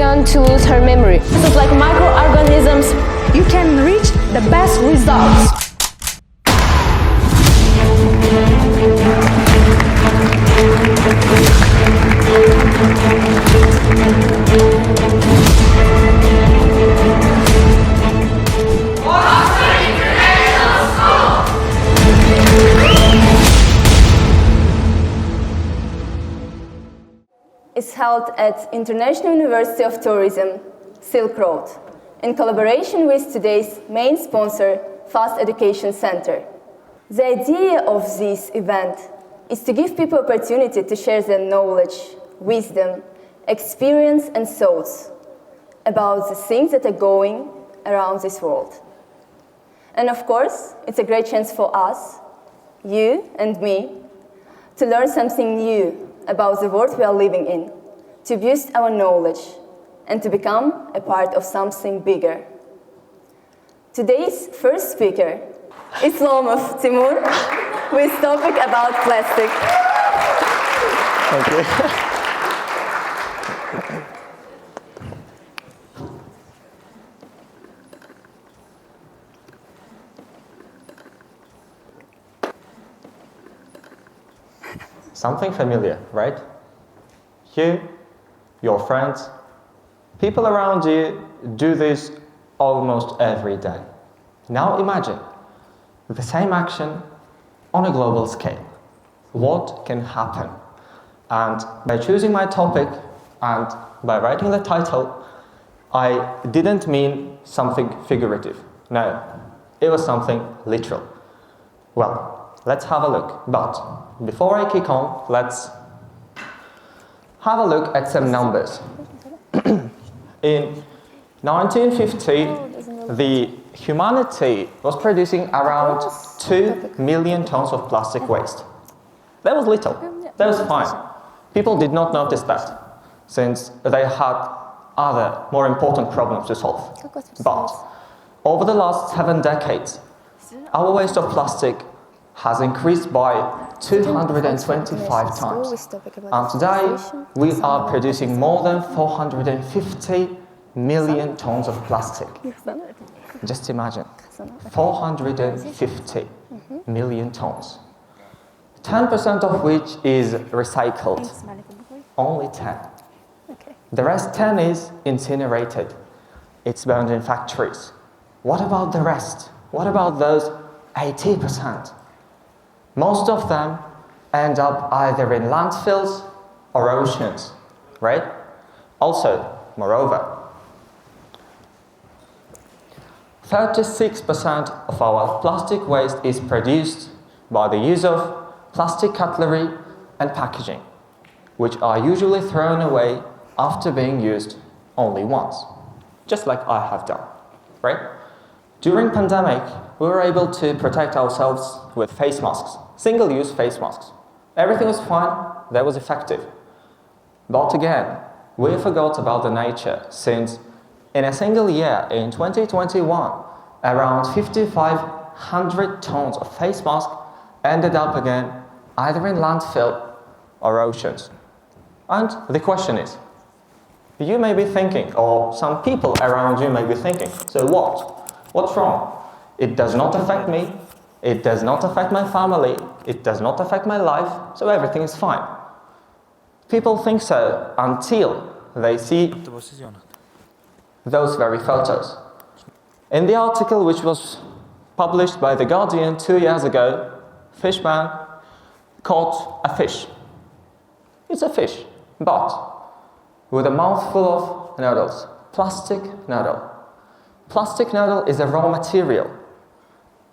began to lose her memory. This is like microorganisms. You can reach the best results. Is held at International University of Tourism, Silk Road, in collaboration with today's main sponsor, Fast Education Center. The idea of this event is to give people opportunity to share their knowledge, wisdom, experience and thoughts about the things that are going around this world. And of course, it's a great chance for us, you and me, to learn something new about the world we are living in, to boost our knowledge, and to become a part of something bigger. Today's first speaker is Assalomu Timur with topic about plastic. Thank you. Something familiar, right? You, your friends, people around you do this almost every day. Now imagine the same action on a global scale. What can happen? And by choosing my topic and by writing the title, I didn't mean something figurative. No, it was something literal. Well, let's have a look. But before I kick on, let's have a look at some numbers. In 1950, the humanity was producing around 2 million tons of plastic waste. That was little. That was fine. People did not notice that, since they had other, more important problems to solve. But over the last 7 decades, our waste of plastic has increased by 225 times. And today, we are producing more than 450 million tons of plastic. Just imagine, 450 million tons. 10% of which is recycled. Only 10. The rest 10 is incinerated. It's burned in factories. What about the rest? What about those 80%? Most of them end up either in landfills or oceans, right? Also, moreover, 36% of our plastic waste is produced by the use of plastic cutlery and packaging, which are usually thrown away after being used only once, just like I have done, right? During pandemic, we were able to protect ourselves with face masks, single-use face masks. Everything was fine, that was effective. But again, we forgot about the nature, since in a single year, in 2021, around 5,500 tons of face masks ended up again either in landfill or oceans. And the question is, you may be thinking, or some people around you may be thinking, so what? What's wrong? It does not affect me, it does not affect my family, it does not affect my life, so everything is fine. People think so until they see those very photos. In the article which was published by The Guardian 2 years ago, Fishman caught a fish. It's a fish, but with a mouthful of noodles, plastic noodle. Plastic noodle is a raw material.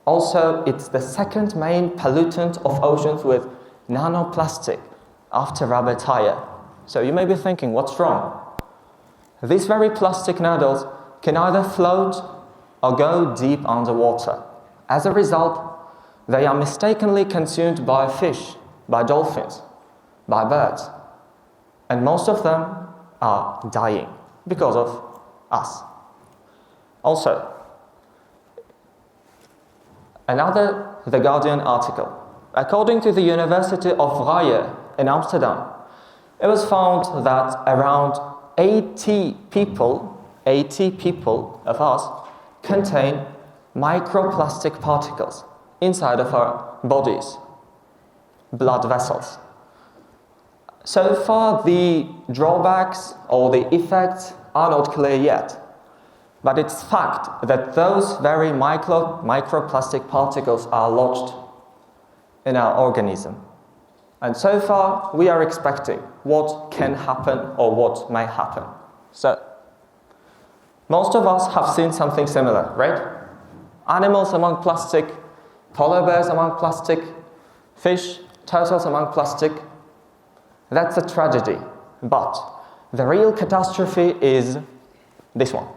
Also, it's the second main pollutant of oceans with nanoplastic after rubber tire. So you may be thinking, what's wrong? These very plastic noodles can either float or go deep underwater. As a result, they are mistakenly consumed by fish, by dolphins, by birds. And most of them are dying because of us. Also, another The Guardian article. According to the University of Vrije in Amsterdam, it was found that around 80 people of us contain microplastic particles inside of our bodies, blood vessels. So far, the drawbacks or the effects are not clear yet. But it's fact that those very microplastic particles are lodged in our organism. And so far, we are expecting what can happen or what may happen. So, most of us have seen something similar, right? Animals among plastic, polar bears among plastic, fish, turtles among plastic. That's a tragedy. But the real catastrophe is this one.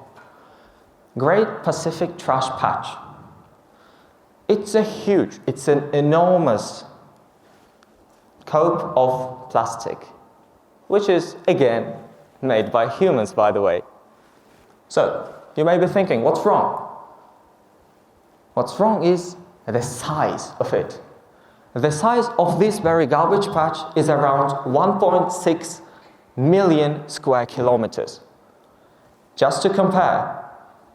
Great Pacific Trash Patch. It's an enormous cope of plastic, which is, again, made by humans, by the way. So, you may be thinking, what's wrong? What's wrong is the size of it. The size of this very garbage patch is around 1.6 million square kilometers. Just to compare,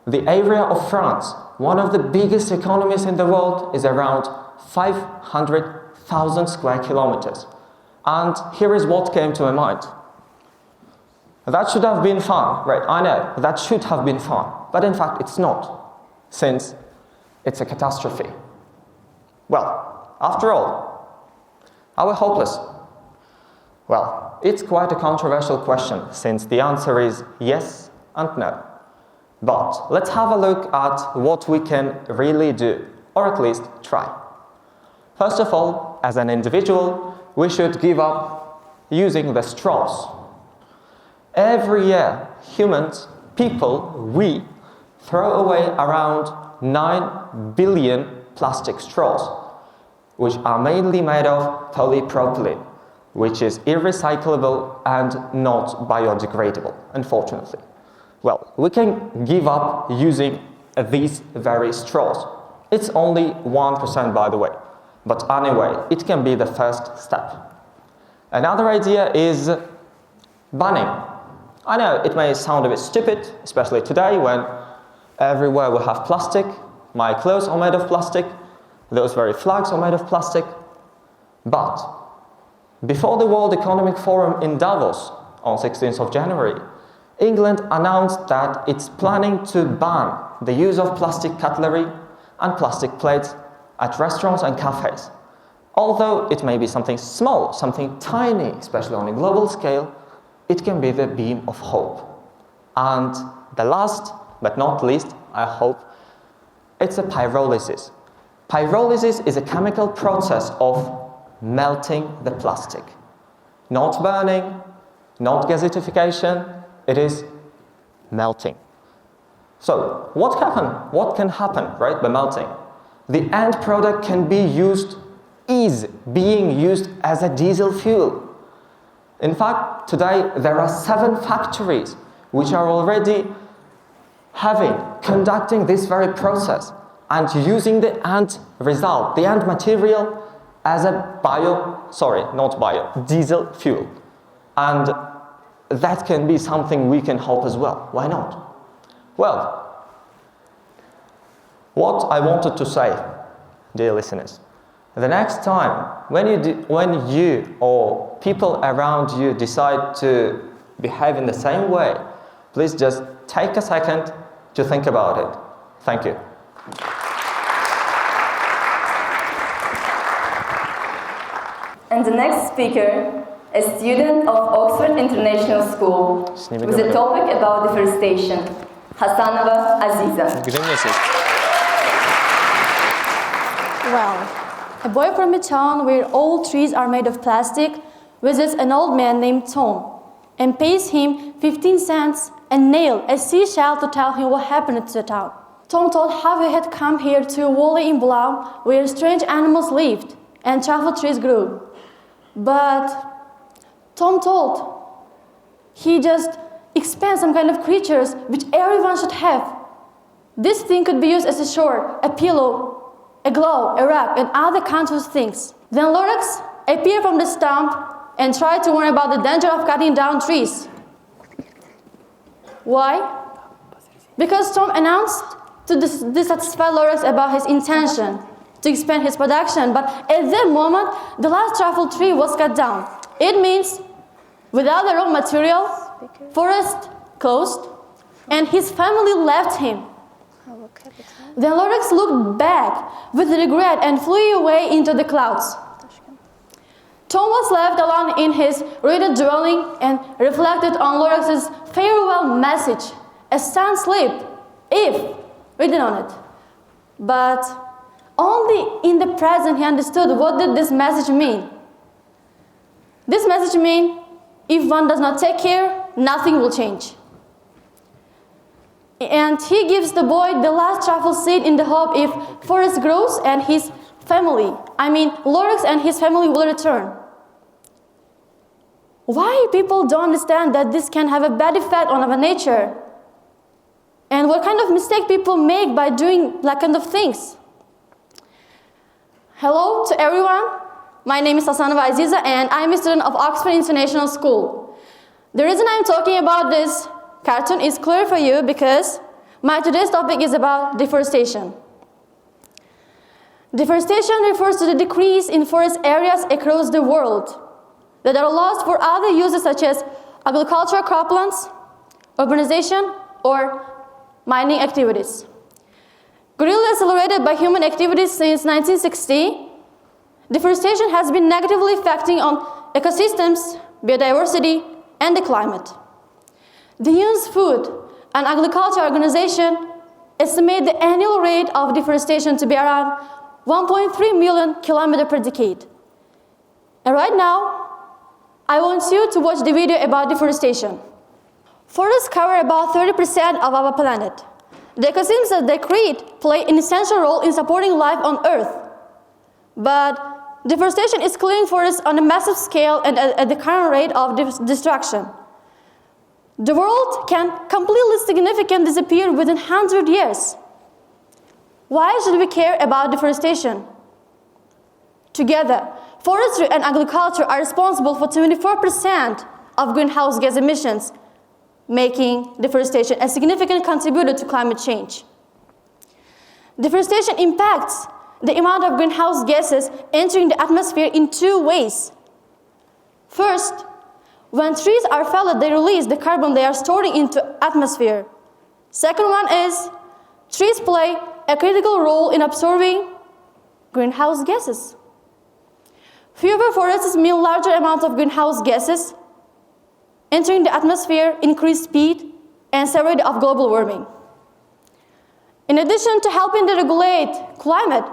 the area of France, one of the biggest economies in the world, is around 500,000 square kilometers. And here is what came to my mind. That should have been fun, right? I know, that should have been fun. But in fact, it's not, since it's a catastrophe. Well, after all, are we hopeless? Well, it's quite a controversial question, since the answer is yes and no. But let's have a look at what we can really do, or at least try. First of all, as an individual, we should give up using the straws. Every year, humans, people, we throw away around 9 billion plastic straws, which are mainly made of polypropylene, which is irrecyclable and not biodegradable, unfortunately. Well, we can give up using these very straws. It's only 1%, by the way. But anyway, it can be the first step. Another idea is banning. I know it may sound a bit stupid, especially today when everywhere we have plastic. My clothes are made of plastic. Those very flags are made of plastic. But before the World Economic Forum in Davos on 16th of January, England announced that it's planning to ban the use of plastic cutlery and plastic plates at restaurants and cafes. Although it may be something small, something tiny, especially on a global scale, it can be the beam of hope. And the last, but not least, I hope, it's a pyrolysis. Pyrolysis is a chemical process of melting the plastic. Not burning, not gasification, it is melting. So, what can happen, right, by melting? The end product can be is being used as a diesel fuel. In fact, today there are 7 factories which are already conducting this very process and using the end result, the end material, as a diesel fuel. And that can be something we can help as well. Why not? Well, what I wanted to say, dear listeners, the next time when you or people around you decide to behave in the same way, please just take a second to think about it. Thank you. And the next speaker, a student of Oxford International School, with a topic about deforestation, Hasanova Aziza. Well, a boy from a town where all trees are made of plastic visits an old man named Tom and pays him 15 cents and nails a seashell to tell him what happened to the town. Tom told how he had come here to a valley in Blau where strange animals lived and truffle trees grew. But Tom told he just expand some kind of creatures which everyone should have. This thing could be used as a shore, a pillow, a glove, a wrap, and other kinds of things. Then Lorax appeared from the stump and tried to warn about the danger of cutting down trees. Why? Because Tom announced to dissatisfy Lorax about his intention to expand his production, but at that moment, the last truffle tree was cut down. It means without the raw material, forest closed, and his family left him. Then Lorax looked back with regret and flew away into the clouds. Tom was left alone in his ruined dwelling and reflected on Lorax's farewell message, a sound sleep, if written on it. But only in the present he understood what did this message mean. This message means if one does not take care, nothing will change. And he gives the boy the last truffle seed in the hope if forest grows and his family, Lorax and his family will return. Why people don't understand that this can have a bad effect on our nature? And what kind of mistake people make by doing that kind of things? Hello to everyone. My name is Assalomu and I'm a student of Oxford International School. The reason I'm talking about this cartoon is clear for you because my today's topic is about deforestation. Deforestation refers to the decrease in forest areas across the world that are lost for other uses such as agricultural croplands, urbanization, or mining activities. Greatly accelerated by human activities since 1960, deforestation has been negatively affecting on ecosystems, biodiversity, and the climate. The UN's Food and Agriculture Organization estimate the annual rate of deforestation to be around 1.3 million kilometers per decade. And right now, I want you to watch the video about deforestation. Forests cover about 30% of our planet. The ecosystems that they create play an essential role in supporting life on Earth. But deforestation is clearing forests on a massive scale and at the current rate of destruction. The world can completely significantly disappear within 100 years. Why should we care about deforestation? Together, forestry and agriculture are responsible for 24% of greenhouse gas emissions, making deforestation a significant contributor to climate change. Deforestation impacts the amount of greenhouse gases entering the atmosphere in two ways. First, when trees are felled, they release the carbon they are storing into atmosphere. Second one is, trees play a critical role in absorbing greenhouse gases. Fewer forests mean larger amounts of greenhouse gases entering the atmosphere, increased speed, and severity of global warming. In addition to helping to regulate climate,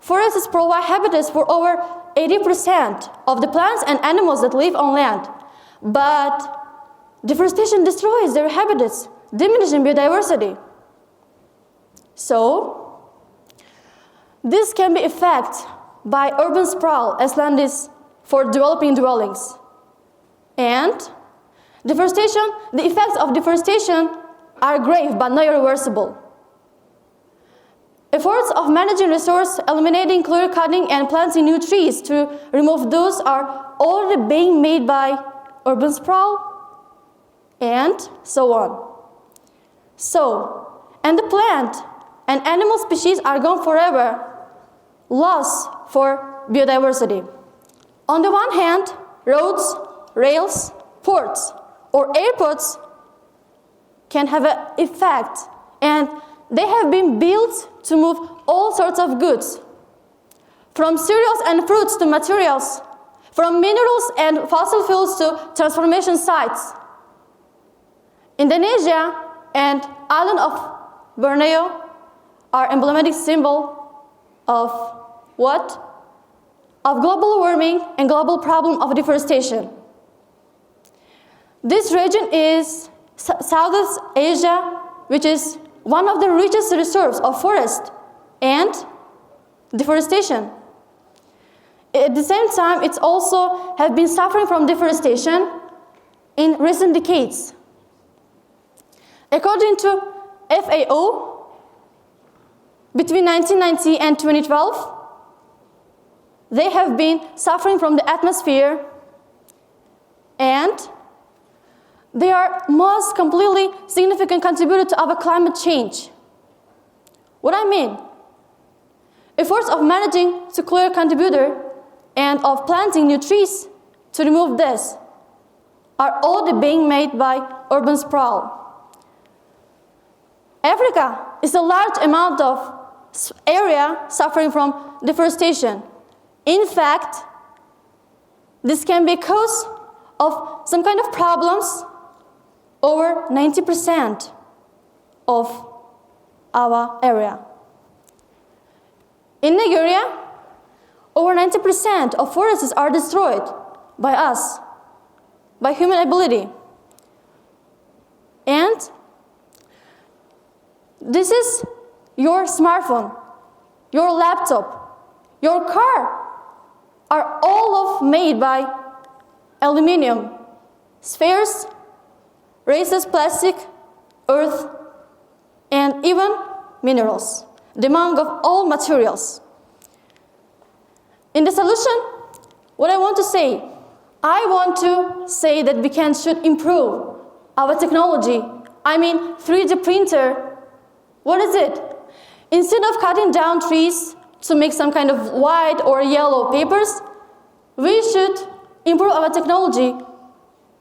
forests provide habitats for over 80% of the plants and animals that live on land. But deforestation destroys their habitats, diminishing biodiversity. So, this can be affected by urban sprawl as land is for developing dwellings. And deforestation, the effects of deforestation are grave but not irreversible. Efforts of managing resource, eliminating clear cutting and planting new trees to remove those are already being made by urban sprawl and so on. And the plant and animal species are gone forever, loss for biodiversity. On the one hand, roads, rails, ports, or airports can have an effect, and they have been built to move all sorts of goods, from cereals and fruits to materials, from minerals and fossil fuels to transformation sites. Indonesia and island of Borneo are emblematic symbol of what? Of global warming and global problem of deforestation. This region is Southeast Asia, which is one of the richest reserves of forest and deforestation. At the same time, it's also have been suffering from deforestation in recent decades. According to FAO, between 1990 and 2012, they have been suffering from the atmosphere and They are most completely significant contributor to our climate change. What I mean? Efforts of managing to clear contributor and of planting new trees to remove this are already being made by urban sprawl. Africa is a large amount of area suffering from deforestation. In fact, this can be cause of some kind of problems over 90% of our area. In Nigeria, over 90% of forests are destroyed by us, by human ability. And this is your smartphone, your laptop, your car are all made by aluminum, spheres, racist plastic, earth, and even minerals, the among of all materials. In the solution, what I want to say that we should improve our technology. I mean, 3D printer. What is it? Instead of cutting down trees to make some kind of white or yellow papers, we should improve our technology.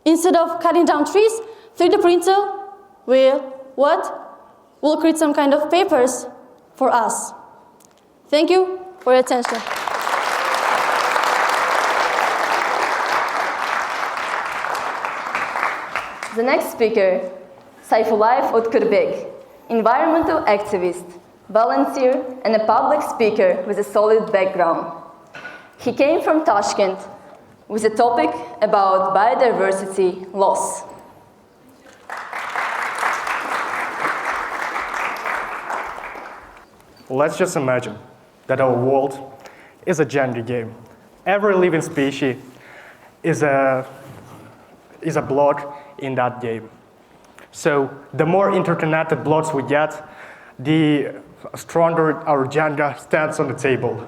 Instead of cutting down trees, 3D printer will create some kind of papers for us. Thank you for your attention. The next speaker, Saifullah Utkurbek, environmental activist, volunteer, and a public speaker with a solid background. He came from Tashkent with a topic about biodiversity loss. Let's just imagine that our world is a gender game. Every living species is a block in that game. So the more interconnected blocks we get, the stronger our gender stands on the table.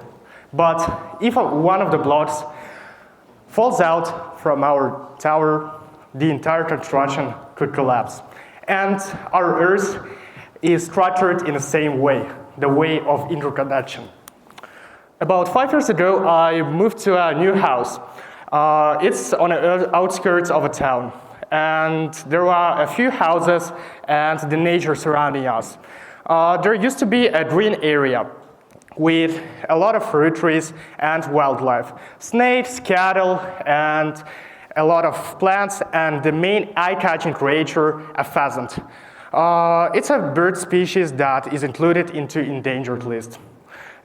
But if one of the blocks falls out from our tower, the entire construction could collapse. And our Earth is structured in the same way, the way of interconnection. About 5 years ago, I moved to a new house. It's on the outskirts of a town. And there are a few houses and the nature surrounding us. There used to be a green area with a lot of fruit trees and wildlife. Snakes, cattle, and a lot of plants, and the main eye-catching creature, a pheasant. It's a bird species that is included into endangered list.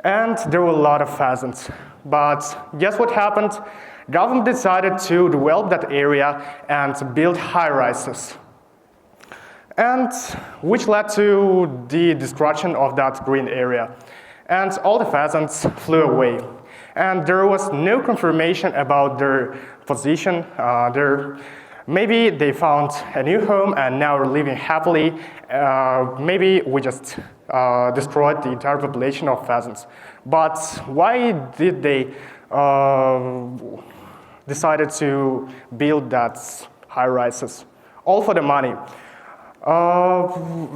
And there were a lot of pheasants. But guess what happened? Government decided to develop that area and build high-rises, and which led to the destruction of that green area. And all the pheasants flew away. And there was no confirmation about their position. Maybe they found a new home and now are living happily. Maybe we just destroyed the entire population of pheasants. But why did they decided to build that high-rises? All for the money.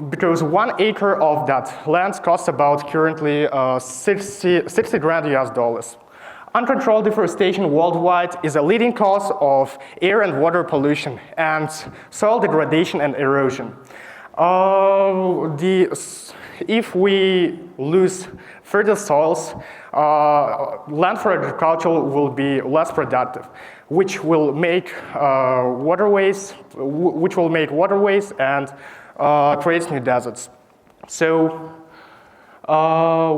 Because 1 acre of that land costs about currently 60 grand US dollars. Uncontrolled deforestation worldwide is a leading cause of air and water pollution and soil degradation and erosion. If we lose fertile soils, land for agriculture will be less productive, which will make waterways and create new deserts. So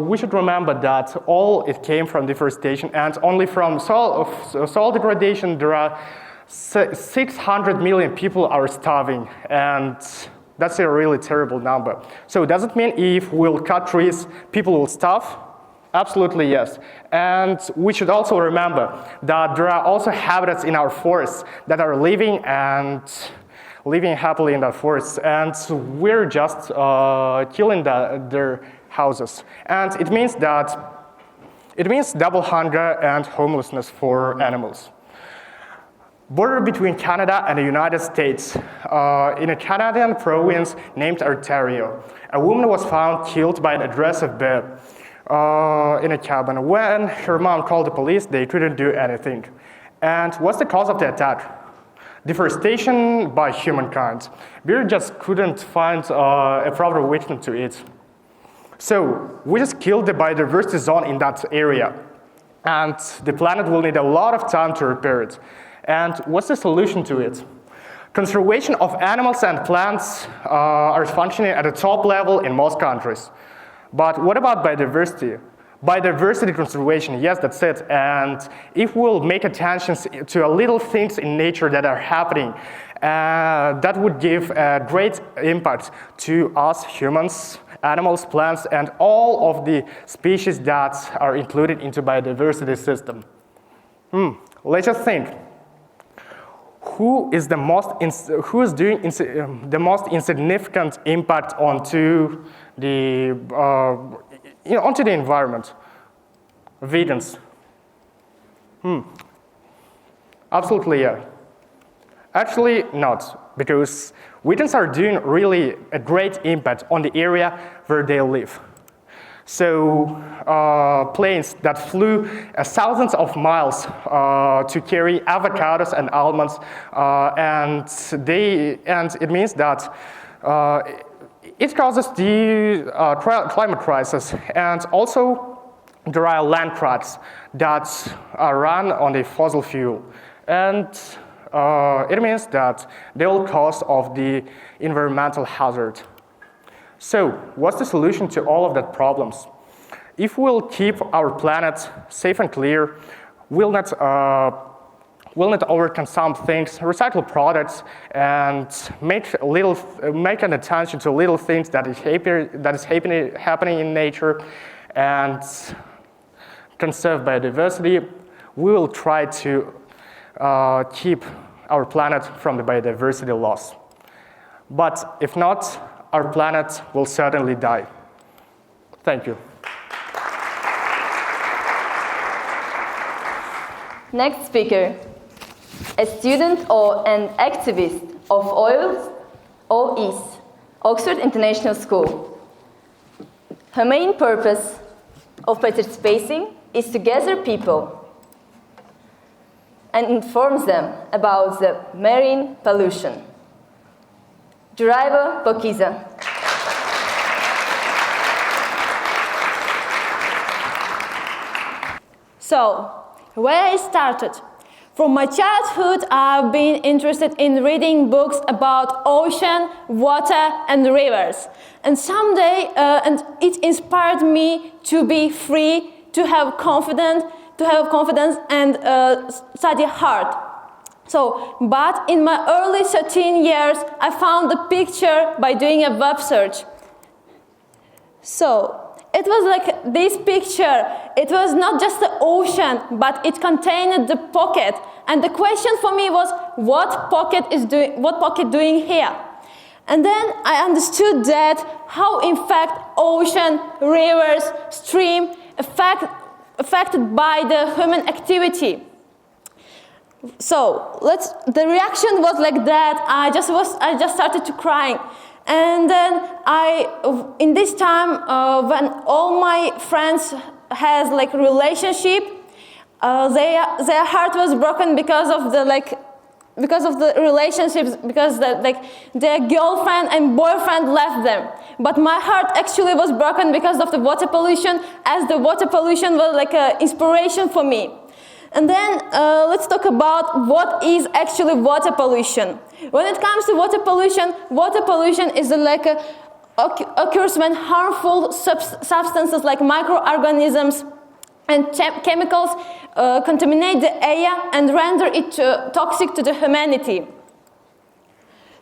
we should remember that all it came from deforestation, and only from soil degradation there are 600 million people are starving, and that's a really terrible number. So does it mean if we'll cut trees, people will starve? Absolutely yes. And we should also remember that there are also habitats in our forests that are living happily in that forest, and we're just killing their houses. And it means double hunger and homelessness for animals. border between Canada and the United States. In a Canadian province named Ontario, a woman was found killed by an aggressive bear in a cabin. When her mom called the police, they couldn't do anything. And what's the cause of the attack? Deforestation by humankind. We just couldn't find a proper victim to it. So we just killed the biodiversity zone in that area. And the planet will need a lot of time to repair it. And what's the solution to it? Conservation of animals and plants are functioning at a top level in most countries. But what about biodiversity? Biodiversity conservation, yes, that's it. And if we'll make attention to little things in nature that are happening, that would give a great impact to us humans, animals, plants, and all of the species that are included into biodiversity system. Let's just think. Who is doing the most insignificant impact onto the environment? Vegans. Absolutely, yeah. Actually, not, because vegans are doing really a great impact on the area where they live. So planes that flew thousands of miles to carry avocados and almonds, and it means that it causes the climate crisis, and also there are land cracks that run on the fossil fuel, and it means that they will cause of the environmental hazard. So, what's the solution to all of that problems? If we'll keep our planet safe and clear, we'll not overconsume things, recycle products, and make an attention to little things that is happening in nature, and conserve biodiversity, we will try to keep our planet from the biodiversity loss. But if not, our planet will certainly die. Thank you. Next speaker, a student or an activist of OIS, Oxford International School. Her main purpose of participating is to gather people and inform them about the marine pollution. Driver Bokiza. So, where I started. From my childhood, I've been interested in reading books about ocean, water, and rivers. And someday, and it inspired me to be free, to have confidence, and study hard. So, but in my early 13 years, I found the picture by doing a web search. So, it was like this picture. It was not just the ocean, but it contained the pocket. And the question for me was, what pocket doing here? And then I understood that how, in fact, ocean, rivers, stream affected by the human activity. So the reaction was like that. I just started to crying. And then in this time, when all my friends has like relationship, their heart was broken because of the relationships, because their girlfriend and boyfriend left them. But my heart actually was broken because of the water pollution, as the water pollution was like an inspiration for me. And then let's talk about what is actually water pollution. When it comes to water pollution is occurs when harmful substances like microorganisms and chemicals contaminate the air and render it toxic to the humanity.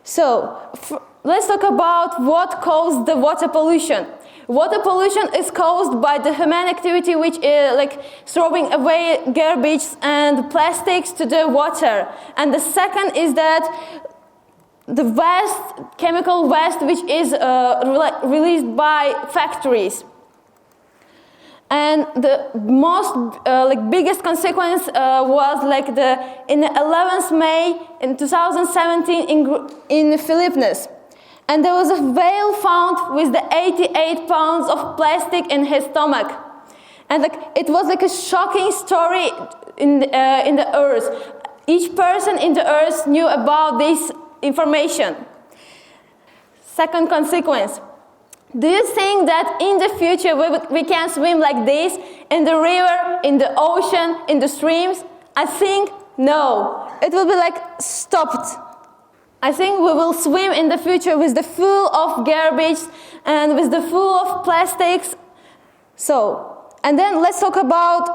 So let's talk about what caused the water pollution. Water pollution is caused by the human activity, which is like throwing away garbage and plastics to the water. And the second is that the chemical waste, which is released by factories. And the most biggest consequence was in the 11th May in 2017 in the Philippines. And there was a whale found with the 88 pounds of plastic in his stomach. And it was a shocking story in the earth. Each person in the earth knew about this information. Second consequence. Do you think that in the future we can swim like this in the river, in the ocean, in the streams? I think no. It will be stopped. I think we will swim in the future with the full of garbage and with the full of plastics. And then let's talk about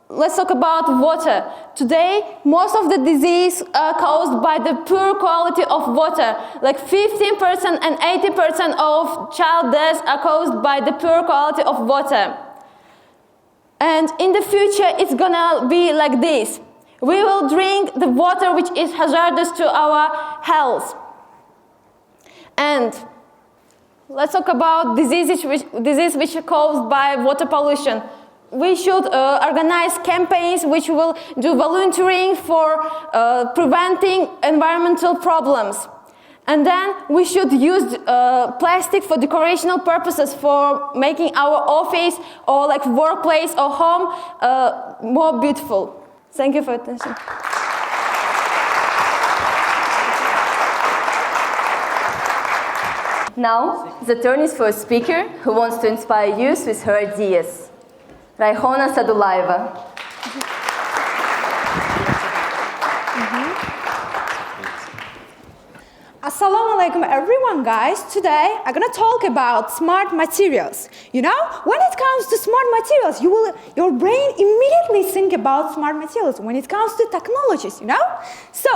water. Today, most of the disease are caused by the poor quality of water. 15% and 80% of child deaths are caused by the poor quality of water. And in the future, it's gonna be like this. We will drink the water which is hazardous to our health. And let's talk about diseases which are caused by water pollution. We should organize campaigns which will do volunteering for preventing environmental problems. And then we should use plastic for decorational purposes, for making our office or workplace or home more beautiful. Thank you for your attention. Now, the turn is for a speaker who wants to inspire youth with her ideas. Rayhona Sadulaeva. Assalomu alaikum everyone, guys. Today I'm gonna talk about smart materials. You know, when it comes to smart materials, your brain immediately think about smart materials when it comes to technologies, you know? So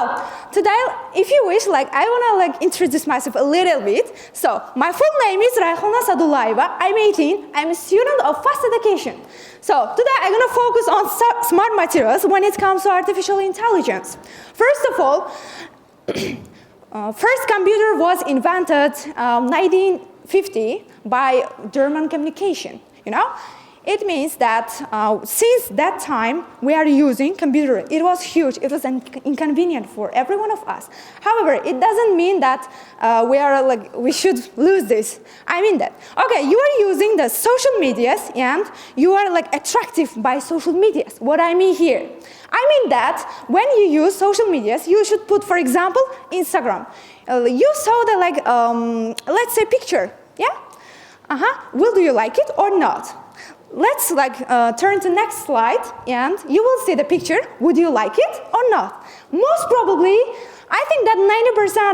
today, if you wish, I wanna introduce myself a little bit. So my full name is Rayhona Sadulaeva. I'm 18. I'm a student of fast education. So today I'm gonna focus on smart materials when it comes to artificial intelligence. First of all, first computer was invented 1950 by German communication, you know? It means that since that time we are using computer. It was huge, it was inconvenient for every one of us. However, it doesn't mean that we should lose this. I mean that, okay, you are using the social medias and you are attractive by social medias. What I mean here? I mean that when you use social medias, you should put, for example, Instagram. You saw the let's say picture, yeah? Will you like it or not? Let's turn to next slide and you will see the picture. Would you like it or not? Most probably, I think that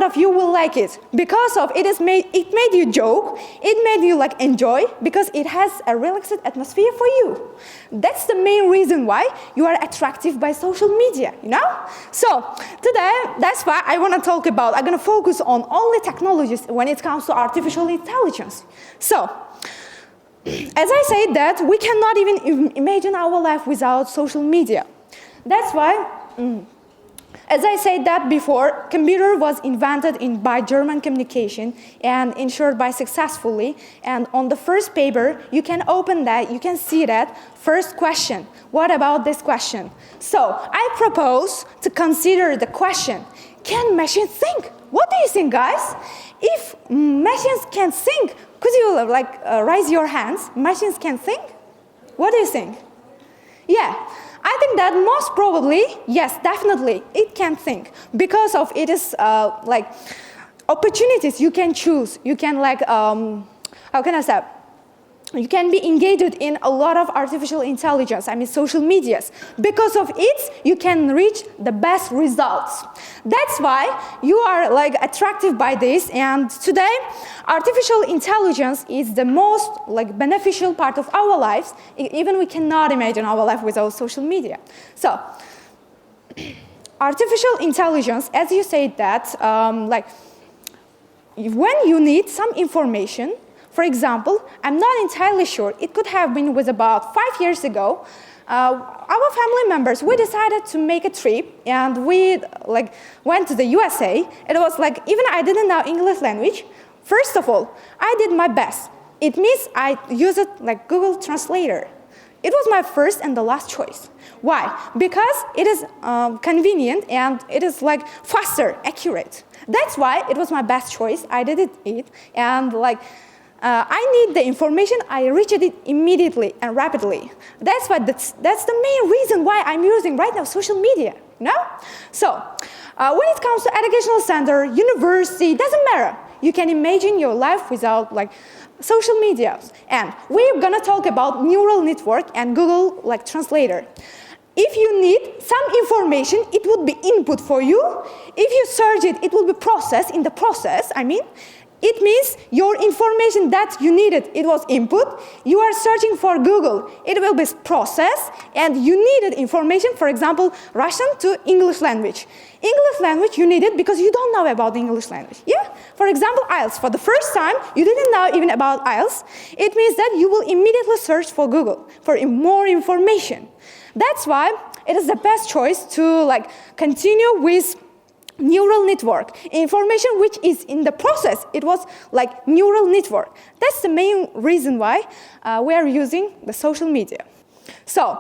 90% of you will like it because of it made you joke, it made you enjoy because it has a relaxed atmosphere for you. That's the main reason why you are attractive by social media, you know? So today, that's why I'm gonna focus on only technologies when it comes to artificial intelligence. So, as I said that, we cannot even imagine our life without social media. That's why, as I said that before, computer was invented by German communication and ensured by successfully. And on the first paper, you can open that, you can see that first question. What about this question? So I propose to consider the question, can machines think? What do you think, guys? If machines can think, could you raise your hands? Machines can think? What do you think? Yeah, I think that most probably, yes, definitely, it can think because of it is opportunities you can choose. You can how can I say? You can be engaged in a lot of artificial intelligence, social medias. Because of it, you can reach the best results. That's why you are attracted by this. And today, artificial intelligence is the most beneficial part of our lives. Even we cannot imagine our life without social media. So, artificial intelligence, as you said that, when you need some information. For example, I'm not entirely sure, it could have been about 5 years ago, our family members, we decided to make a trip and we went to the USA. It was even I didn't know English language. First of all, I did my best. It means I used Google Translator. It was my first and the last choice. Why? Because it is convenient and it is like faster, accurate. That's why it was my best choice. I did it and like I need the information. I reached it immediately and rapidly. That's why that's the main reason why I'm using right now social media. So when it comes to educational center, university, doesn't matter. You can imagine your life without like social media. And we're gonna talk about neural network and Google like Translator. If you need some information, it would be input for you. If you search it, it will be processed. In the process, it means your information that you needed, it was input. You are searching for Google, it will be processed, and you needed information, for example, Russian to English language. English language you needed because you don't know about the English language. Yeah? For example, IELTS. For the first time, you didn't know even about IELTS. It means that you will immediately search for Google for more information. That's why it is the best choice to like continue with neural network. Information which is in the process, it was like neural network. That's the main reason why we are using the social media. So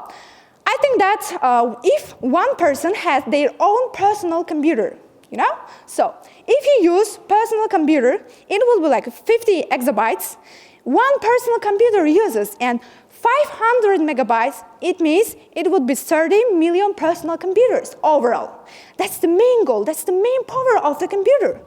I think that if one person has their own personal computer, so if you use personal computer, it will be like 50 exabytes. One personal computer uses and 500 megabytes, it means it would be 30 million personal computers overall. That's the main goal, that's the main power of the computer,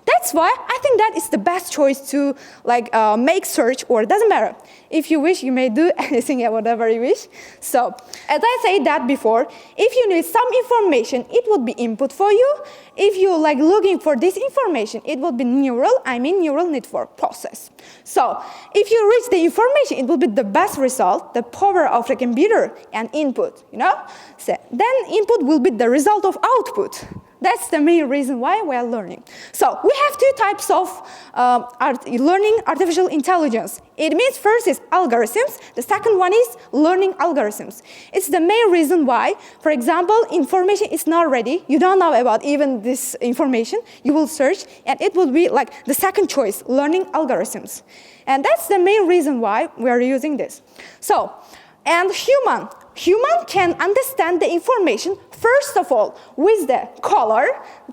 That's why I think that is the best choice to like make search, or it doesn't matter. If you wish, you may do anything, whatever you wish. So, as I said that before, if you need some information, it would be input for you. If you like looking for this information, it will be neural network process. So, if you reach the information, it will be the best result, the power of the computer and input, So, then input will be the result of output. That's the main reason why we are learning. So we have two types of learning artificial intelligence. It means first is algorithms. The second one is learning algorithms. It's the main reason why, for example, information is not ready. You don't know about even this information. You will search and it will be like the second choice, learning algorithms. And that's the main reason why we are using this. So, and human can understand the information, first of all, with the color.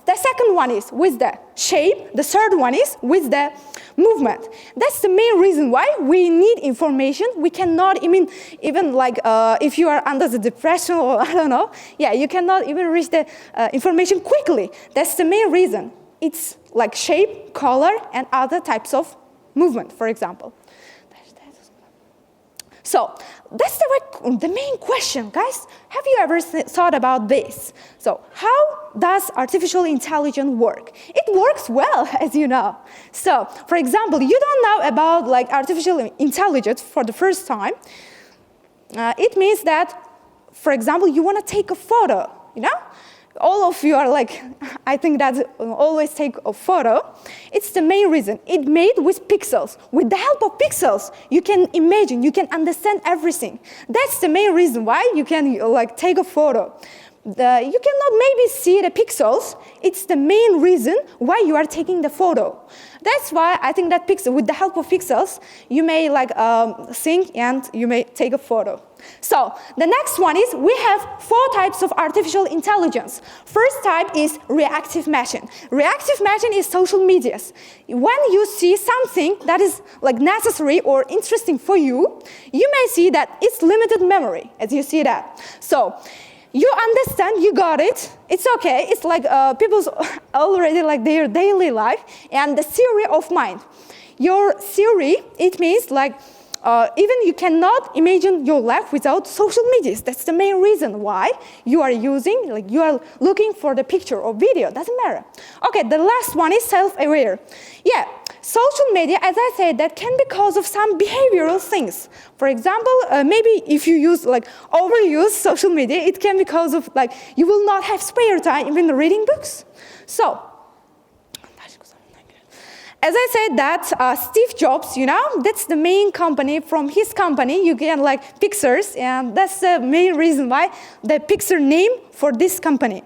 The second one is with the shape. The third one is with the movement. That's the main reason why we need information. We cannot even like, if you are under the depression or I don't know, you cannot even reach the information quickly. That's the main reason. It's like shape, color, and other types of movement, for example. So that's the main question, guys. Have you ever thought about this? So how does artificial intelligence work? It works well, as you know. So, for example, you don't know about like artificial intelligence for the first time. It means that, for example, you want to take a photo, All of you are like, I think that always take a photo. It's the main reason. It's made with pixels. With the help of pixels, you can imagine, you can understand everything. That's the main reason why you can like take a photo. You cannot maybe see the pixels. It's the main reason why you are taking the photo. That's why I think that with the help of pixels, you may like think and you may take a photo. So the next one is we have 4 types of artificial intelligence. First type is reactive machine. Reactive machine is social medias. When you see something that is like necessary or interesting for you, you may see that it's limited memory, as you see that. So you understand, you got it, it's okay. It's like people's already like their daily life and the theory of mind. Your theory, it means like even you cannot imagine your life without social media. That's the main reason why you are using, like you are looking for the picture or video, doesn't matter. Okay, the last one is self-aware. Social media, as I said, that can be cause of some behavioral things. For example, maybe if you use like overuse social media, it can be cause of like you will not have spare time even reading books. So, as I said that Steve Jobs, that's the main company. From his company, you get like Pixars, and that's the main reason why the Pixar name for this company.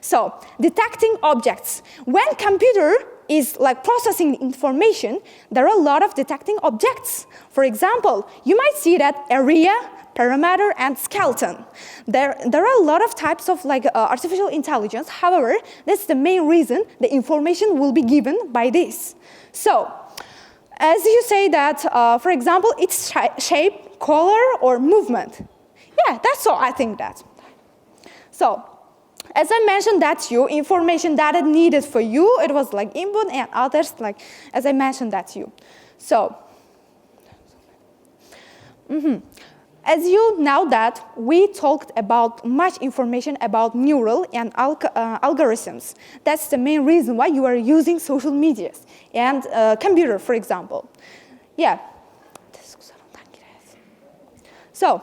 So, detecting objects. When computer is like processing information, there are a lot of detecting objects. For example, you might see that area, parameter, and skeleton. There are a lot of types of like artificial intelligence. However, that's the main reason the information will be given by this. So, as you say that, for example, its shape, color, or movement. Yeah, that's all I think that. So, as I mentioned that to you, information that is needed for you, it was like input and others, like as I mentioned that to you. So, as you know that we talked about much information about neural and algorithms. That's the main reason why you are using social medias and computer, for example. Yeah. So,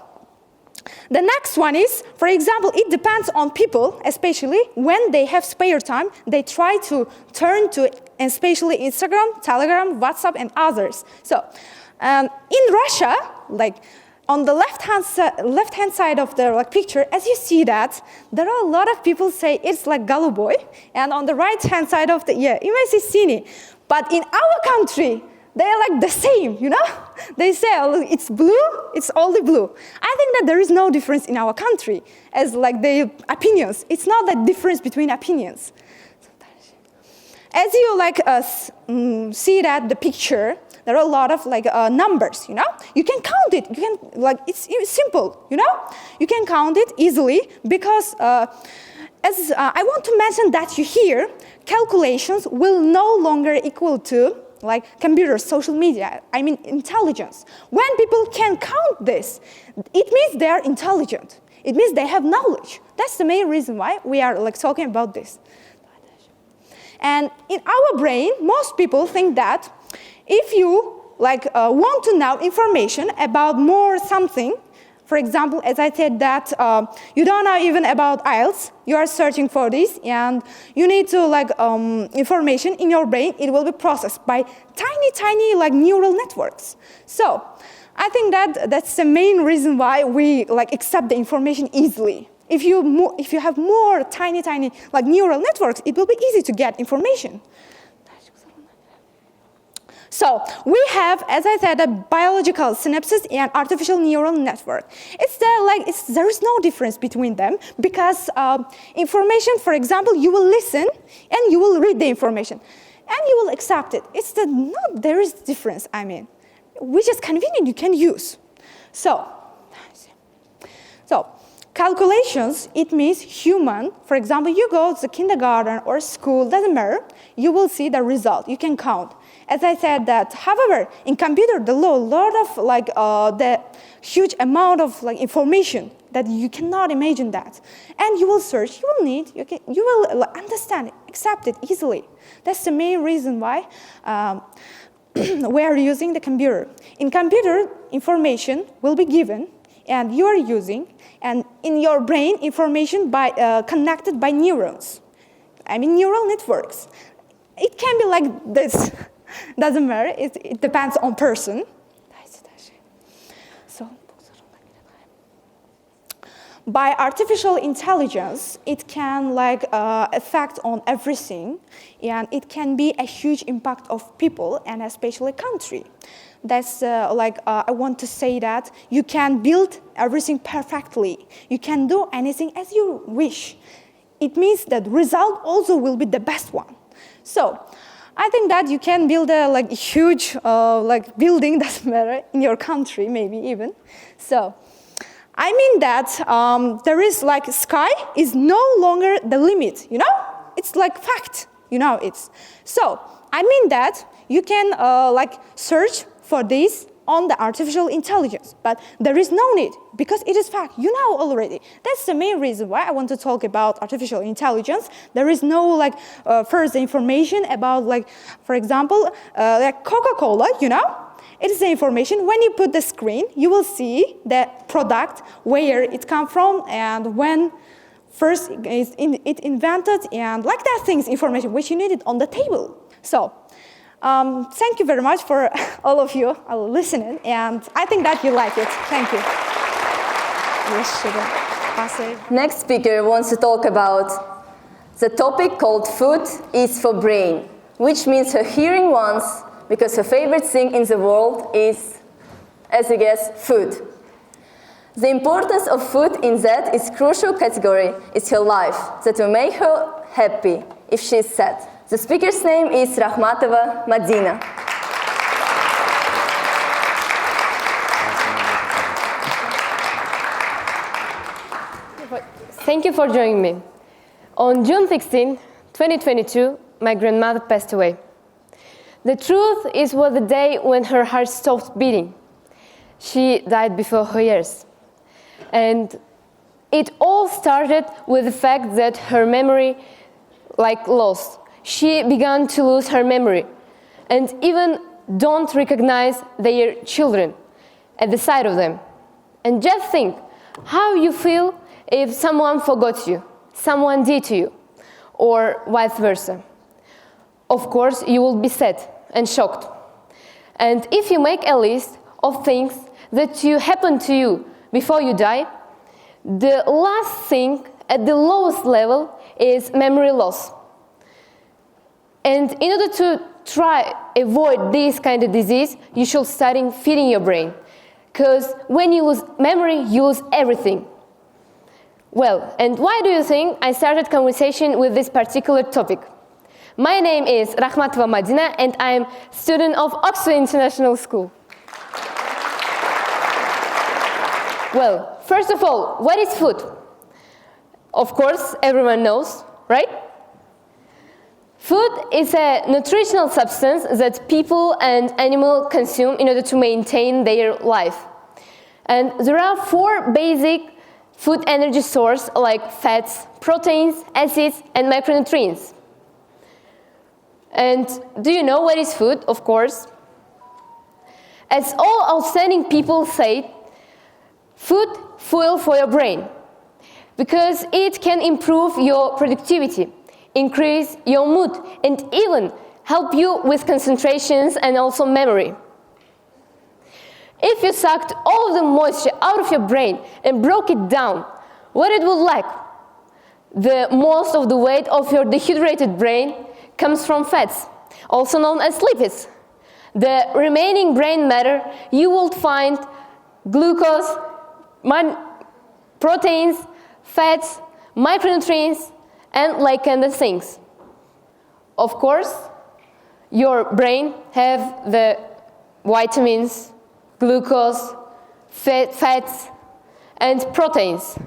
the next one is, for example, it depends on people, especially when they have spare time, they try to turn to, especially Instagram, Telegram, WhatsApp, and others. So, in Russia, like on the left-hand side of the picture, as you see that, there are a lot of people say it's like Goluboy, and on the right-hand side of the, you may see Sini. But in our country, they are like the same, you know? They say it's blue, it's only blue. I think that there is no difference in our country as like the opinions. It's not that difference between opinions. As you like see that the picture, there are a lot of like numbers, you know? You can count it. You can like it's simple, you know? You can count it easily because as I want to mention that you hear, calculations will no longer equal to like computers, social media, I mean intelligence. When people can count this, it means they are intelligent. It means they have knowledge. That's the main reason why we are like talking about this. And in our brain, most people think that if you like want to know information about more something, for example, as I said that you don't know even about IELTS, you are searching for this and you need to like information in your brain, it will be processed by tiny like neural networks. So I think that that's the main reason why we like accept the information easily. If you have more tiny like neural networks, it will be easy to get information. So we have, as I said, a biological synapses and artificial neural network. There is no difference between them because information, for example, you will listen and you will read the information and you will accept it. There is difference, I mean, which is convenient, you can use. So calculations, it means human. For example, you go to the kindergarten or school, doesn't matter, you will see the result, you can count. As I said that, however, in computer, the lot of like the huge amount of like information that you cannot imagine that, and you will search, you will understand it, accept it easily. That's the main reason why we are using the computer. In computer, information will be given, and you are using, and in your brain, information connected by neurons. I mean neural networks. It can be like this. Doesn't matter, it depends on person. So, by artificial intelligence, it can like affect on everything, and it can be a huge impact of people and especially country. That's I want to say that you can build everything perfectly. You can do anything as you wish. It means that result also will be the best one. So, I think that you can build a like huge building, doesn't matter, in your country maybe even. So I mean that there is like sky is no longer the limit, you know? It's like fact, you know it's. So I mean that you can search for this on the artificial intelligence, but there is no need because it is fact, you know already. That's the main reason why I want to talk about artificial intelligence. There is no further information about for example, Coca-Cola, you know? It is the information, when you put the screen, you will see the product, where it come from and when first it invented and like that things, information which you needed on the table. So, thank you very much for all of you listening, and I think that you like it. Thank you. Next speaker wants to talk about the topic called Food is for Brain. which means her hearing once because her favorite thing in the world is, as you guess, food. The importance of food in that is crucial category is her life that will make her happy if she is sad. The speaker's name is Rahmatova Madina. Thank you for joining me. On June 16, 2022, my grandmother passed away. The truth is was the day when her heart stopped beating. She died before her years. And it all started with the fact that her memory, lost. She began to lose her memory and even don't recognize their children at the sight of them. And just think how you feel if someone forgot you, someone did to you, or vice versa. Of course, you will be sad and shocked. And if you make a list of things that happened to you before you die, the last thing at the lowest level is memory loss. And in order to avoid this kind of disease, you should start feeding your brain. Because when you lose memory, you lose everything. Well, and why do you think I started conversation with this particular topic? My name is Rahmatova Madina and I am student of Oxford International School. Well, first of all, what is food? Of course, everyone knows, right? Food is a nutritional substance that people and animals consume in order to maintain their life. And there are 4 basic food energy sources like fats, proteins, acids, and micronutrients. And do you know what is food? Of course. As all outstanding people say, food, fuel for your brain, because it can improve your productivity, increase your mood, and even help you with concentrations and also memory. If you sucked all the moisture out of your brain and broke it down, what it would like? The most of the weight of your dehydrated brain comes from fats, also known as lipids. The remaining brain matter, you will find glucose, proteins, fats, micronutrients, and like kind of things. Of course, your brain have the vitamins, glucose, fats, and proteins.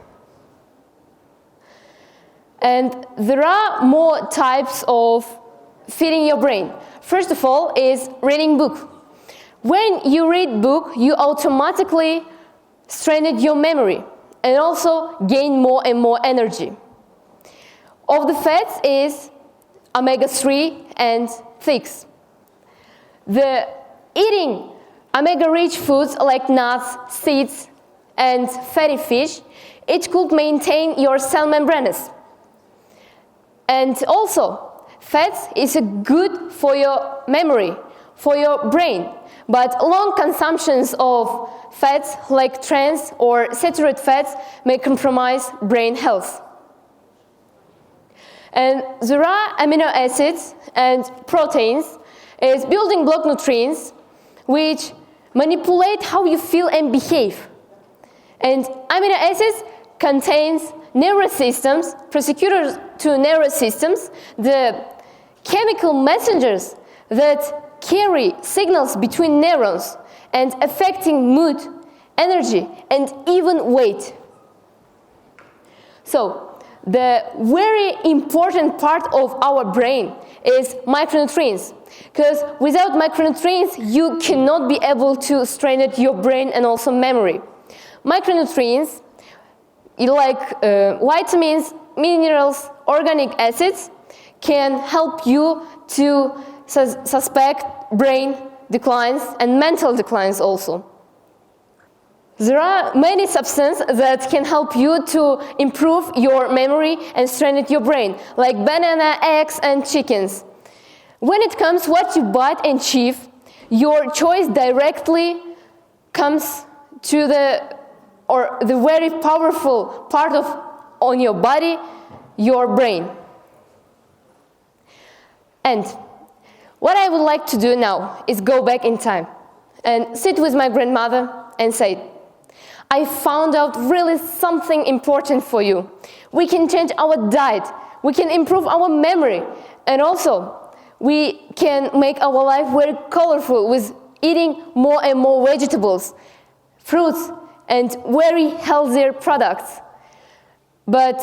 And there are more types of feeding your brain. First of all is reading book. When you read book, you automatically strengthen your memory and also gain more and more energy. Of the fats is omega-3 and 6. The eating omega-rich foods like nuts, seeds, and fatty fish, it could maintain your cell membranes. And also, fats is good for your memory, for your brain, but long consumptions of fats like trans or saturated fats may compromise brain health. And there are amino acids and proteins as building block nutrients which manipulate how you feel and behave. And amino acids contains nervous systems, prosecutors to nervous systems, the chemical messengers that carry signals between neurons and affecting mood, energy, and even weight. So, the very important part of our brain is micronutrients, because without micronutrients, you cannot be able to strengthen your brain and also memory. Micronutrients, like vitamins, minerals, organic acids, can help you to suspect brain declines and mental declines also. There are many substances that can help you to improve your memory and strengthen your brain, like banana, eggs, and chickens. When it comes what you bite and chew, your choice directly comes to the very powerful part on your body, your brain. And What I would like to do now is go back in time and sit with my grandmother and say, I found out really something important for you. We can change our diet, we can improve our memory, and also we can make our life very colorful with eating more and more vegetables, fruits, and very healthier products. But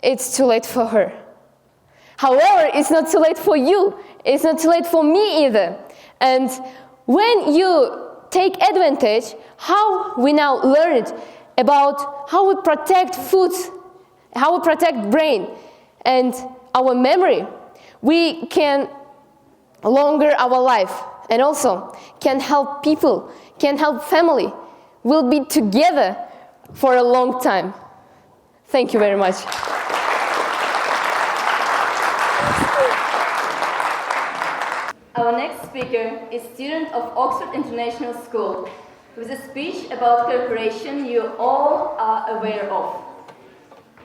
it's too late for her. However, it's not too late for you. It's not too late for me either. And when you take advantage, how we now learned about how we protect foods, how we protect brain and our memory, we can longer our life and also can help people, can help family. We'll be together for a long time. Thank you very much. Our next speaker is student of Oxford International School with a speech about cooperation you all are aware of,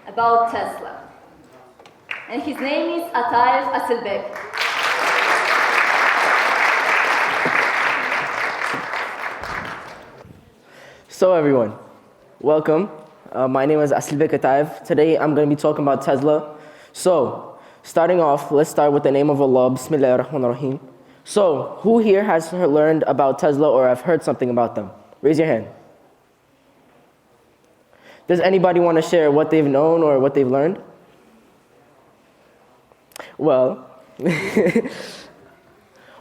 about Tesla. And his name is Ataev Asilbek. So everyone, welcome. My name is Asilbek Ataev. Today I'm going to be talking about Tesla. So, starting off, let's start with the name of Allah. Bismillahir Rahmanir Rahim. So, who here has learned about Tesla or have heard something about them? Raise your hand. Does anybody want to share what they've known or what they've learned? Well,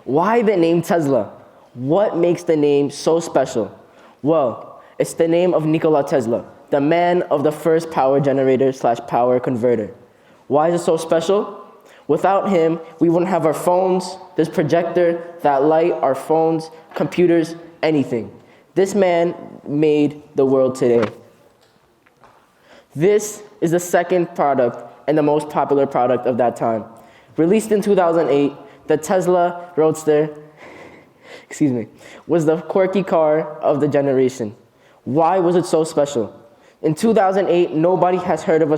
why the name Tesla? What makes the name so special? Well, it's the name of Nikola Tesla, the man of the first power generator / power converter. Why is it so special? Without him, we wouldn't have our phones, this projector, that light, our phones, computers, anything. This man made the world today. This is the second product and the most popular product of that time. Released in 2008, the Tesla Roadster, was the quirky car of the generation. Why was it so special? In 2008, nobody has heard of a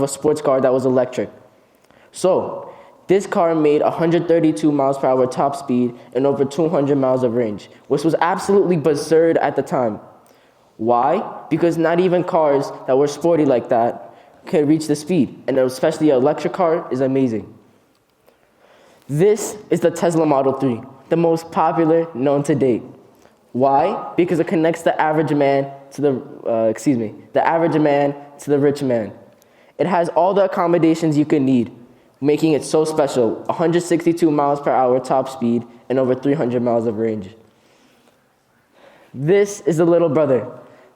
sports car that was electric. So, this car made 132 miles per hour top speed and over 200 miles of range, which was absolutely absurd at the time. Why? Because not even cars that were sporty like that could reach the speed, and especially an electric car is amazing. This is the Tesla Model 3, the most popular known to date. Why? Because it connects the average man to the average man to the rich man. It has all the accommodations you could need, making it so special. 162 miles per hour top speed and over 300 miles of range. This is the little brother.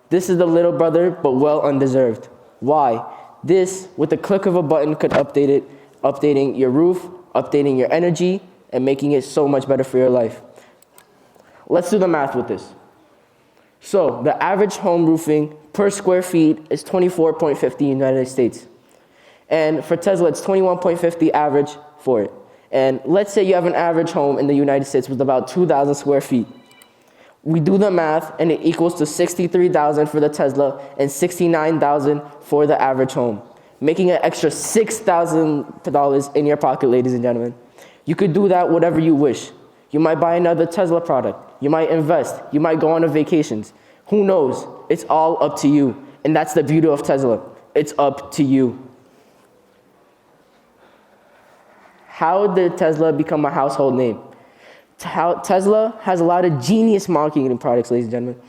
This is the little brother, but well undeserved. Why? This, with the click of a button, could update it, updating your roof, updating your energy, and making it so much better for your life. Let's do the math with this. So, the average home roofing per square feet is 24.50 United States. And for Tesla, it's 21.50 average for it. And let's say you have an average home in the United States with about 2,000 square feet. We do the math, and it equals to $63,000 for the Tesla and $69,000 for the average home, making an extra $6,000 in your pocket, ladies and gentlemen. You could do that whatever you wish. You might buy another Tesla product. You might invest. You might go on vacations. Who knows? It's all up to you. And that's the beauty of Tesla. It's up to you. How did Tesla become a household name? Tesla has a lot of genius marketing products, ladies and gentlemen.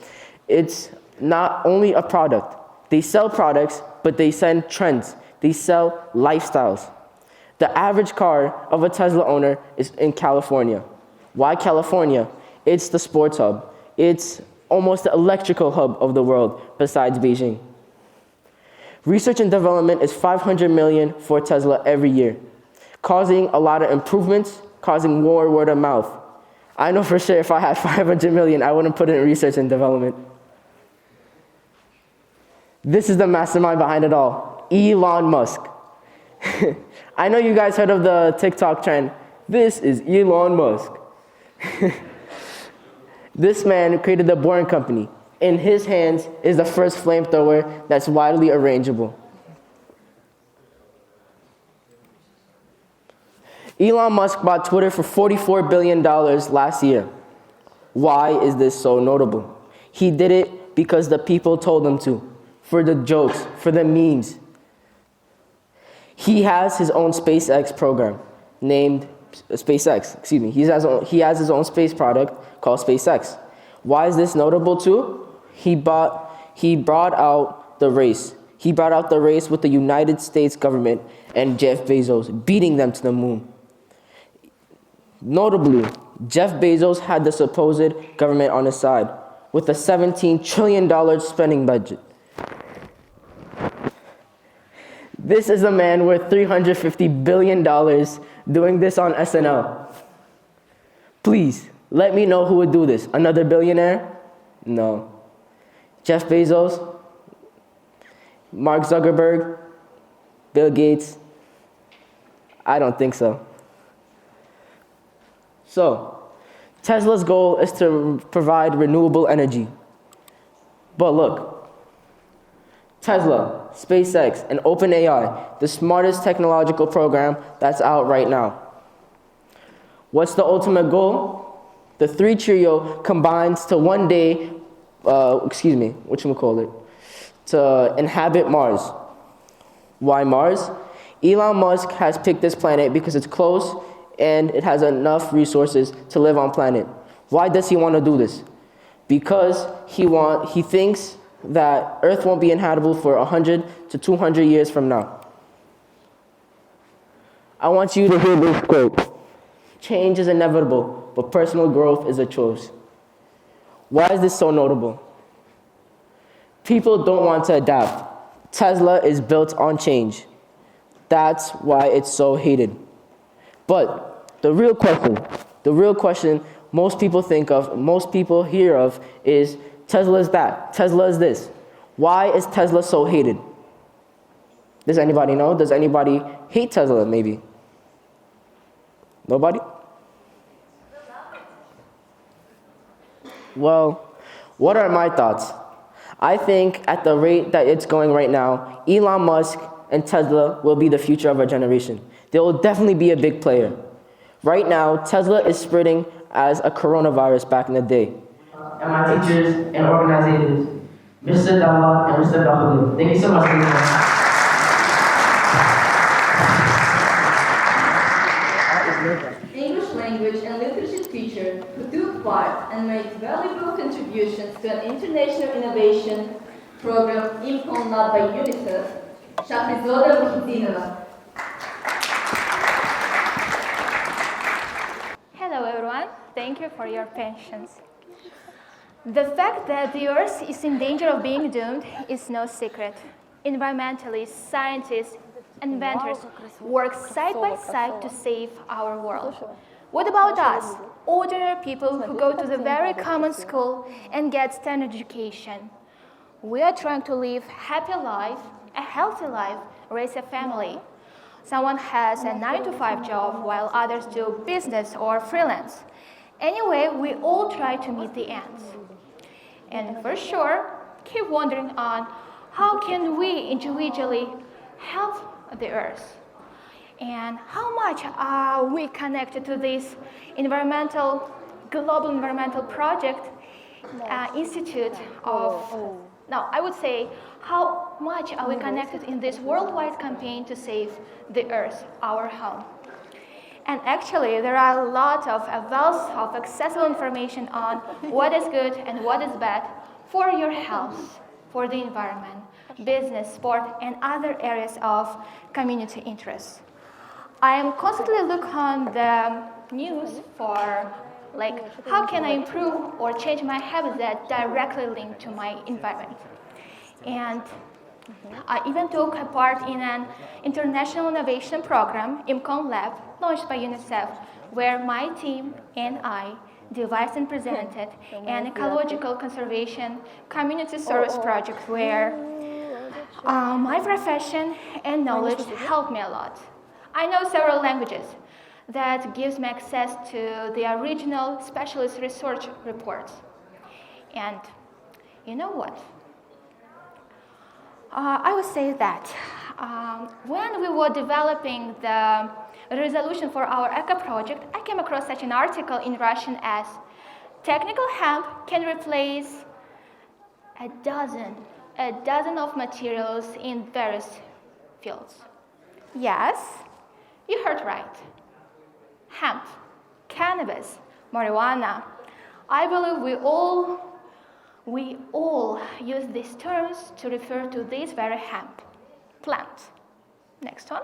It's not only a product. They sell products, but they send trends. They sell lifestyles. The average car of a Tesla owner is in California. Why California? It's the sports hub. It's almost the electrical hub of the world besides Beijing. Research and development is $500 million for Tesla every year, causing a lot of improvements, causing more word of mouth. I know for sure if I had $500 million, I wouldn't put it in research and development. This is the mastermind behind it all, Elon Musk. I know you guys heard of the TikTok trend. This is Elon Musk. This man created the Boring Company. In his hands is the first flamethrower that's widely arrangeable. Elon Musk bought Twitter for $44 billion last year. Why is this so notable? He did it because the people told him to, for the jokes, for the memes. He has his own SpaceX program named SpaceX, excuse me. He has his own space product called SpaceX. Why is this notable too? He brought out the race. He brought out the race with the United States government and Jeff Bezos, beating them to the moon. Notably, Jeff Bezos had the supposed government on his side with a $17 trillion spending budget. This is a man worth $350 billion doing this on SNL. Please, let me know who would do this. Another billionaire? No. Jeff Bezos? Mark Zuckerberg? Bill Gates? I don't think so. So, Tesla's goal is to provide renewable energy. But look, Tesla, SpaceX, and OpenAI, the smartest technological program that's out right now. What's the ultimate goal? The three trio combines to one day, to inhabit Mars. Why Mars? Elon Musk has picked this planet because it's close and it has enough resources to live on planet. Why does he want to do this? Because he thinks that Earth won't be inhabitable for 100 to 200 years from now. I want you to hear this quote. Change is inevitable, but personal growth is a choice. Why is this so notable? People don't want to adapt. Tesla is built on change. That's why it's so hated. But the real question most people think of, most people hear of is Tesla is that, Tesla is this. Why is Tesla so hated? Does anybody know? Does anybody hate Tesla maybe? Nobody? Well, what are my thoughts? I think at the rate that it's going right now, Elon Musk and Tesla will be the future of our generation. They will definitely be a big player. Right now, Tesla is spreading as a coronavirus back in the day. And my teachers and organizers, Mr. Dalla and Mr. Bahulim. Thank you so much for listening. English language and literature teacher who took part and made valuable contributions to an international innovation program mumkin led by UNICEF, shahrida Muhyiddinova. Hello everyone, thank you for your patience. The fact that the Earth is in danger of being doomed is no secret. Environmentalists, scientists, inventors work side by side to save our world. What about us, ordinary people who go to the very common school and get standard education? We are trying to live a happy life, a healthy life, raise a family. Someone has a 9-to-5 job while others do business or freelance. Anyway, we all try to meet the ends. And for sure, keep wondering on how can we individually help the Earth? And how much are we connected to this global environmental project, institute of, I would say, how much are we connected in this worldwide campaign to save the Earth, our home? And actually, there are a lot of a wealth of accessible information on what is good and what is bad for your health, for the environment, business, sport, and other areas of community interest. I am constantly looking on the news for how can I improve or change my habits that directly link to my environment. And I even took a part in an international innovation program, IMCON Lab, launched by UNICEF, where my team and I devised and presented an ecological conservation community service project where my profession and knowledge helped me a lot. I know several languages. That gives me access to the original specialist research reports. And you know what? I would say that when we were developing the resolution for our eco project, I came across such an article in Russian as technical hemp can replace a dozen of materials in various fields. Yes, you heard right. Hemp, cannabis, marijuana. I believe we all use these terms to refer to this very hemp plant. Next one.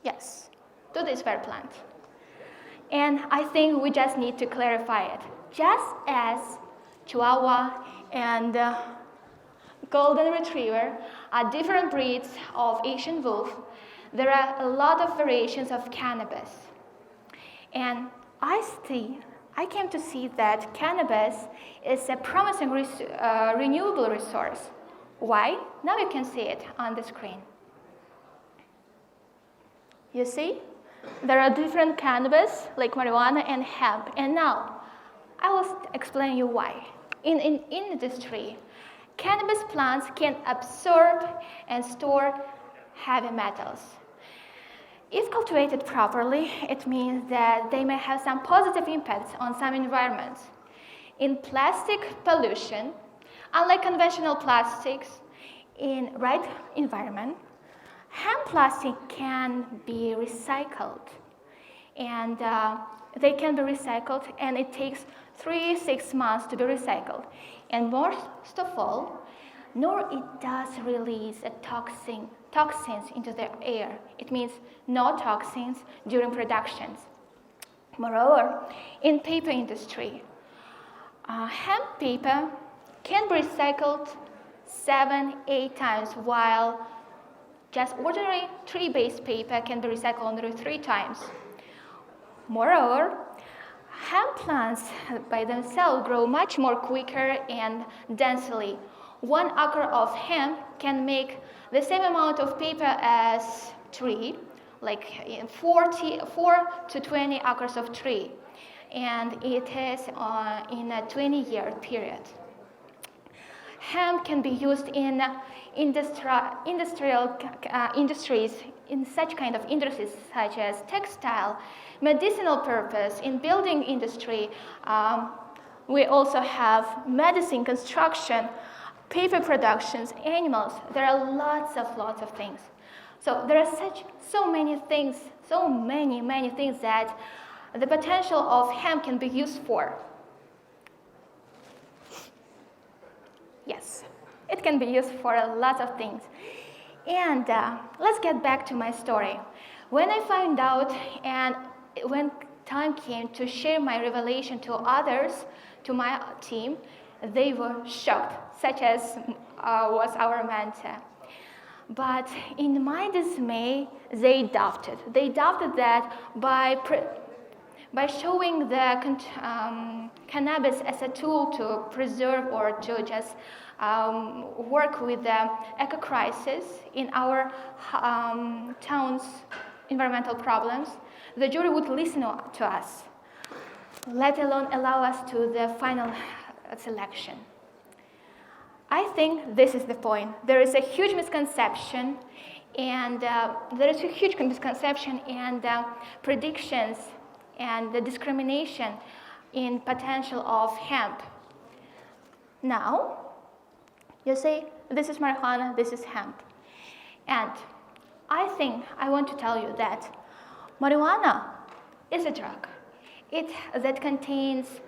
Yes, to this very plant. And I think we just need to clarify it. Just as Chihuahua and Golden Retriever are different breeds of Asian wolf, there are a lot of variations of cannabis. And I came to see that cannabis is a promising renewable resource. Why? Now you can see it on the screen. You see? There are different cannabis, like marijuana and hemp. And now, I will explain you why. In industry, cannabis plants can absorb and store heavy metals. If cultivated properly, it means that they may have some positive impacts on some environments. In plastic pollution, unlike conventional plastics, in right environment, hemp plastic can be recycled. And they can be recycled, and it takes 3-6 months to be recycled. And most of all, nor it does release a toxins into the air. It means no toxins during productions. Moreover, in paper industry, hemp paper can be recycled 7-8 times, while just ordinary tree-based paper can be recycled only 3 times. Moreover, hemp plants by themselves grow much more quicker and densely. 1 acre of hemp can make the same amount of paper as tree, like in 4 to 20 acres of tree, and it is in a 20-year period. Hemp can be used in industrial industries, in such kind of industries such as textile, medicinal purpose, in building industry. We also have medicine, construction, paper productions, animals. There are lots of things. So there are so many things that the potential of hemp can be used for. Yes, it can be used for a lot of things. And let's get back to my story. When I found out and when time came to share my revelation to others, to my team, they were shocked, such as was our mentor. But in my dismay, they doubted. They doubted that by showing the cannabis as a tool to preserve or to just work with the eco crisis in our town's environmental problems, the jury would listen to us, let alone allow us to the final selection. I think this is the point. There is a huge misconception, and predictions and the discrimination in potential of hemp. Now, you say, this is marijuana, this is hemp. And I think I want to tell you that marijuana is a drug that contains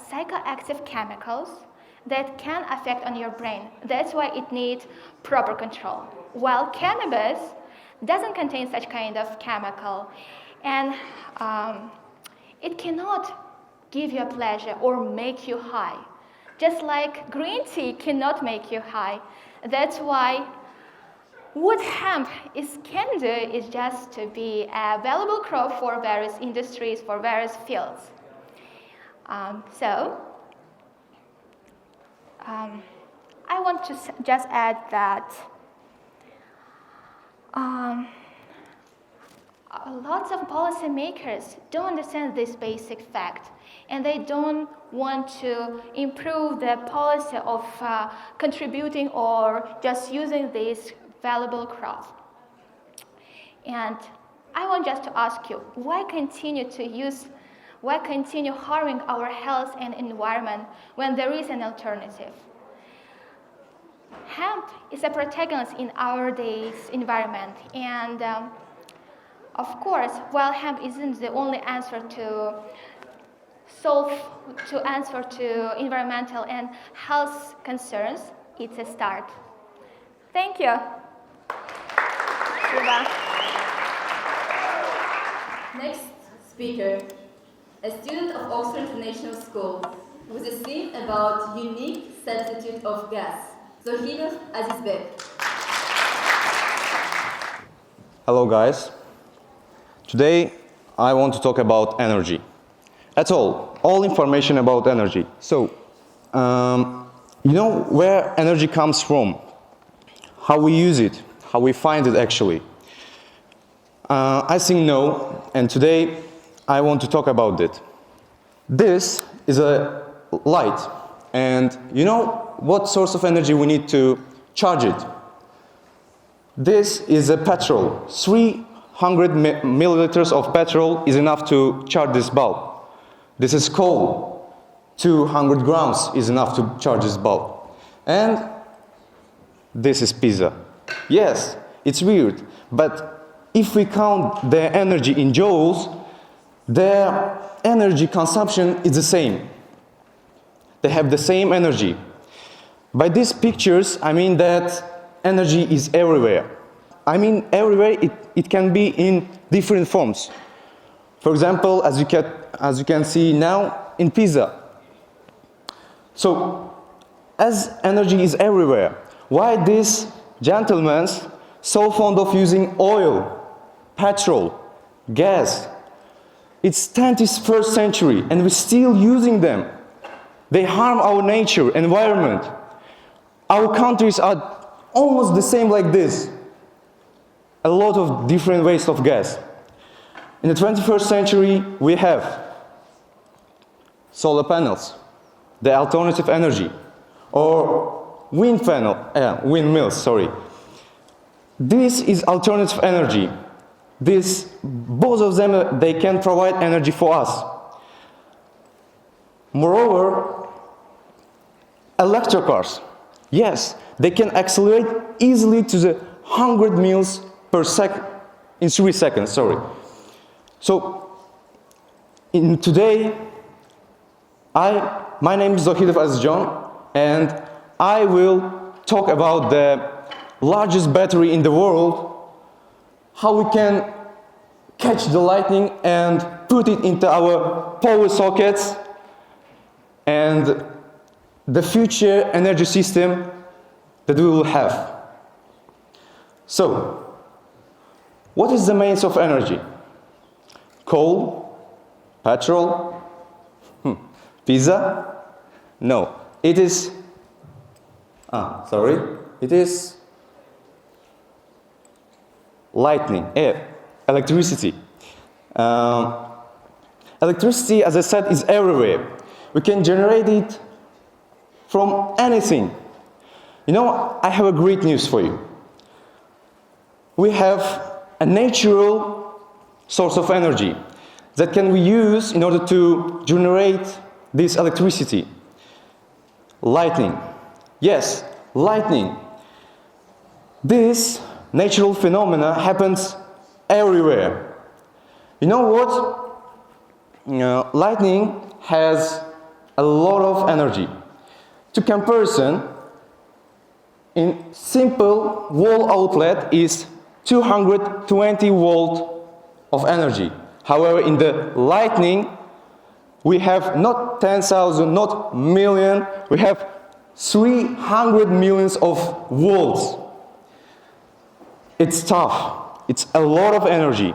psychoactive chemicals that can affect on your brain. That's why it needs proper control. While cannabis doesn't contain such kind of chemical, and it cannot give you a pleasure or make you high. Just like green tea cannot make you high. That's why what hemp can do is just to be a valuable crop for various industries, for various fields. I want to just add that lots of policymakers don't understand this basic fact, and they don't want to improve the policy of contributing or just using this valuable crop. And I want just to ask you, why continue harming our health and environment when there is an alternative? Hemp is a protagonist in our day's environment, and of course, while hemp isn't the only answer to environmental and health concerns, it's a start. Thank you. Next speaker, a student of Oxford International School, with a theme about unique substitute of gas. Zohidov Azizbek. Hello guys. Today I want to talk about energy. That's all information about energy. So, you know where energy comes from, how we use it, how we find it actually. I think no, and today I want to talk about it. This is a light, and you know what source of energy we need to charge it? This is a petrol. 300 milliliters of petrol is enough to charge this bulb. This is coal. 200 grams is enough to charge this bulb. And this is pizza. Yes, it's weird, but if we count their energy in joules, their energy consumption is the same. They have the same energy. By these pictures, I mean that energy is everywhere. I mean everywhere, it can be in different forms. For example, as you can see now, in pizza. So, as energy is everywhere, why these gentlemen so fond of using oil, petrol, gas? It's 21st century and we're still using them. They harm our nature, environment. Our countries are almost the same like this. A lot of different waste of gas. In the 21st century, we have solar panels, the alternative energy, or windmills. This is alternative energy. Both of them, they can provide energy for us. Moreover, electric cars. Yes, they can accelerate easily to the 100 miles per second in 3 seconds. So, today, my name is Zohidov Azizjon, and I will talk about the largest battery in the world, how we can catch the lightning and put it into our power sockets, and the future energy system that we will have. So, what is the means of energy? Coal? Petrol? Pizza? No, it is, it is lightning, electricity. Electricity, as I said, is everywhere. We can generate it from anything. You know, I have a great news for you. We have a natural source of energy that can we use in order to generate this electricity. Lightning. Yes, lightning. This natural phenomena happens everywhere. You know what? Lightning has a lot of energy. To comparison, in simple wall outlet is 220 volt of energy. However, in the lightning, we have not 10,000, not million, we have 300 millions of volts. It's tough. It's a lot of energy.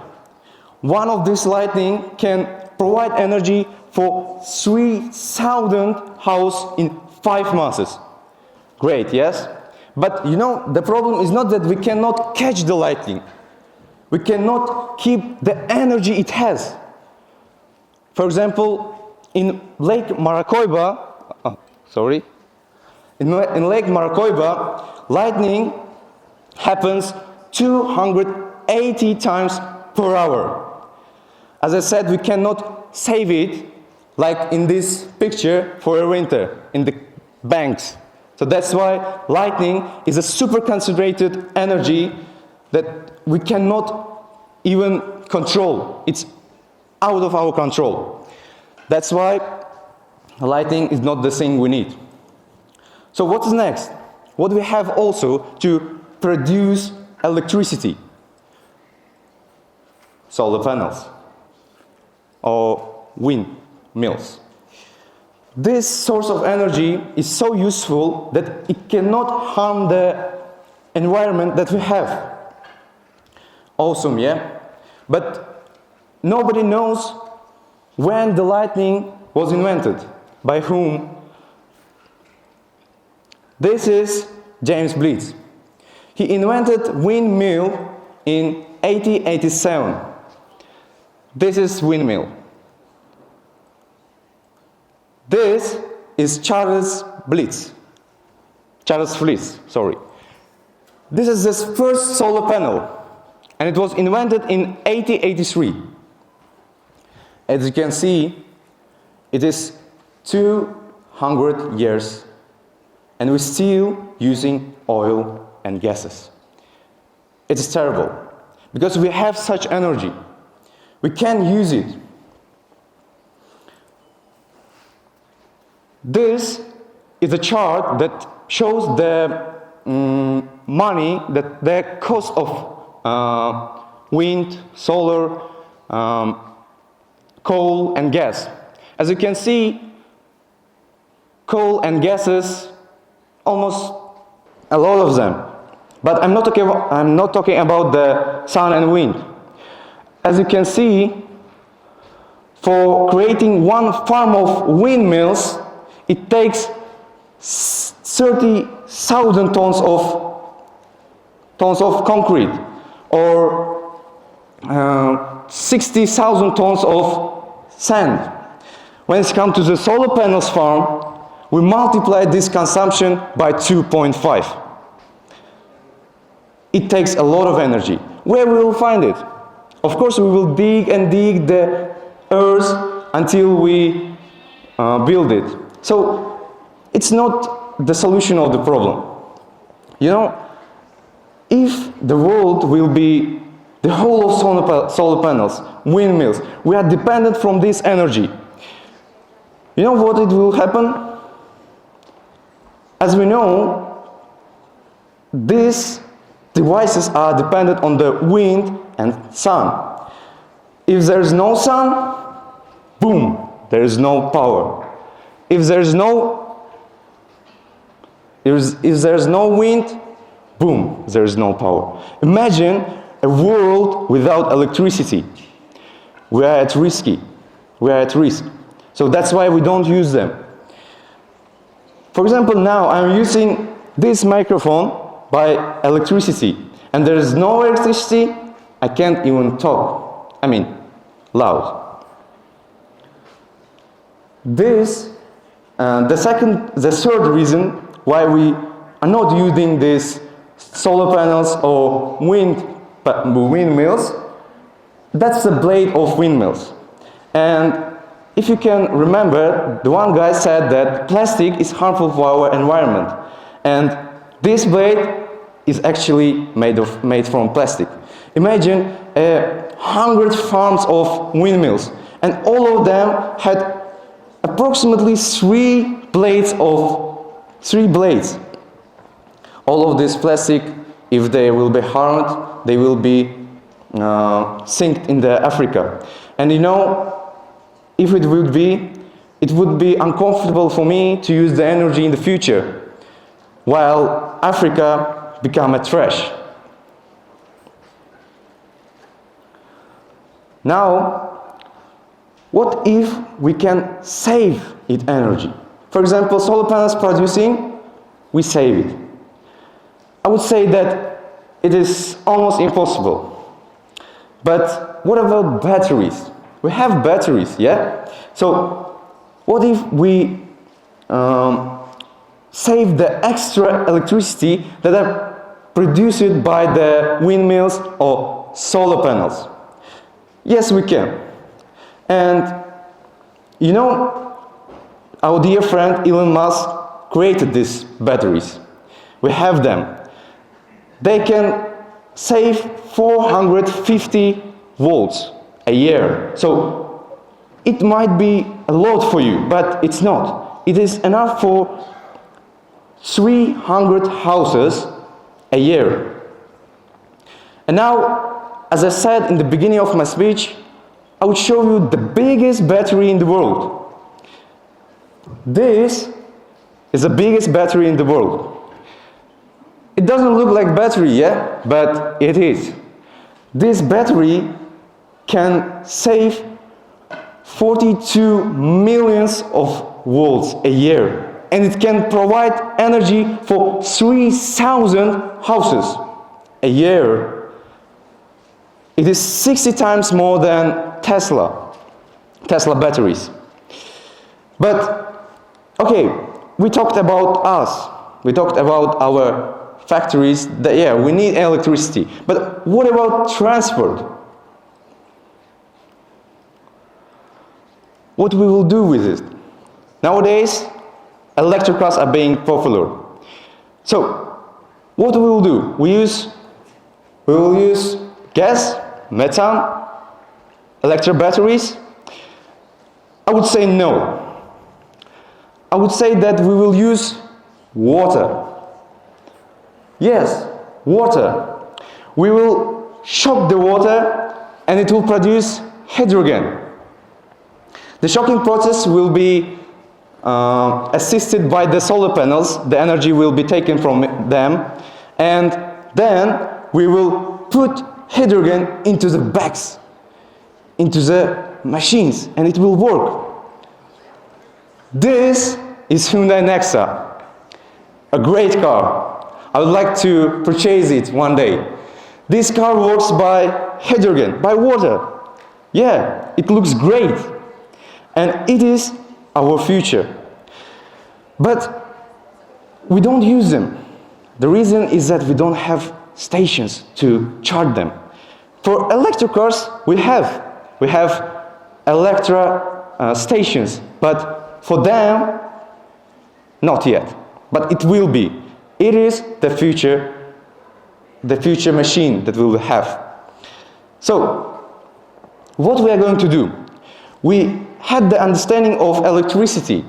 One of this lightning can provide energy for 3,000 houses in 5 months. Great, yes? But you know, the problem is not that we cannot catch the lightning. We cannot keep the energy it has. For example, in Lake Maracaibo, in Lake Maracaibo, lightning happens 200 80 times per hour. As I said, we cannot save it like in this picture for a winter in the banks. So that's why lightning is a super concentrated energy that we cannot even control. It's out of our control. That's why lightning is not the thing we need. So what is next? What we have also to produce electricity? Solar panels or windmills. This source of energy is so useful that it cannot harm the environment that we have. Awesome, yeah? But nobody knows when the lightning was invented, by whom. This is James Blitz. He invented windmill in 1887. This is windmill. This is Charles Blitz. Sorry. This is his first solar panel, and it was invented in 1883. As you can see, it is 200 years, and we're still using oil and gases. It's terrible, because we have such energy. We can use it. This is a chart that shows the money, that the cost of wind, solar, coal and gas. As you can see, coal and gases, almost a lot of them. But I'm not talking about the sun and wind. As you can see, for creating one farm of windmills, it takes 30,000 tons of concrete, or 60,000 tons of sand. When it comes to the solar panels farm, we multiply this consumption by 2.5. It takes a lot of energy. Where we will find it? Of course, we will dig and dig the earth until we build it. So it's not the solution of the problem. You know, if the world will be the whole of solar panels, windmills, we are dependent from this energy. You know what it will happen? As we know, these devices are dependent on the wind and sun. If there is no sun, boom, there is no power. If there is no wind, boom, there is no power. Imagine a world without electricity. We are at risk. So that's why we don't use them. For example, now I'm using this microphone by electricity, and there is no electricity, I can't even talk. I mean, loud. This, the third reason why we are not using these solar panels or windmills, that's the blade of windmills. And if you can remember, the one guy said that plastic is harmful for our environment. And this blade is actually made from plastic. Imagine 100 farms of windmills, and all of them had approximately 3 blades. All of this plastic, if they will be harmed, they will be sink in the Africa. And you know, if it would be uncomfortable for me to use the energy in the future, while Africa become a trash. Now, what if we can save it energy? For example, solar panels producing, we save it. I would say that it is almost impossible. But what about batteries? We have batteries, yeah? So, what if we save the extra electricity that are produced by the windmills or solar panels. Yes, we can. And you know, our dear friend Elon Musk created these batteries. We have them. They can save 450 volts a year. So it might be a lot for you, but it's not. It is enough for 300 houses a year. And now, as I said in the beginning of my speech, I would show you the biggest battery in the world. This is the biggest battery in the world. It doesn't look like battery, yeah? But it is. This battery can save 42 millions of volts a year. And it can provide energy for 3,000 houses a year. It is 60 times more than Tesla batteries. But, okay, we talked about us. We talked about our factories, that, yeah, we need electricity. But what about transport? What we will do with it? Nowadays, electric cars are being popular. So, what we will do? We will use gas, methane, electric batteries. I would say no. I would say that we will use water. Yes, water. We will shock the water and it will produce hydrogen. The shocking process will be assisted by the solar panels. The energy will be taken from them, and then we will put hydrogen into the bags, into the machines, and it will work. This is Hyundai Nexa, a great car. I would like to purchase it one day. This car works by hydrogen, by water. Yeah, it looks great. And it is our future. But we don't use them. The reason is that we don't have stations to charge them. For electric cars, we have electric stations, but for them, not yet. But it will be. It is the future machine that we will have. So, what we are going to do? We had the understanding of electricity,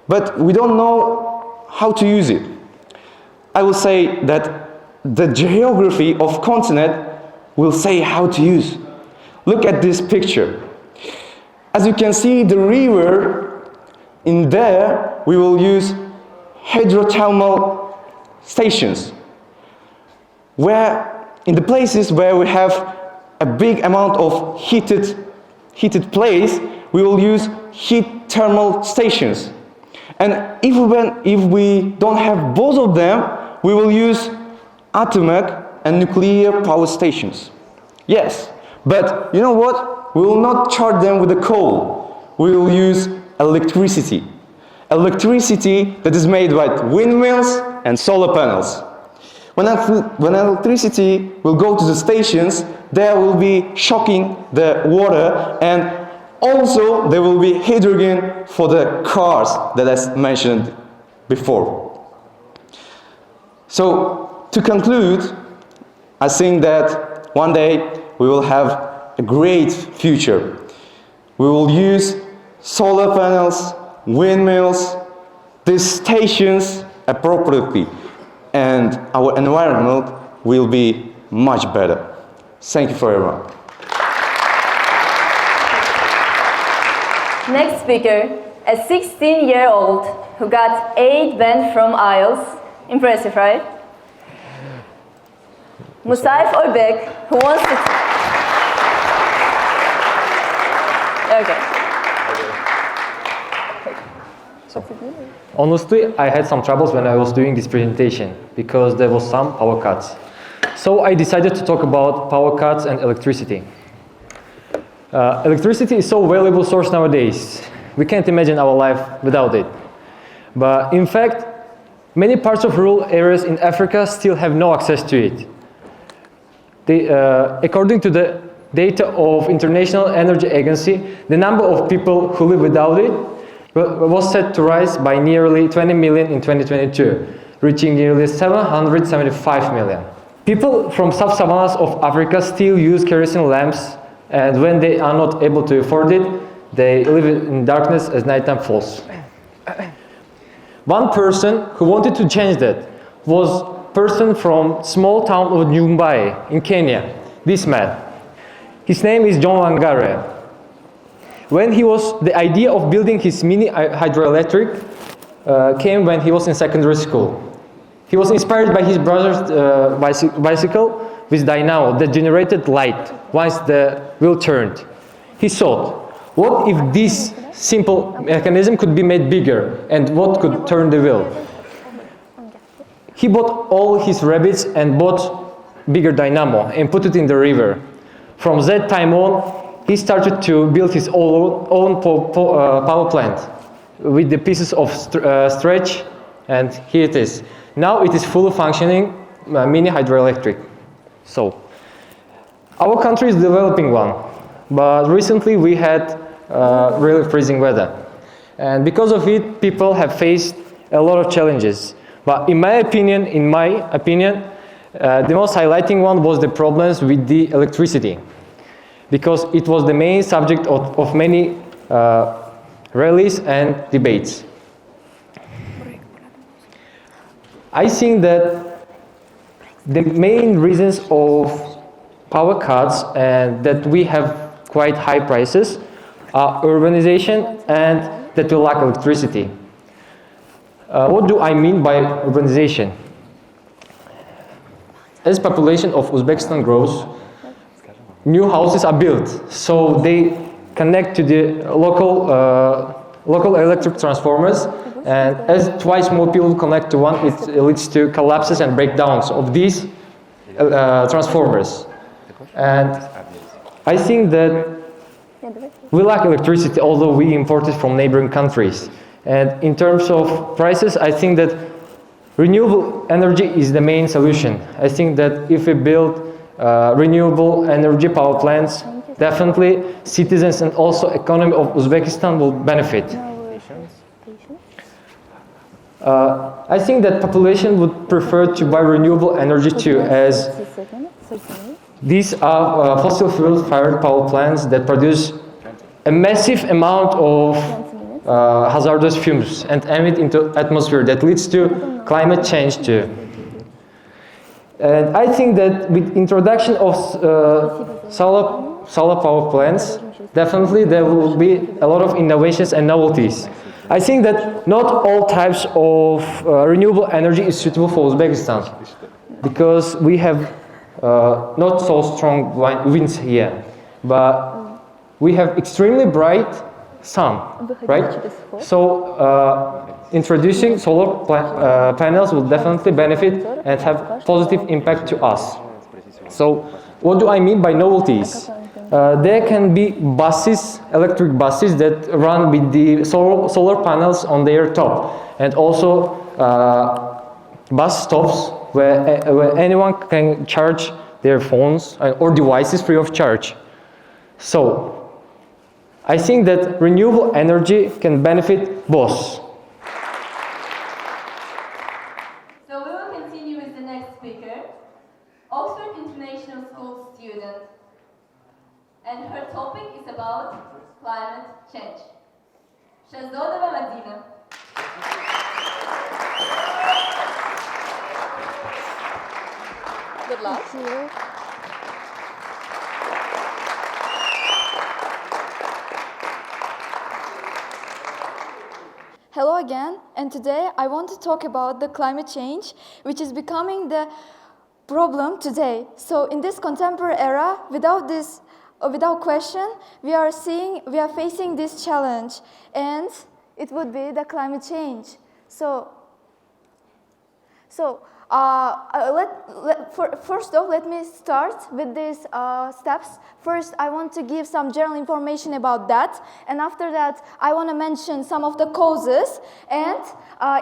but we don't know how to use it. I will say that the geography of continent will say how to use. Look at this picture. As you can see, the river in there, we will use hydrothermal stations, where in the places where we have a big amount of heated place, we will use heat thermal stations. And if we don't have both of them, we will use atomic and nuclear power stations. Yes, but you know what? We will not charge them with the coal. We will use electricity. Electricity that is made by windmills and solar panels. When electricity will go to the stations, there will be shocking the water, and also there will be hydrogen for the cars that I mentioned before. So, to conclude, I think that one day we will have a great future. We will use solar panels, windmills, these stations appropriately, and our environment will be much better. Thank you for everyone. Next speaker, a 16-year-old who got 8 banned from IELTS. Impressive, right? Musaif Oybek, who wants to... Okay. Honestly, I had some troubles when I was doing this presentation because there was some power cuts. So I decided to talk about power cuts and electricity. Electricity is so valuable source nowadays. We can't imagine our life without it. But in fact, many parts of rural areas in Africa still have no access to it. according to the data of International Energy Agency, the number of people who live without it was set to rise by nearly 20 million in 2022, reaching nearly 775 million. People from sub-savannas of Africa still use kerosene lamps, and when they are not able to afford it, they live in darkness as nighttime falls. One person who wanted to change that was a person from small town of Mumbai in Kenya, this man. His name is John Wangare. The idea of building his mini hydroelectric came when he was in secondary school. He was inspired by his brother's bicycle with dynamo that generated light once the wheel turned. He thought, what if this simple mechanism could be made bigger, and what could turn the wheel? He bought all his rabbits and bought bigger dynamo and put it in the river. From that time on, he started to build his own power plant with the pieces of stretch, and here it is. Now it is fully functioning mini hydroelectric. So, our country is developing one, but recently we had really freezing weather. And because of it, people have faced a lot of challenges. But in my opinion, the most highlighting one was the problems with the electricity, because it was the main subject of many rallies and debates. I think that the main reasons of power cuts and that we have quite high prices are urbanization and that we lack electricity. What do I mean by urbanization? As population of Uzbekistan grows, new houses are built, so they connect to the local electric transformers, and as twice more people connect to one, it leads to collapses and breakdowns of these transformers. And I think that we lack electricity, although we import it from neighboring countries. And in terms of prices, I think that renewable energy is the main solution. I think that if we build renewable energy power plants, definitely citizens and also economy of Uzbekistan will benefit. I think that population would prefer to buy renewable energy too, as these are fossil fuel fired power plants that produce a massive amount of hazardous fumes and emit into atmosphere that leads to climate change too. And I think that with introduction of solar power plants, definitely there will be a lot of innovations and novelties. I think that not all types of renewable energy is suitable for Uzbekistan, because we have not so strong winds here, but we have extremely bright sun, right? So introducing solar panels will definitely benefit and have positive impact to us. So what do I mean by novelties? There can be buses, electric buses that run with the solar panels on their top, and also bus stops where anyone can charge their phones or devices free of charge. So I think that renewable energy can benefit both. So we will continue with the next speaker, Oxford International School student. And her topic is about climate change. Shahzoda Madina. Good luck. Thank you. Hello again, and today I want to talk about the climate change, which is becoming the problem today. So in this contemporary era, without question, we are facing this challenge, and it would be the climate change. First off, let me start with these steps. First, I want to give some general information about that, and after that, I want to mention some of the causes and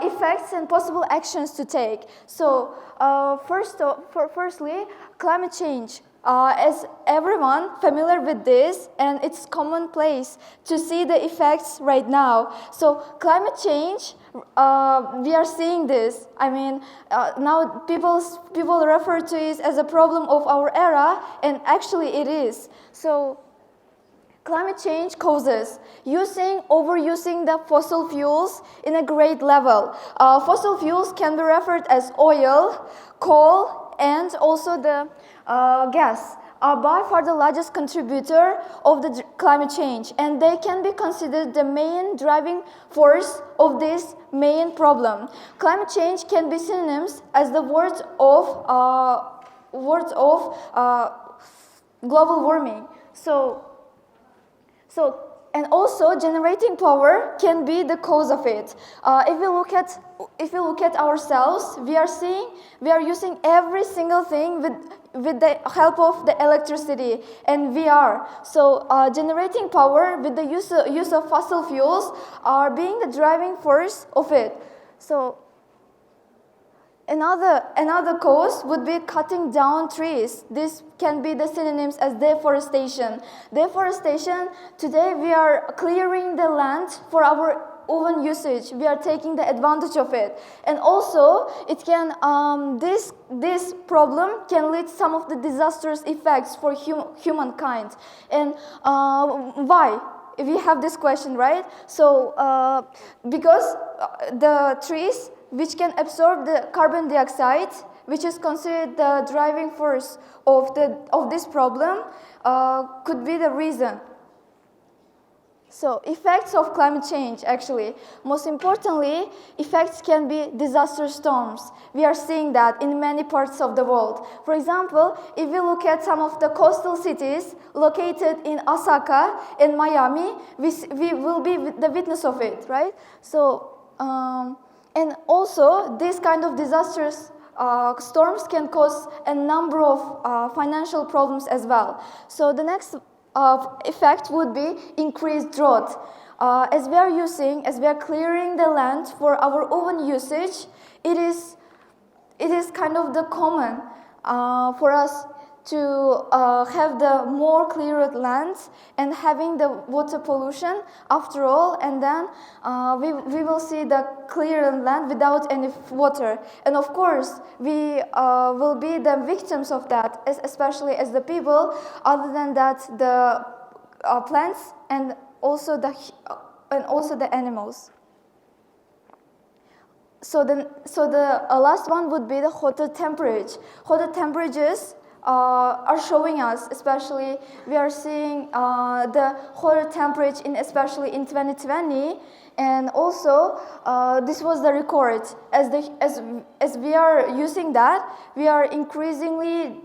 effects and possible actions to take. So, firstly, climate change. as everyone familiar with this, and it's commonplace to see the effects right now. So climate change, we are seeing this. I mean, now people refer to it as a problem of our era, and actually it is. So climate change causes overusing the fossil fuels in a great level. Fossil fuels can be referred as oil, coal, and also the gas are by far the largest contributor of the climate change, and they can be considered the main driving force of this main problem. Climate change can be synonyms as the words of global warming. And also generating power can be the cause of it. If we look at ourselves, we are using every single thing with the help of the electricity, and we are. So generating power with the use of fossil fuels are being the driving force of it. So Another cause would be cutting down trees. This can be the synonyms as deforestation. Deforestation, today we are clearing the land for our own usage. We are taking the advantage of it. And also, it can, this problem can lead some of the disastrous effects for humankind. And why? We have this question, right? So, because the trees which can absorb the carbon dioxide, which is considered the driving force of this problem, could be the reason. So, effects of climate change, actually. Most importantly, effects can be disaster storms. We are seeing that in many parts of the world. For example, if we look at some of the coastal cities located in Osaka and Miami, we will be the witness of it, right? So, and also, these kind of disastrous storms can cause a number of financial problems as well. So the next effect would be increased drought. As we are clearing the land for our own usage, it is kind of the common for us to have the more cleared lands and having the water pollution after all, and then we will see the cleared land without any water. And of course, we will be the victims of that, especially as the people. Other than that, the plants and also the animals. So the last one would be the hotter temperature. Hotter temperatures are showing us, especially we are seeing the hotter temperature especially in 2020, and also this was the record. As we are using that, we are increasingly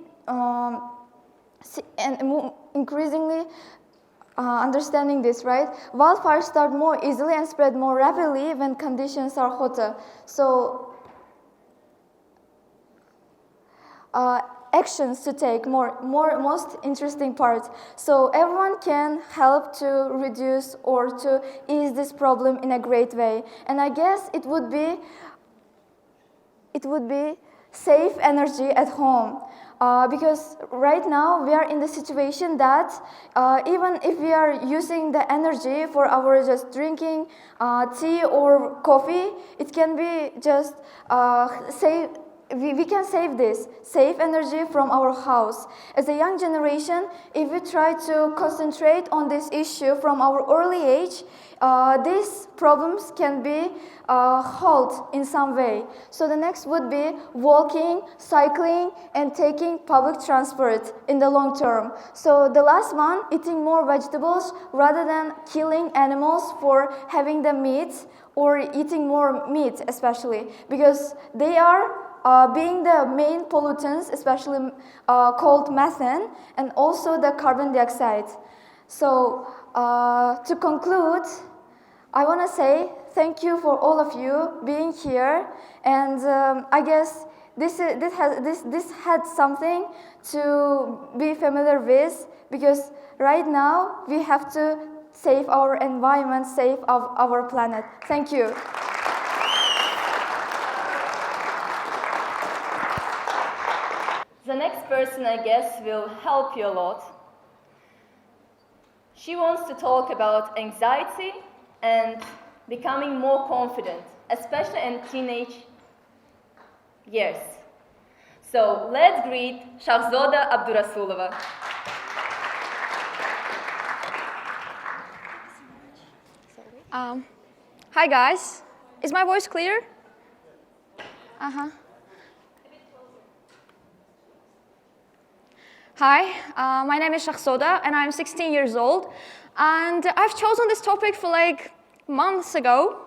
understanding this, right? Wildfires start more easily and spread more rapidly when conditions are hotter. So actions to take, most interesting part. So everyone can help to reduce or to ease this problem in a great way. And I guess it would be save energy at home. Because right now we are in the situation that even if we are using the energy for our just drinking tea or coffee, it can be just we can save energy from our house. As a young generation, if we try to concentrate on this issue from our early age, these problems can be halt in some way. So the next would be walking, cycling, and taking public transport in the long term. So the last one, eating more vegetables rather than killing animals for having the meat, or eating more meat especially, because they are being the main pollutants, especially called methane, and also the carbon dioxide. So to conclude, I want to say thank you for all of you being here, and I guess this had something to be familiar with, because right now we have to save our environment, save our planet. Thank you. The next person, I guess, will help you a lot. She wants to talk about anxiety and becoming more confident, especially in teenage years. So let's greet Shahzoda Abdurasulova. Hi guys, is my voice clear? Hi, my name is Shahzoda and I'm 16 years old, and I've chosen this topic for like months ago.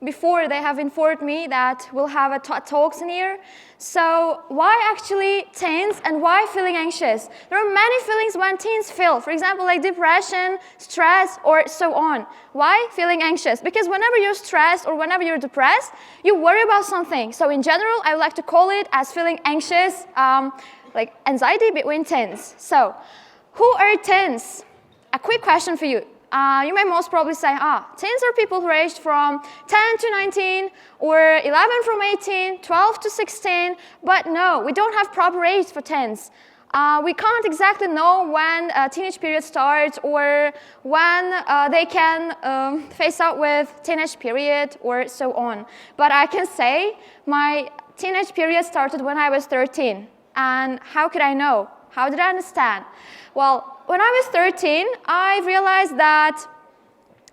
Before they have informed me that we'll have a talks in here. So why actually teens and why feeling anxious? There are many feelings when teens feel, for example, like depression, stress, or so on. Why feeling anxious? Because whenever you're stressed or whenever you're depressed, you worry about something. So in general, I would like to call it as feeling anxious, like anxiety between teens. So who are teens? A quick question for you. You may most probably say, teens are people who are aged from 10 to 19, or 11 from 18, 12 to 16, but no, we don't have proper age for teens. We can't exactly know when a teenage period starts or when they can face out with teenage period or so on. But I can say my teenage period started when I was 13. And how could I know? How did I understand? Well, when I was 13, I realized that,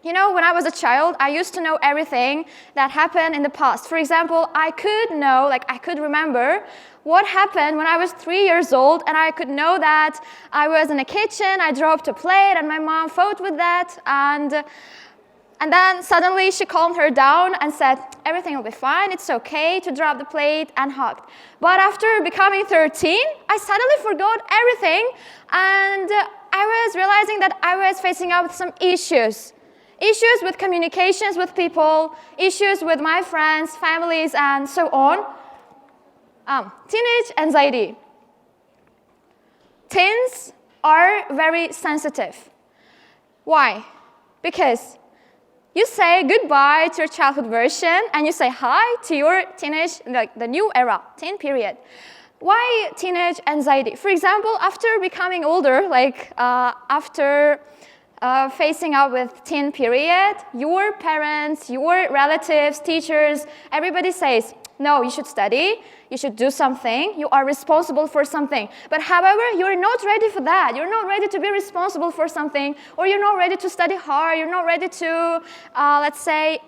when I was a child, I used to know everything that happened in the past. For example, I could remember what happened when I was 3 years old, and I could know that I was in the kitchen, I dropped a plate, and my mom fought with that, and then suddenly she calmed her down and said, everything will be fine, it's okay to drop the plate, and hugged. But after becoming 13, I suddenly forgot everything, and I was realizing that I was facing up with some issues. Issues with communications with people, issues with my friends, families, and so on. Teenage anxiety. Teens are very sensitive. Why? Because you say goodbye to your childhood version and you say hi to your teenage, like the new era, teen period. Why teenage anxiety? For example, after becoming older, after facing out with teen period, your parents, your relatives, teachers, everybody says, no, you should study, you should do something, you are responsible for something. But however, you're not ready for that. You're not ready to be responsible for something, or you're not ready to study hard, you're not ready to,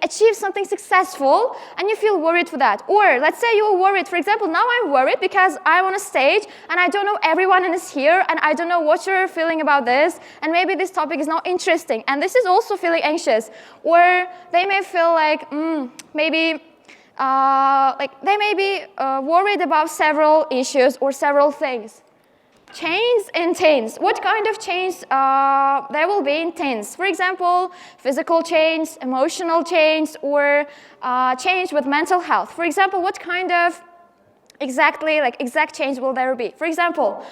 achieve something successful, and you feel worried for that. Or let's say you're worried, for example, now I'm worried because I'm on a stage, and I don't know everyone is here, and I don't know what you're feeling about this, and maybe this topic is not interesting, and this is also feeling anxious. Or they may feel like, they may be worried about several issues or several things. Change in teens. What kind of change there will be in teens? For example, physical change, emotional change, or change with mental health. For example, what kind of exact change will there be? For example,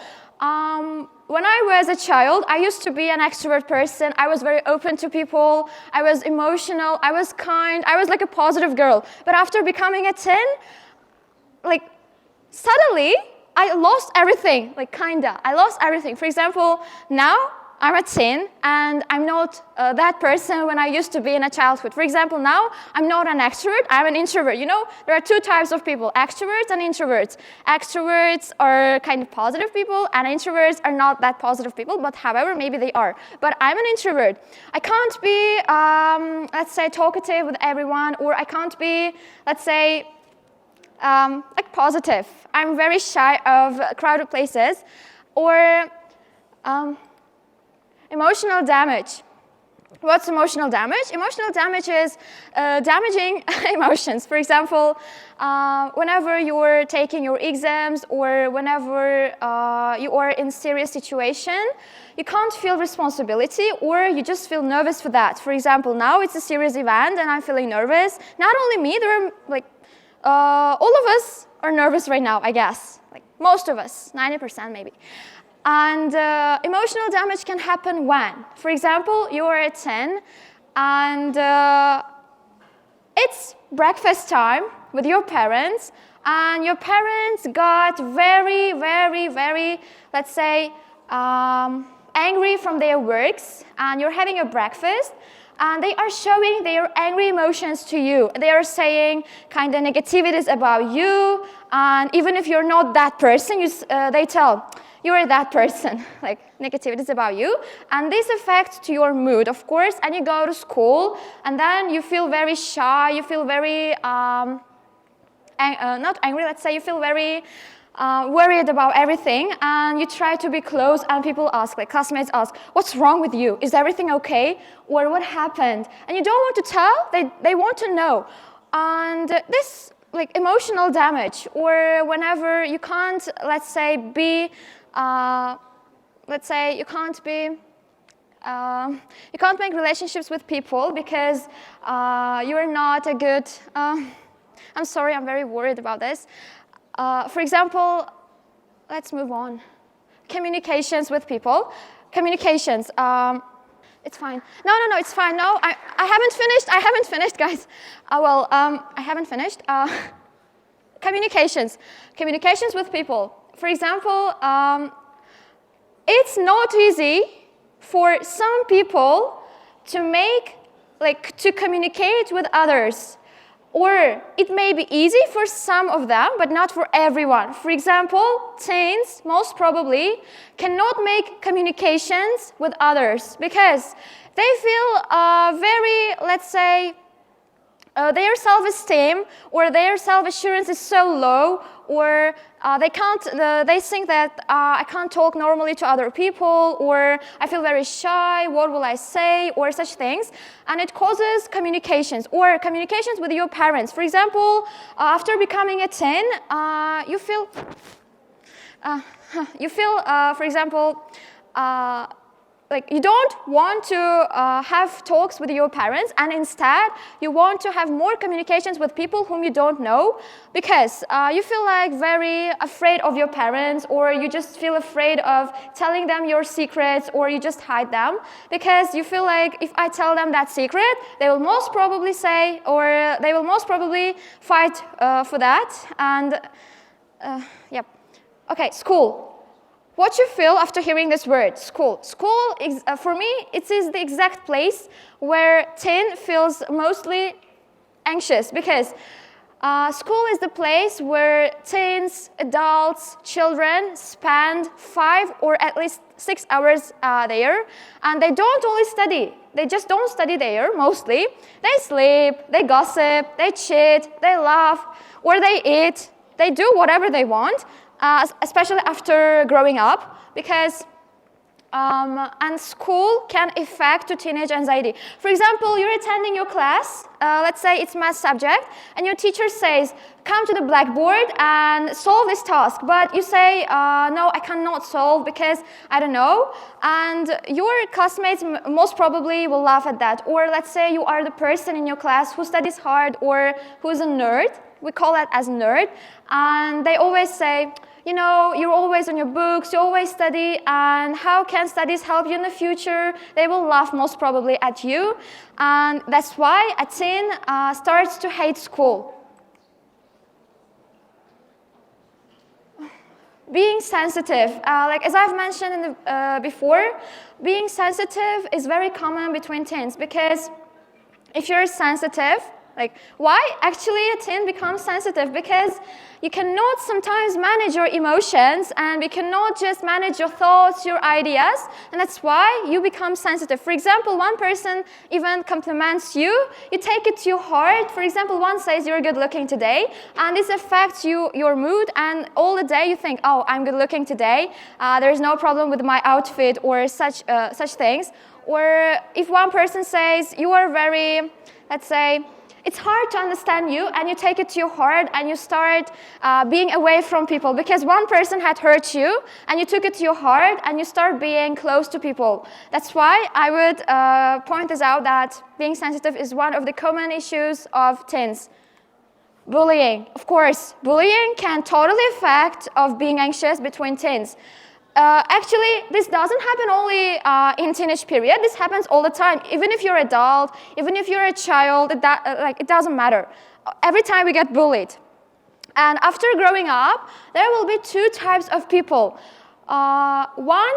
when I was a child, I used to be an extrovert person. I was very open to people. I was emotional. I was kind. I was like a positive girl. But after becoming a teen, suddenly, I lost everything, I lost everything. For example, now I'm a teen, and I'm not that person when I used to be in a childhood. For example, now I'm not an extrovert, I'm an introvert. There are two types of people, extroverts and introverts. Extroverts are kind of positive people, and introverts are not that positive people, but however, maybe they are. But I'm an introvert. I can't be, talkative with everyone, or I can't be, positive. I'm very shy of crowded places. Or emotional damage. What's emotional damage? Emotional damage is damaging emotions. For example, whenever you're taking your exams, or whenever you are in serious situation, you can't feel responsibility, or you just feel nervous for that. For example, now it's a serious event and I'm feeling nervous. Not only me, there are all of us are nervous right now, I guess. Most of us, 90% maybe. And emotional damage can happen when? For example, you are at 10, and it's breakfast time with your parents, and your parents got very, very, very, let's say, angry from their works, and you're having a breakfast, and they are showing their angry emotions to you. They are saying kind of negativities about you, and even if you're not that person, they tell, you are that person, like negativities about you, and this affects to your mood, of course, and you go to school, and then you feel very shy, you feel very, not angry, let's say, you feel very worried about everything, and you try to be close, and people ask, like classmates ask, what's wrong with you? Is everything okay? Or what happened? And you don't want to tell, they want to know. And this like emotional damage, or whenever you can't, let's say, be, you can't make relationships with people because you are not a good, I'm sorry, I'm very worried about this. For example, let's move on. Communications with people. Communications, it's fine. No, it's fine. No, I haven't finished, guys. I haven't finished. Communications with people. For example, it's not easy for some people to communicate with others. Or it may be easy for some of them, but not for everyone. For example, teens most probably cannot make communications with others because they feel very, let's say, their self-esteem or their self-assurance is so low, or they think that I can't talk normally to other people, or I feel very shy, what will I say, or such things. And it causes communications, or communications with your parents. For example, after becoming a teen, you feel, for example, like you don't want to have talks with your parents, and instead you want to have more communications with people whom you don't know, because you feel like very afraid of your parents, or you just feel afraid of telling them your secrets, or you just hide them because you feel like if I tell them that secret, they will most probably say, or they will most probably fight for that. And yep. Okay, school. What you feel after hearing this word, school? School, for me, it is the exact place where teen feels mostly anxious, because school is the place where teens, adults, children spend 5 or at least 6 hours there, and they don't only study. They just don't study there, mostly. They sleep, they gossip, they cheat, they laugh, or they eat. They do whatever they want. Especially after growing up, because and school can affect to teenage anxiety. For example, you're attending your class, let's say it's math subject, and your teacher says, come to the blackboard and solve this task, but you say, no, I cannot solve because I don't know, and your classmates most probably will laugh at that. Or let's say you are the person in your class who studies hard, or who's a nerd, we call that as nerd, and they always say, you know, you're always on your books, you always study, and how can studies help you in the future? They will laugh most probably at you, and that's why a teen starts to hate school. Being sensitive, like as I've mentioned before, being sensitive is very common between teens, because if you're sensitive, like, why actually a teen becomes sensitive? Because you cannot sometimes manage your emotions, and you cannot just manage your thoughts, your ideas, and that's why you become sensitive. For example, one person even compliments you, you take it to your heart. For example, one says you're good looking today, and this affects your mood, and all the day you think, oh, I'm good looking today, there's no problem with my outfit, or such things. Or if one person says you are very, let's say, it's hard to understand you, and you take it to your heart, and you start being away from people because one person had hurt you, and you took it to your heart, and you start being close to people. That's why I would point this out, that being sensitive is one of the common issues of teens. Bullying, of course, bullying can totally affect of being anxious between teens. Actually, this doesn't happen only in teenage period. This happens all the time. Even if you're adult, even if you're a child, it doesn't matter. Every time we get bullied. And after growing up, there will be two types of people. One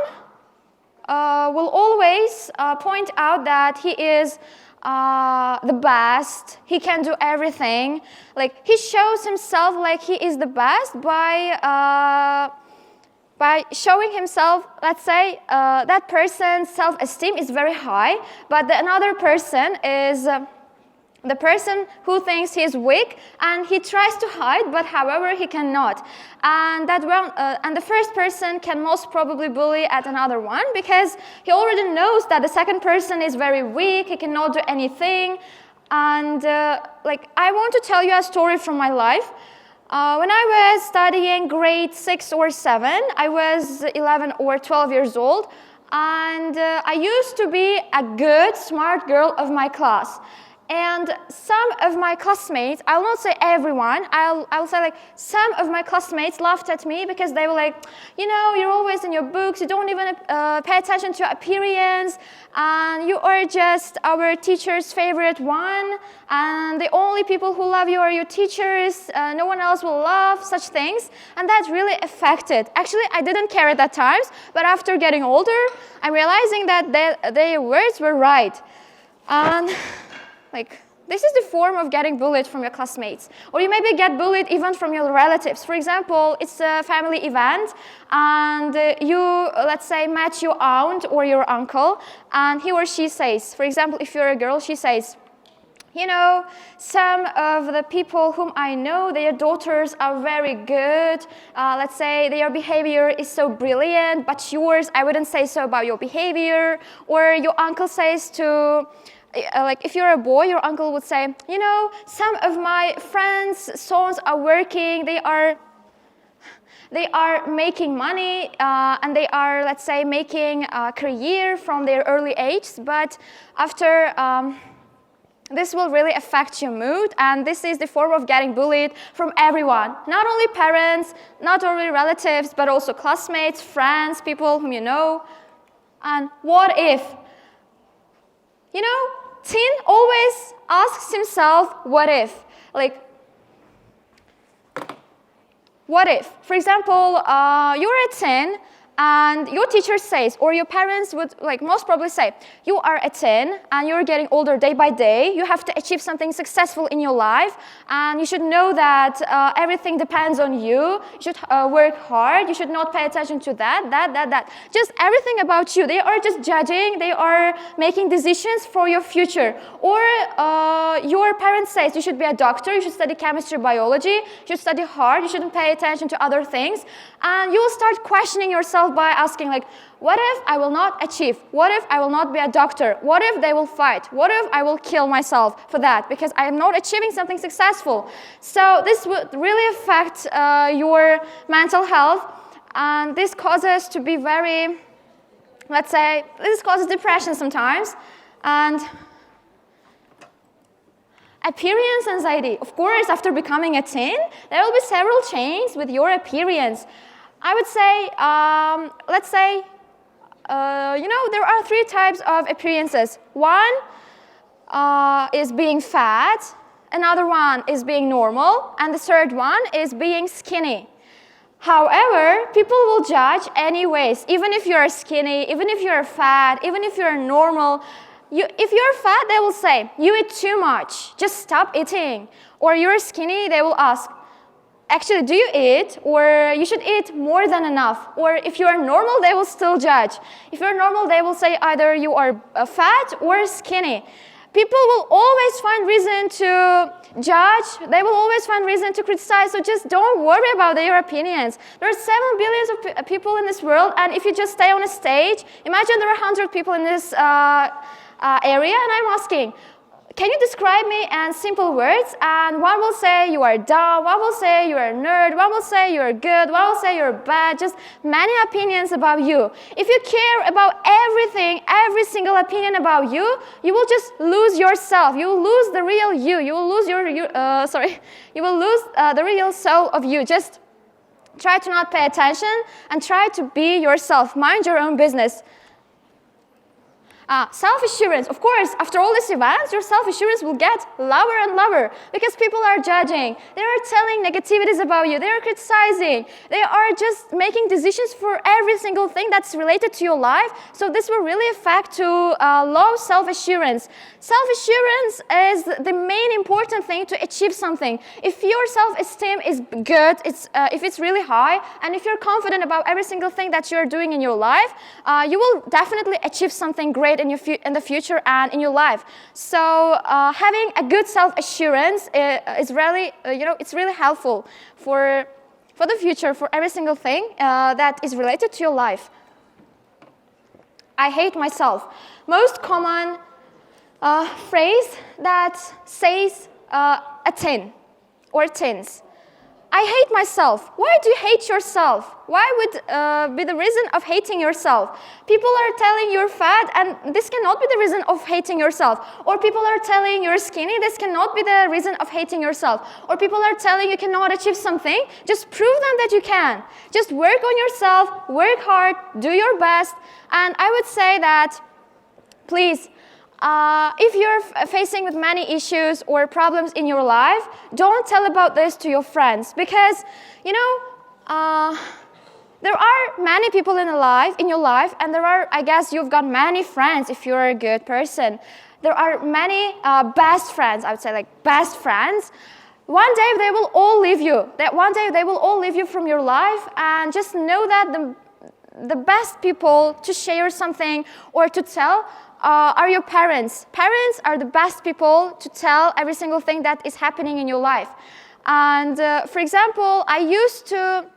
will always point out that he is the best, he can do everything. Like, he shows himself like he is the best by showing himself, let's say, that person's self-esteem is very high, but another person is the person who thinks he is weak, and he tries to hide, but however he cannot. And the first person can most probably bully at another one, because he already knows that the second person is very weak, he cannot do anything. And I want to tell you a story from my life. When I was studying grade 6 or 7, I was 11 or 12 years old, and I used to be a good, smart girl of my class. And some of my classmates, I will not say everyone, I'll say like some of my classmates laughed at me because they were like, you know, you're always in your books, you don't even pay attention to appearance, and you are just our teacher's favorite one, and the only people who love you are your teachers, no one else will love, such things. And that really affected. Actually, I didn't care at that time, but after getting older, I'm realizing that their words were right. And this is the form of getting bullied from your classmates. Or you maybe get bullied even from your relatives. For example, it's a family event, and you, let's say, met your aunt or your uncle, and he or she says, for example, if you're a girl, she says, you know, some of the people whom I know, their daughters are very good. Let's say their behavior is so brilliant, but yours, I wouldn't say so about your behavior. Or your uncle says to, if you're a boy, your uncle would say, you know, some of my friends' sons are working, they are making money, and they are, let's say, making a career from their early age, but after, this will really affect your mood, and this is the form of getting bullied from everyone. Not only parents, not only relatives, but also classmates, friends, people whom you know. And what if? You know, teen always asks himself, what if? What if? For example, you're a teen, and your teacher says, or your parents would most probably say, you are a teen and you're getting older day by day, you have to achieve something successful in your life, and you should know that everything depends on you, you should work hard, you should not pay attention to that. Just everything about you. They are just judging, they are making decisions for your future. Or your parents says, you should be a doctor, you should study chemistry, biology, you should study hard, you shouldn't pay attention to other things, and you will start questioning yourself by asking, what if I will not achieve? What if I will not be a doctor? What if they will fight? What if I will kill myself for that because I am not achieving something successful? So this would really affect your mental health, and this causes to be very, let's say, this causes depression sometimes, and appearance anxiety. Of course, after becoming a teen, there will be several changes with your appearance. I would say, let's say, there are 3 types of appearances. One is being fat, another one is being normal, and the third one is being skinny. However, people will judge anyways, even if you're skinny, even if you're fat, even if you're normal. If you're fat, they will say, you eat too much, just stop eating. Or you're skinny, they will ask, actually, do you eat? Or you should eat more than enough. Or if you are normal, they will still judge. If you're normal, they will say either you are fat or skinny. People will always find reason to judge. They will always find reason to criticize. So just don't worry about their opinions. There are 7 billion of people in this world, and if you just stay on a stage, imagine there are 100 people in this area, and I'm asking, can you describe me in simple words? And one will say you are dumb, one will say you are a nerd, one will say you are good, one will say you're bad, just many opinions about you. If you care about everything, every single opinion about you, you will just lose yourself. You will lose the real you. You will lose you will lose the real soul of you. Just Try to not pay attention and try to be yourself. Mind your own business. Self-assurance, of course, after all these events, your self-assurance will get lower and lower because people are judging. They are telling negativities about you. They are criticizing. They are just making decisions for every single thing that's related to your life. So this will really affect to low self-assurance. Self-assurance is the main important thing to achieve something. If your self-esteem is good, if it's really high, and if you're confident about every single thing that you're doing in your life, you will definitely achieve something great in the future and in your life. So having a good self-assurance is really, it's really helpful for the future, for every single thing that is related to your life. I hate myself. Most common phrase that says a 10 or tens. I hate myself. Why do you hate yourself? Why would be the reason of hating yourself? People are telling you're fat, and this cannot be the reason of hating yourself. Or people are telling you're skinny, this cannot be the reason of hating yourself. Or people are telling you cannot achieve something, just prove them that you can. Just work on yourself, work hard, do your best. And I would say that, please, if you're facing with many issues or problems in your life, don't tell about this to your friends because, there are many people in your life, and there are, I guess, you've got many friends if you're a good person. There are many best friends, I would say, like best friends. One day they will all leave you. One day they will all leave you from your life, and just know that the best people to share something or to tell are your parents. Parents are the best people to tell every single thing that is happening in your life. And for example, I used to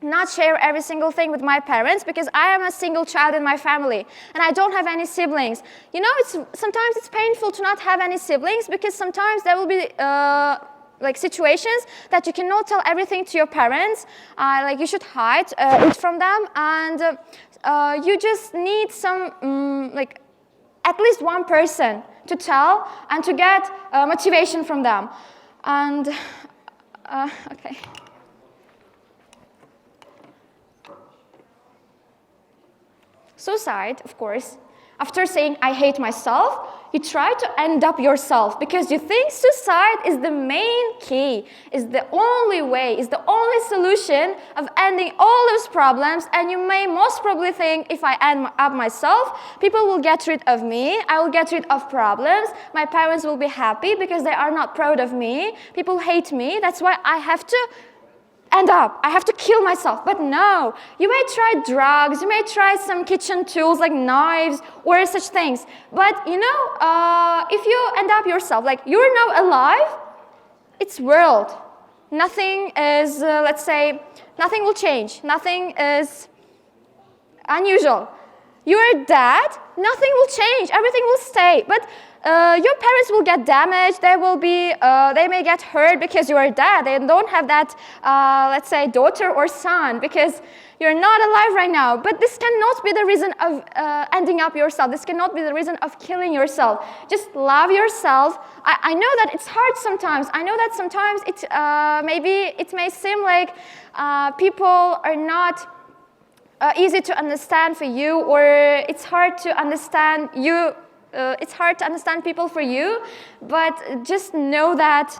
not share every single thing with my parents because I am a single child in my family and I don't have any siblings. Sometimes it's painful to not have any siblings because sometimes there will be like situations that you cannot tell everything to your parents, like you should hide it from them, and you just need some at least one person to tell and to get motivation from them. And okay. Suicide, of course. After saying, I hate myself, you try to end up yourself because you think suicide is the main key, is the only way, is the only solution of ending all those problems. And you may most probably think, if I end up myself, people will get rid of me, I will get rid of problems, my parents will be happy because they are not proud of me, people hate me, that's why I have to end up. I have to kill myself. But no, you may try drugs, you may try some kitchen tools like knives or such things. But if you end up yourself, like you're now alive, it's world. Nothing is, let's say, nothing will change. Nothing is unusual. You're dead, nothing will change. Everything will stay. But your parents will get damaged. They may get hurt because you are dead. They don't have that, let's say, daughter or son because you're not alive right now. But this cannot be the reason of ending up yourself. This cannot be the reason of killing yourself. Just love yourself. I know that it's hard sometimes. I know that sometimes maybe it may seem like people are not easy to understand for you, or it's hard to understand you. It's hard to understand people for you, but just know that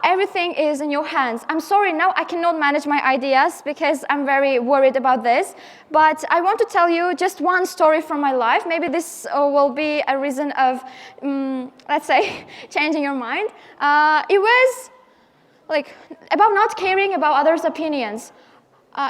everything is in your hands. I'm sorry, now I cannot manage my ideas because I'm very worried about this, but I want to tell you just one story from my life. Maybe this will be a reason of, let's say, changing your mind. It was like about not caring about others' opinions.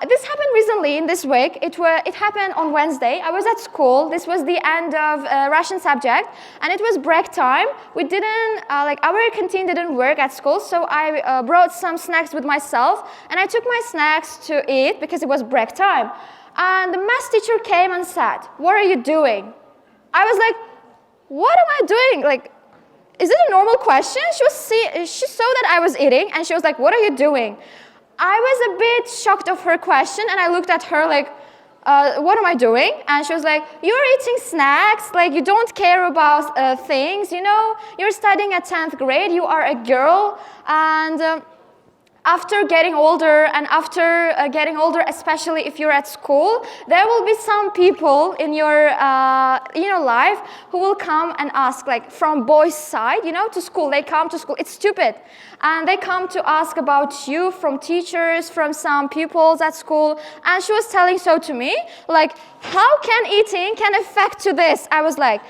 This happened recently in this week. It happened on Wednesday. I was at school. This was the end of Russian subject, and it was break time. We didn't, our canteen didn't work at school, so I brought some snacks with myself, and I took my snacks to eat because it was break time. And the math teacher came and said, "What are you doing?" I was like, "What am I doing? Like, is it a normal question?" She saw that I was eating, and she was like, "What are you doing?" I was a bit shocked of her question, and I looked at her like, what am I doing? And she was like, you're eating snacks, like you don't care about things, you're studying at 10th grade, you are a girl. And after getting older, and after getting older, especially if you're at school, there will be some people in your life who will come and ask, like from boys' side, to school. They come to school. It's stupid. And they come to ask about you from teachers, from some pupils at school. And she was telling so to me, like, how can eating can affect to this? I was like,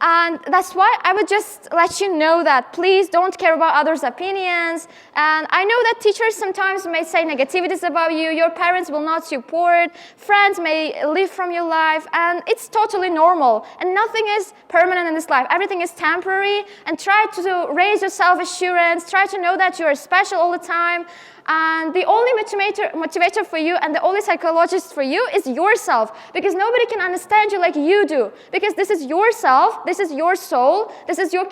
and that's why I would just let you know that please don't care about others' opinions. And I know that teachers sometimes may say negativities about you, your parents will not support, friends may leave from your life, and it's totally normal. And nothing is permanent in this life. Everything is temporary, and try to raise your self-assurance, try to know that you are special all the time. And the only motivator for you and the only psychologist for you is yourself, because nobody can understand you like you do, because this is yourself, this is your soul, this is your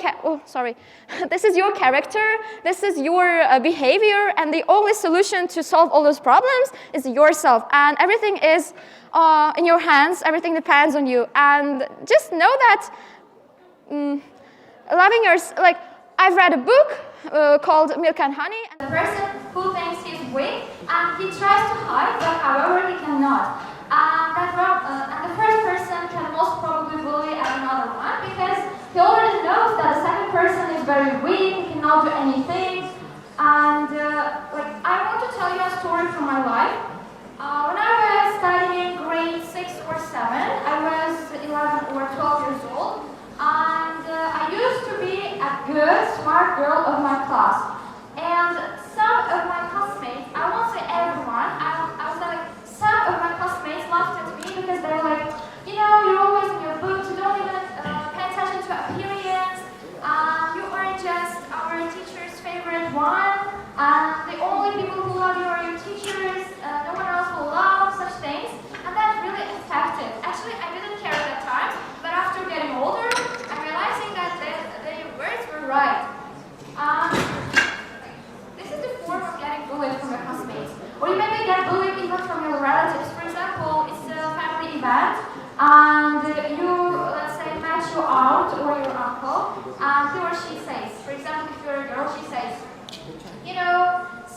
this is your character, this is your behavior, and the only solution to solve all those problems is yourself, and everything is in your hands, everything depends on you. And just know that loving yourself, like I've read a book called Milk and Honey. The person who thinks he's weak and he tries to hide, but however he cannot. And the first person can most probably bully another one because he already knows that the second person is very weak, he cannot do anything. And I want to tell you a story from my life. When I was studying grade 6 or 7, I was 11 or 12 years old. And I used to be a good, smart girl of my class. And some of my classmates, I won't say everyone, I would say like some of my classmates laughed at me because they were like, you're always in your books, you don't even pay attention to appearance, you are just our teacher's favorite one, and the only people who love you are your teachers, no one else will love, such things. And that really affected. Actually, I didn't care at that time, but after getting older, I'm realizing that the words were right. This is the form of getting bullied from your classmates. Or you maybe get bullied even from your relatives. For example, it's a family event, and you, let's say, match your aunt or your uncle, and he or she says, for example, if you're a girl, she says,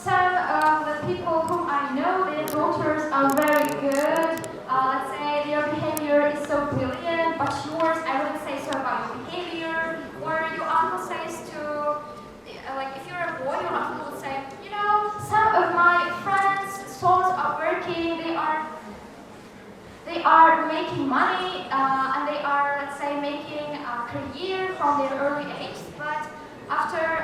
some of the people whom I know, their daughters are very good. Let's say their behavior is so brilliant, but yours, I wouldn't say so about your behavior. Or your uncle says to, if you're a boy, your uncle would say, some of my friends' sons are working, they are making money, and they are, let's say, making a career from their early age, but after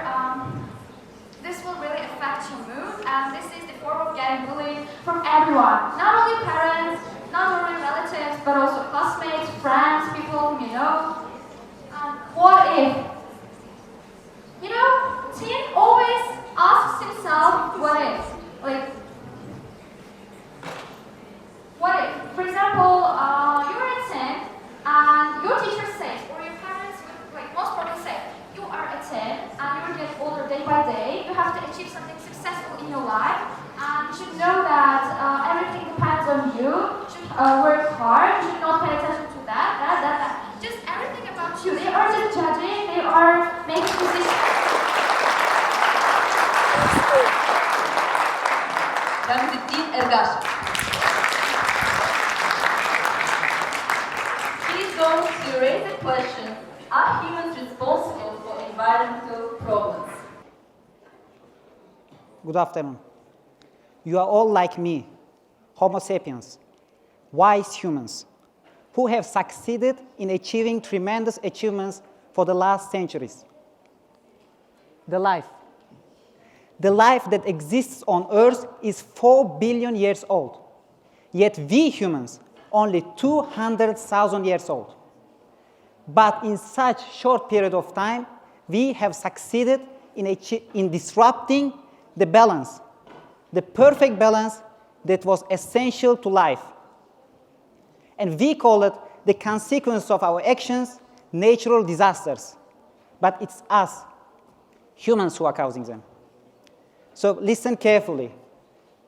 this will really affect your mood, and this is the form of getting bullied from everyone. Not only parents, not only relatives, but also classmates, friends, people whom you know. What if? Teen always asks himself, what if? What if? For example, you're a teen, and your teacher says, or your parents would most probably say, you are a teen, and you will get older day by day, you have to achieve something successful in your life, and you should know that everything depends on you, you should work hard, you should not pay attention to that. Just everything about you. They are just judging, they are making decisions. He's going to raise the question, are humans responsible for environmental problems? Good afternoon. You are all like me, Homo sapiens, wise humans, who have succeeded in achieving tremendous achievements for the last centuries. The life that exists on Earth is 4 billion years old, yet we humans only 200,000 years old. But in such short period of time, we have succeeded in disrupting the balance, the perfect balance that was essential to life. And we call it the consequence of our actions, natural disasters. But it's us, humans, who are causing them. So listen carefully.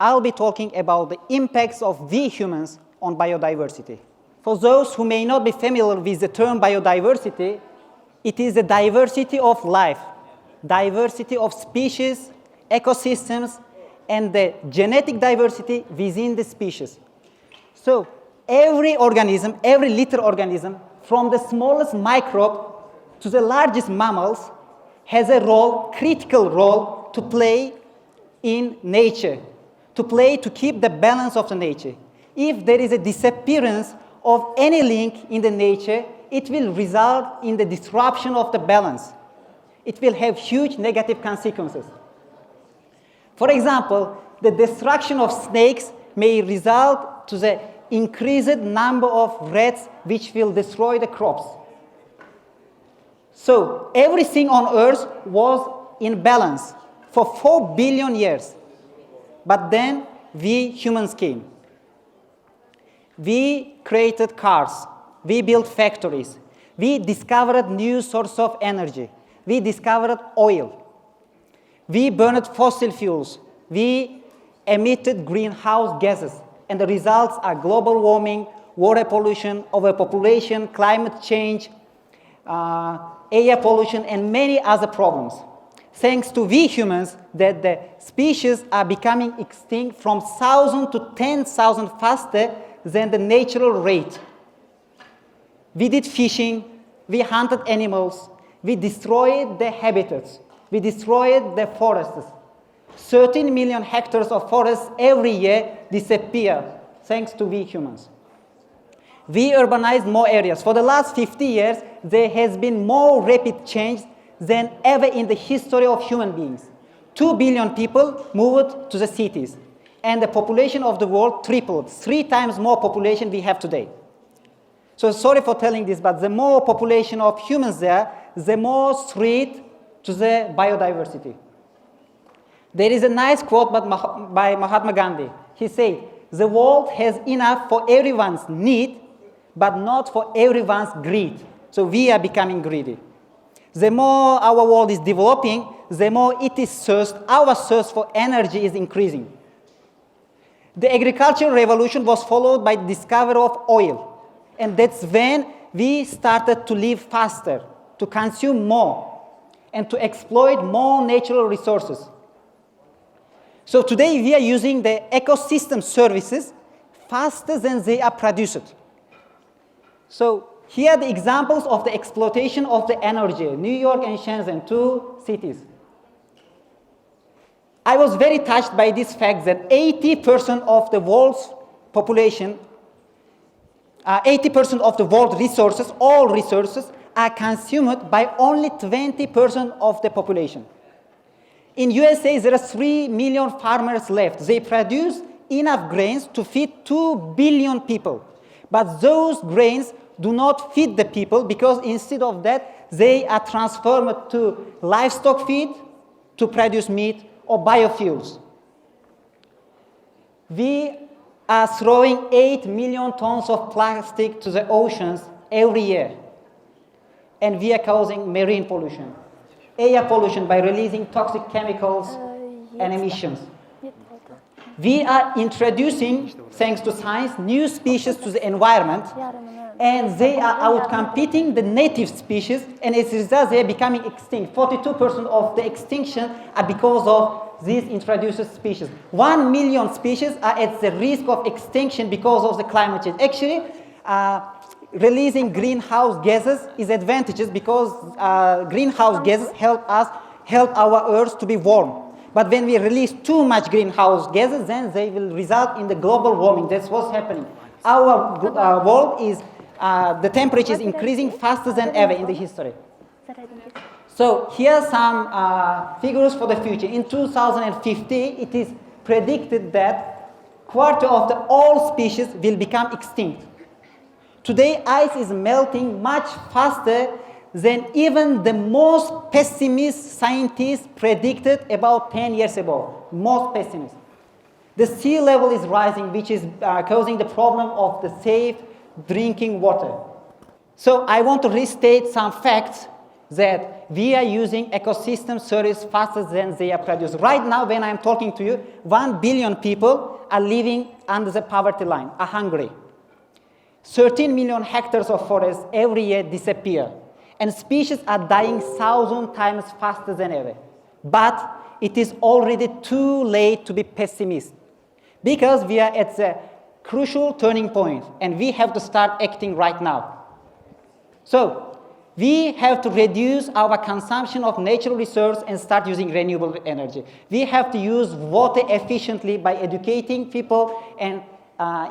I'll be talking about the impacts of we humans on biodiversity. For those who may not be familiar with the term biodiversity, it is the diversity of life, diversity of species, ecosystems, and the genetic diversity within the species. So every organism, every little organism, from the smallest microbe to the largest mammals, has a role, critical role, to play in nature, to keep the balance of the nature. If there is a disappearance of any link in the nature, it will result in the disruption of the balance. It will have huge negative consequences. For example, the destruction of snakes may result to the increased number of rats which will destroy the crops. So everything on Earth was in balance for 4 billion years. But then we humans came. We created cars. We built factories. We discovered new sources of energy. We discovered oil. We burned fossil fuels. We emitted greenhouse gases. And the results are global warming, water pollution, overpopulation, climate change, air pollution, and many other problems. Thanks to we humans, that the species are becoming extinct from 1,000 to 10,000 faster than the natural rate. We did fishing, we hunted animals, we destroyed the habitats, we destroyed the forests. 13 million hectares of forests every year disappear thanks to we humans. We urbanized more areas. For the last 50 years, there has been more rapid change than ever in the history of human beings. 2 billion people moved to the cities, and the population of the world tripled, 3 times more population we have today. So sorry for telling this, but the more population of humans there, the more threat to the biodiversity. There is a nice quote by Mahatma Gandhi. He said, "The world has enough for everyone's need, but not for everyone's greed." So we are becoming greedy. The more our world is developing, the more it is thirst, our thirst for energy is increasing. The agricultural revolution was followed by the discovery of oil. And that's when we started to live faster, to consume more, and to exploit more natural resources. So today we are using the ecosystem services faster than they are produced. So here are the examples of the exploitation of the energy. New York and Shenzhen, 2 cities. I was very touched by this fact that 80% of the world's population, 80% of the world resources, all resources, are consumed by only 20% of the population. In USA, there are 3 million farmers left. They produce enough grains to feed 2 billion people. But those grains do not feed the people because instead of that, they are transformed to livestock feed to produce meat or biofuels. We are throwing 8 million tons of plastic to the oceans every year. And we are causing marine pollution, air pollution by releasing toxic chemicals and emissions. We are introducing, thanks to science, new species to the environment, and they are outcompeting the native species, and as a result, they are becoming extinct. 42% of the extinction are because of these introduced species. 1 million species are at the risk of extinction because of the climate change. Actually, releasing greenhouse gases is advantageous because greenhouse gases help our Earth to be warm. But when we release too much greenhouse gases, then they will result in the global warming. That's what's happening. Our world is, the temperature is increasing faster than ever in the history. So here are some figures for the future. In 2050, it is predicted that quarter of the all species will become extinct. Today, ice is melting much faster than even the most pessimist scientists predicted about 10 years ago. Most pessimists. The sea level is rising, which is causing the problem of the safe drinking water. So I want to restate some facts that we are using ecosystem service faster than they are produced. Right now, when I'm talking to you, 1 billion people are living under the poverty line, are hungry. 13 million hectares of forest every year disappear, and species are dying 1,000 times faster than ever. But it is already too late to be pessimist because we are at the crucial turning point and we have to start acting right now. So, we have to reduce our consumption of natural resources and start using renewable energy. We have to use water efficiently by educating people and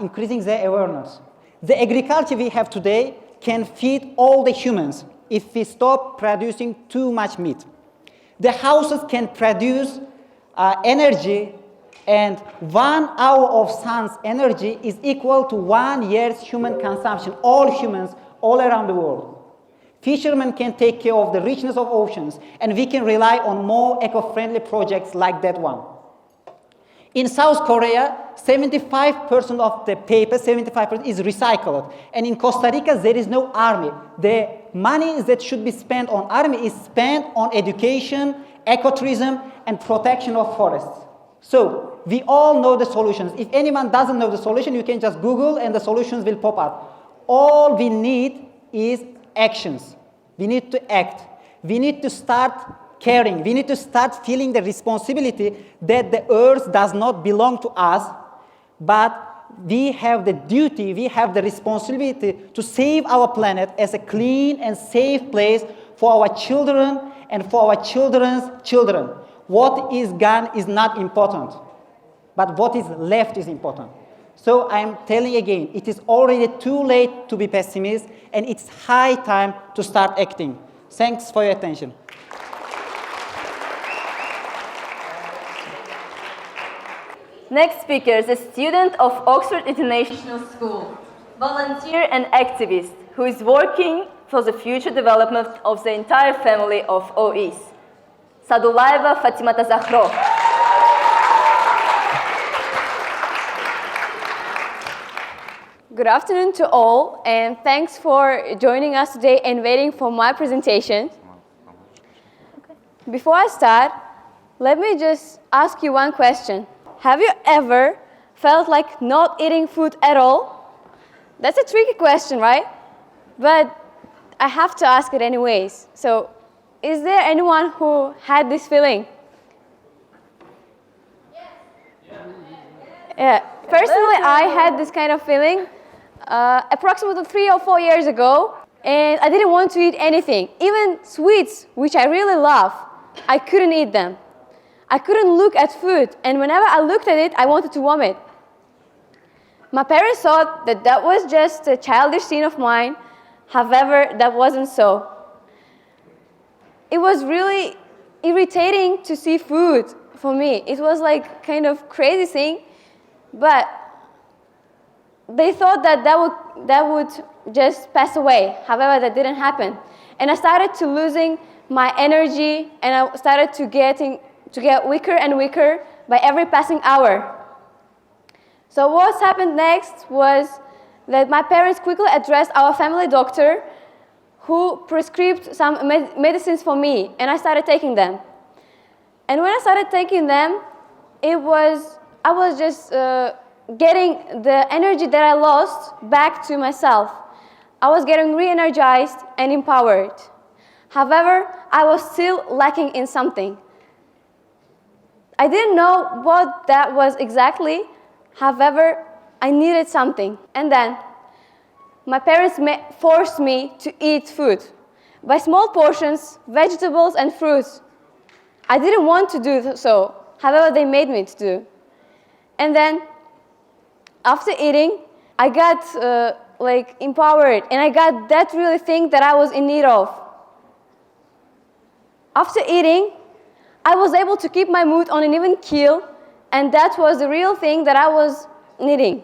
increasing their awareness. The agriculture we have today can feed all the humans if we stop producing too much meat. The houses can produce energy, and 1 hour of sun's energy is equal to 1 year's human consumption, all humans all around the world. Fishermen can take care of the richness of oceans, and we can rely on more eco-friendly projects like that one. In South Korea, 75% of the paper, 75% is recycled. And in Costa Rica, there is no army. The money that should be spent on army is spent on education, ecotourism, and protection of forests. So, we all know the solutions. If anyone doesn't know the solution, you can just Google and the solutions will pop up. All we need is actions. We need to act. We need to start caring. We need to start feeling the responsibility that the earth does not belong to us, but we have the duty, we have the responsibility to save our planet as a clean and safe place for our children and for our children's children. What is gone is not important, but what is left is important. So I'm telling again, it is already too late to be pessimist, and it's high time to start acting. Thanks for your attention. Next speaker is a student of Oxford International School, volunteer and activist who is working for the future development of the entire family of OEs. Sadulayeva Fatimata Zahro. Good afternoon to all, and thanks for joining us today and waiting for my presentation. Before I start, let me just ask you one question. Have you ever felt like not eating food at all? That's a tricky question, right? But I have to ask it anyways. So, is there anyone who had this feeling? Yeah. Personally, I had this kind of feeling approximately 3 or 4 years ago, and I didn't want to eat anything. Even sweets, which I really love, I couldn't eat them. I couldn't look at food, and whenever I looked at it, I wanted to vomit. My parents thought that that was just a childish scene of mine. However, that wasn't so. It was really irritating to see food for me. It was like kind of crazy thing, but they thought that that would just pass away. However, that didn't happen. And I started to losing my energy, and I started to get weaker and weaker by every passing hour. So what happened next was that my parents quickly addressed our family doctor, who prescribed some medicines for me, and I started taking them. And when I started taking them, I was just getting the energy that I lost back to myself. I was getting re-energized and empowered. However, I was still lacking in something. I didn't know what that was exactly. However, I needed something. And then my parents forced me to eat food by small portions, vegetables and fruits. I didn't want to do so. However, they made me to do. And then after eating, I got empowered, and I got that really thing that I was in need of. After eating, I was able to keep my mood on an even keel, and that was the real thing that I was needing.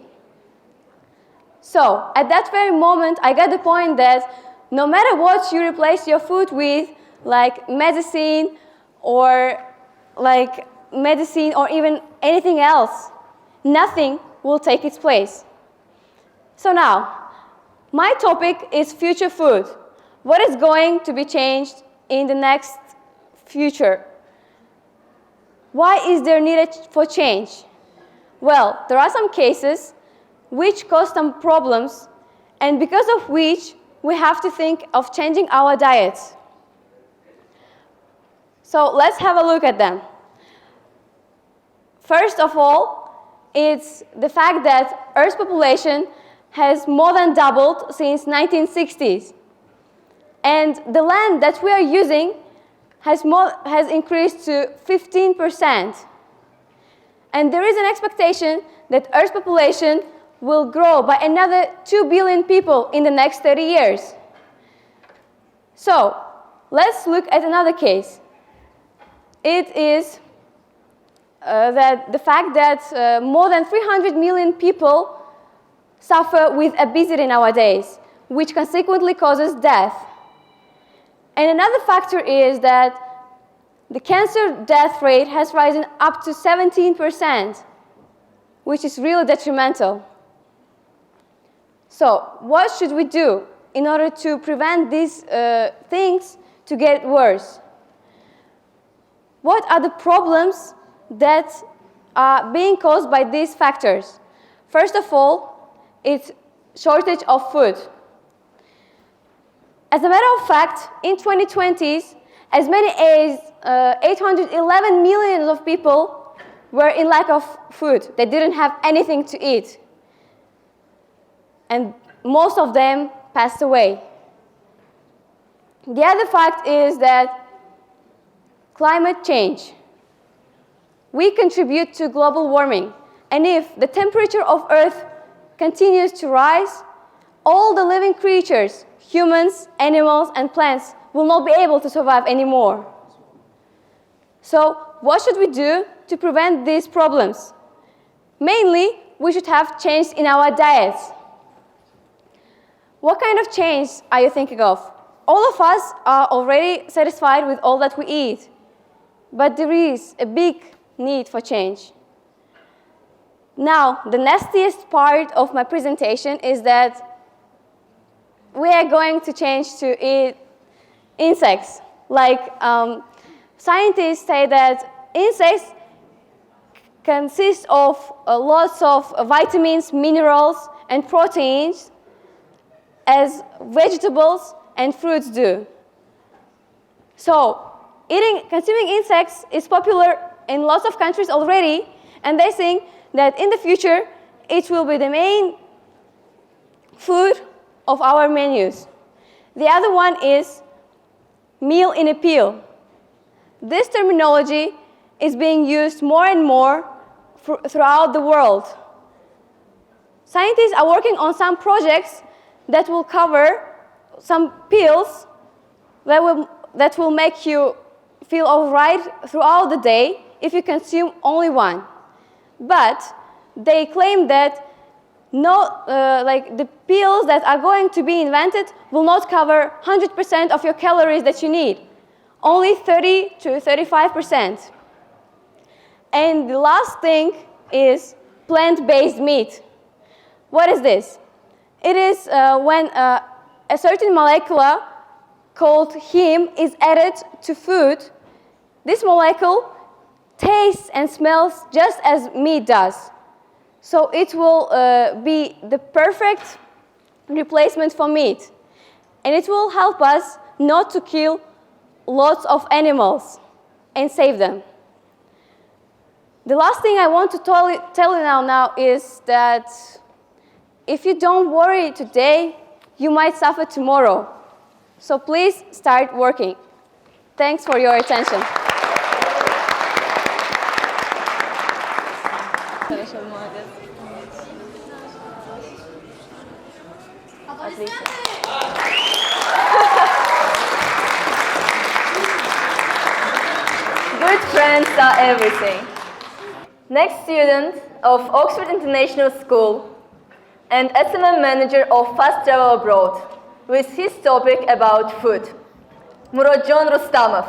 So, at that very moment, I got the point that no matter what you replace your food with, like medicine or even anything else, nothing will take its place. So now, my topic is future food. What is going to be changed in the next future? Why is there need for change? Well, there are some cases which cause some problems, and because of which we have to think of changing our diets. So let's have a look at them. First of all, it's the fact that Earth's population has more than doubled since 1960s. And the land that we are using has increased to 15%. And there is an expectation that Earth's population will grow by another 2 billion people in the next 30 years. So, let's look at another case. It is the fact that more than 300 million people suffer with obesity nowadays, which consequently causes death. And another factor is that the cancer death rate has risen up to 17%, which is really detrimental. So, what should we do in order to prevent these things to get worse? What are the problems that are being caused by these factors? First of all, it's shortage of food. As a matter of fact, in 2020s, as many as 811 million of people were in lack of food. They didn't have anything to eat. And most of them passed away. The other fact is that climate change. We contribute to global warming. And if the temperature of Earth continues to rise, all the living creatures, humans, animals, and plants, will not be able to survive anymore. So, what should we do to prevent these problems? Mainly, we should have change in our diets. What kind of change are you thinking of? All of us are already satisfied with all that we eat, but there is a big need for change. Now, the nastiest part of my presentation is that we are going to change to eat insects. Like scientists say that insects consist of lots of vitamins, minerals, and proteins as vegetables and fruits do. So, consuming insects is popular in lots of countries already, and they think that in the future it will be the main food of our menus. The other one is meal in a pill. This terminology is being used more and more throughout the world. Scientists are working on some projects that will cover some pills that will make you feel all right throughout the day if you consume only one. But they claim that the pills that are going to be invented will not cover 100% of your calories that you need, only 30 to 35%. And the last thing is plant-based meat. What is this? It is when a certain molecule called heme is added to food. This molecule tastes and smells just as meat does. So it will be the perfect replacement for meat. And it will help us not to kill lots of animals and save them. The last thing I want to tell you now is that if you don't worry today, you might suffer tomorrow. So please start working. Thanks for your attention. Good friends are everything. Next student of Oxford International School and SMM manager of Fast Travel Abroad with his topic about food, Murodjon Rustamov.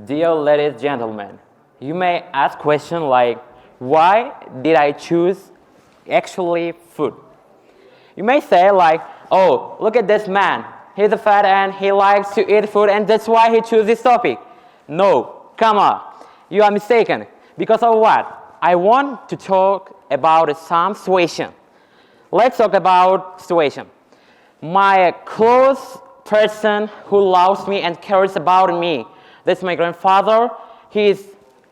Dear ladies and gentlemen, you may ask questions like, why did I choose actually food? You may say like, oh, look at this man. He's a fat and he likes to eat food and that's why he chose this topic. No, come on. You are mistaken. Because of what? I want to talk about some situation. Let's talk about situation. My close person who loves me and cares about me. That's my grandfather. He is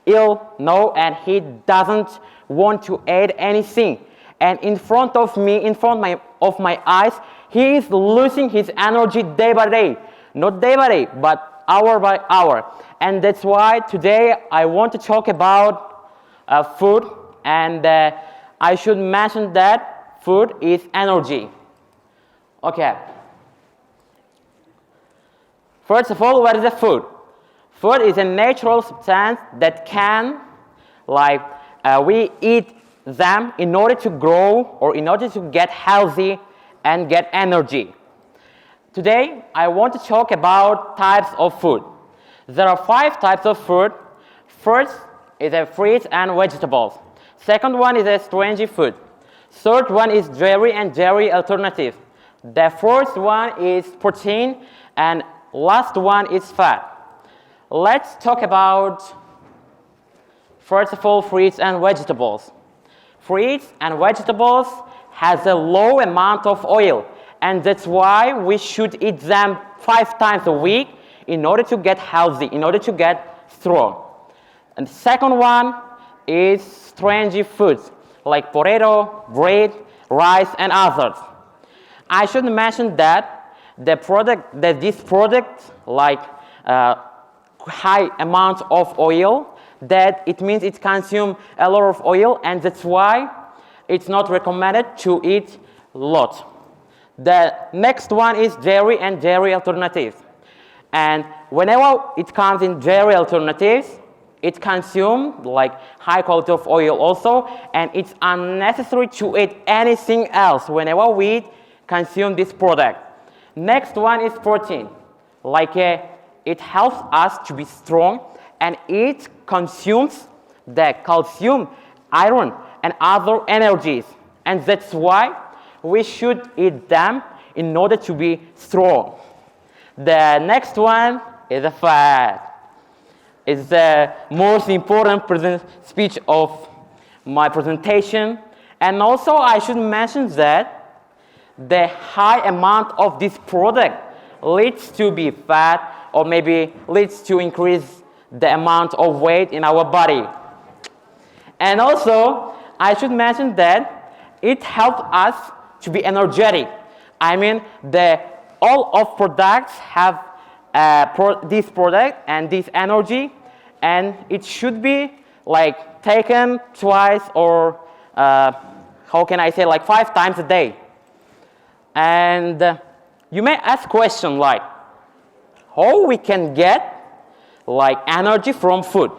ill now and he doesn't want to eat anything. And in front of me, in front of my eyes, he is losing his energy day by day. Not day by day, but hour by hour. And that's why today I want to talk about food. And I should mention that food is energy. Okay. First of all, what is the food? Food is a natural substance that can, we eat them in order to grow or in order to get healthy and get energy. Today, I want to talk about types of food. There are 5 types of food. First is fruits and vegetables. Second one is a strange food. Third one is dairy and dairy alternatives. The fourth one is protein and last one is fat. Let's talk about, first of all, fruits and vegetables. Fruits and vegetables has a low amount of oil, and that's why we should eat them 5 times a week in order to get healthy, in order to get strong. And the second one is strange foods like potato, bread, rice, and others. I should mention that this product like high amount of oil, that it means it consumes a lot of oil, and that's why it's not recommended to eat a lot. The next one is dairy and dairy alternatives. And whenever it comes in dairy alternatives, it consumes like high quality of oil also, and it's unnecessary to eat anything else whenever we consume this product. Next one is protein. It helps us to be strong, and it consumes the calcium, iron, and other energies. And that's why we should eat them in order to be strong. The next one is the fat. It's the most important speech of my presentation. And also I should mention that the high amount of this product leads to be fat, or maybe leads to increase the amount of weight in our body. And also, I should mention that it helps us to be energetic. I mean, all of products have this product and this energy, and it should be taken twice or, 5 times a day. And you may ask questions like, how we can get energy from food?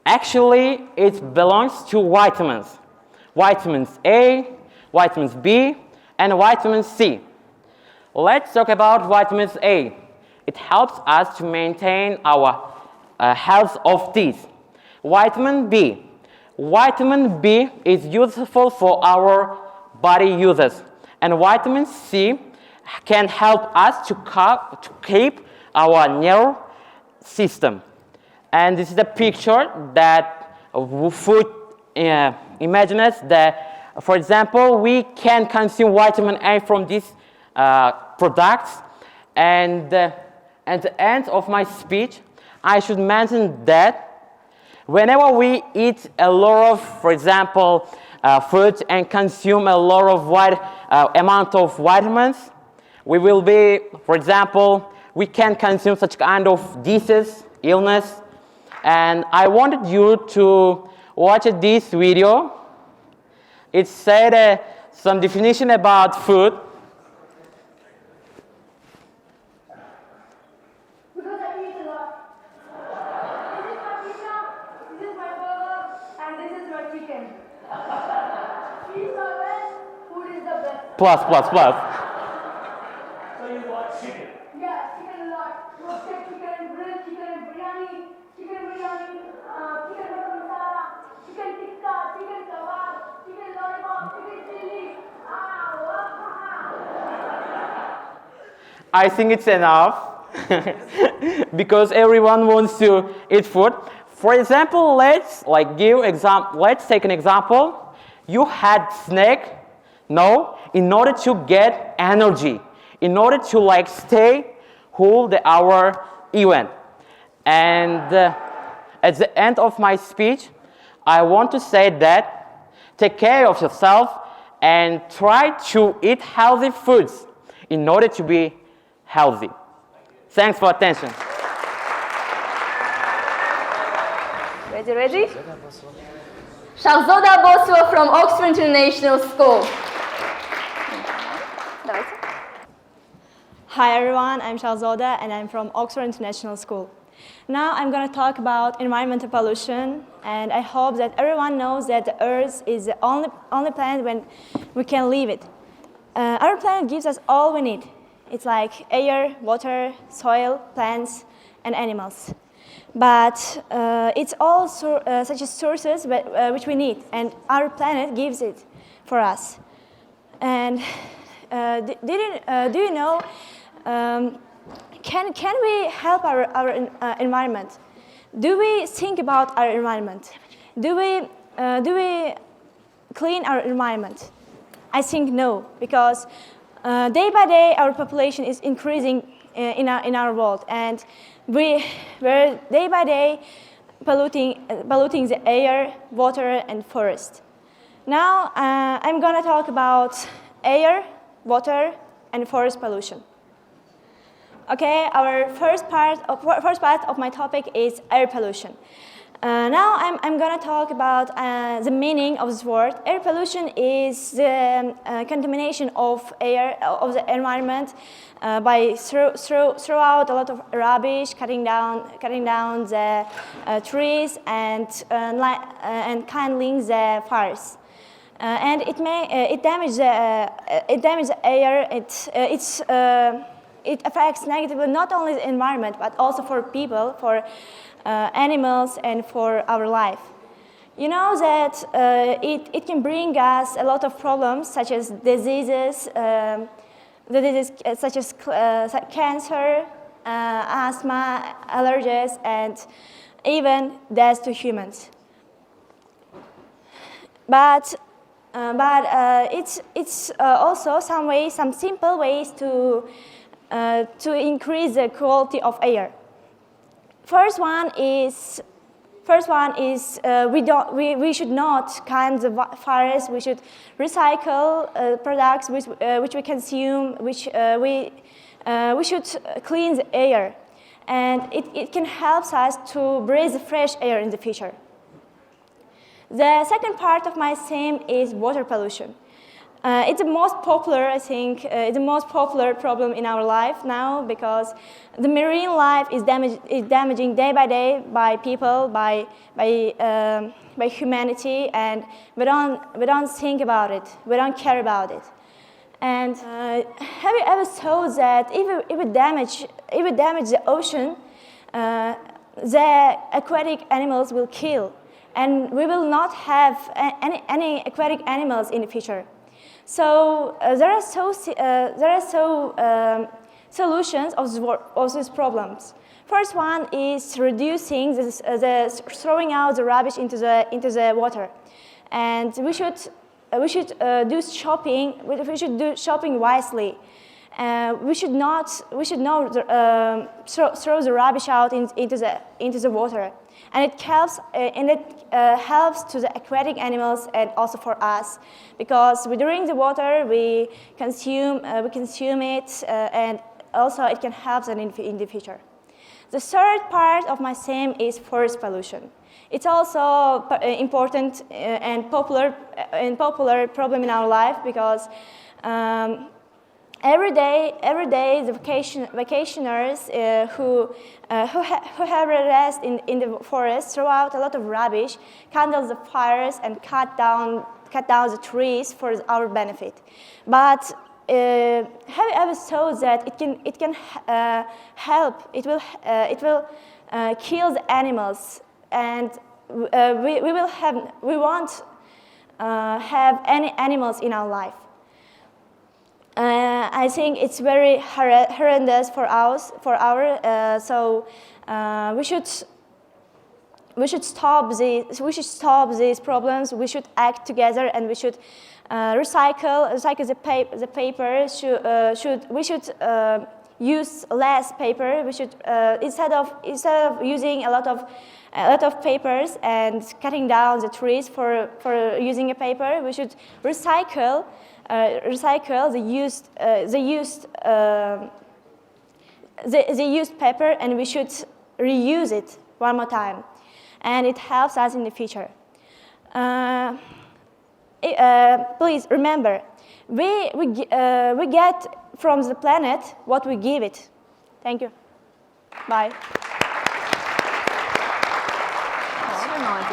Actually, it belongs to vitamins. Vitamins A, vitamins B, and vitamin C. Let's talk about vitamins A. It helps us to maintain our health of teeth. Vitamin B. Vitamin B is useful for our body uses. And vitamin C can help us to keep our nerve system. And this is the picture that food imagines that, for example, we can consume vitamin A from these products. And at the end of my speech, I should mention that whenever we eat a lot of, for example, food and consume a lot of amount of vitamins, we will be, for example, we can consume such kind of disease, illness. And I wanted you to watch this video. It said some definition about food. Because I eat a lot. This is my pizza, this is my burger, and this is my chicken. Eat my best, food is the best. Plus. So you want chicken? Yeah, chicken a lot. Roasted chicken, grilled chicken, biryani, chicken butter masala, chicken tikka, chicken kebab, chicken lollipop, chicken chili. I think it's enough because everyone wants to eat food. For example, let's take an example. You had snack, in order to get energy, in order to like stay hold our event. And at the end of my speech, I want to say that take care of yourself and try to eat healthy foods in order to be healthy. Thanks for attention. Ready? Shahzoda Bosua from Oxford International School. Hi everyone, I'm Shahzoda and I'm from Oxford International School. Now I'm going to talk about environmental pollution, and I hope that everyone knows that the Earth is the only planet when we can live it. Our planet gives us all we need. It's like air, water, soil, plants, and animals. But it's also such as sources which we need, and our planet gives it for us. And do you know? Can we help our environment? Do we think about our environment? Do we clean our environment? I think no, because day by day our population is increasing in our world, and we're day by day polluting the air, water, and forest. Now I'm gonna talk about air, water, and forest pollution. Okay, our first part of my topic is air pollution. Now I'm going to talk about the meaning of this word. Air pollution is the contamination of air, of the environment, by throw out a lot of rubbish, cutting down the trees, and kindling the fires. And it damages the air. It affects negatively not only the environment, but also for people, for animals, and for our life. You know that it can bring us a lot of problems, such as diseases such as cancer, asthma, allergies, and even death to humans. But it's also some simple ways to increase the quality of air. First one is we should not kind the fires. We should recycle products which we consume. We should clean the air, and it can help us to breathe fresh air in the future. The second part of my theme is water pollution. It's the most popular, I think, it's the most popular problem in our life now, because the marine life is damaging day by day by people, by humanity, and we don't think about it, we don't care about it. And have you ever thought that if we damage the ocean, the aquatic animals will kill, and we will not have any aquatic animals in the future? So there are solutions of these problems. First one is reducing the throwing out the rubbish into the water, and we should do shopping. We should do shopping wisely. We should not throw the rubbish out into the water, and it helps to the aquatic animals and also for us, because during the water we consume it, and also it can help in the future. The third part of my theme is forest pollution. It's also important and popular problem in our life, because every day the vacationers who have a rest in the forest throw out a lot of rubbish, kindle the fires, and cut down the trees for our benefit. But have you ever thought that it can help? It will kill the animals, and we won't have any animals in our life. I think it's very horrendous for us. So we should stop these problems. We should act together, and we should recycle the paper. We should use less paper. We should instead of using a lot of papers and cutting down the trees for using a paper, we should recycle the used paper, and we should reuse it one more time, and it helps us in the future. Please remember, we get from the planet what we give it. Thank you. Bye.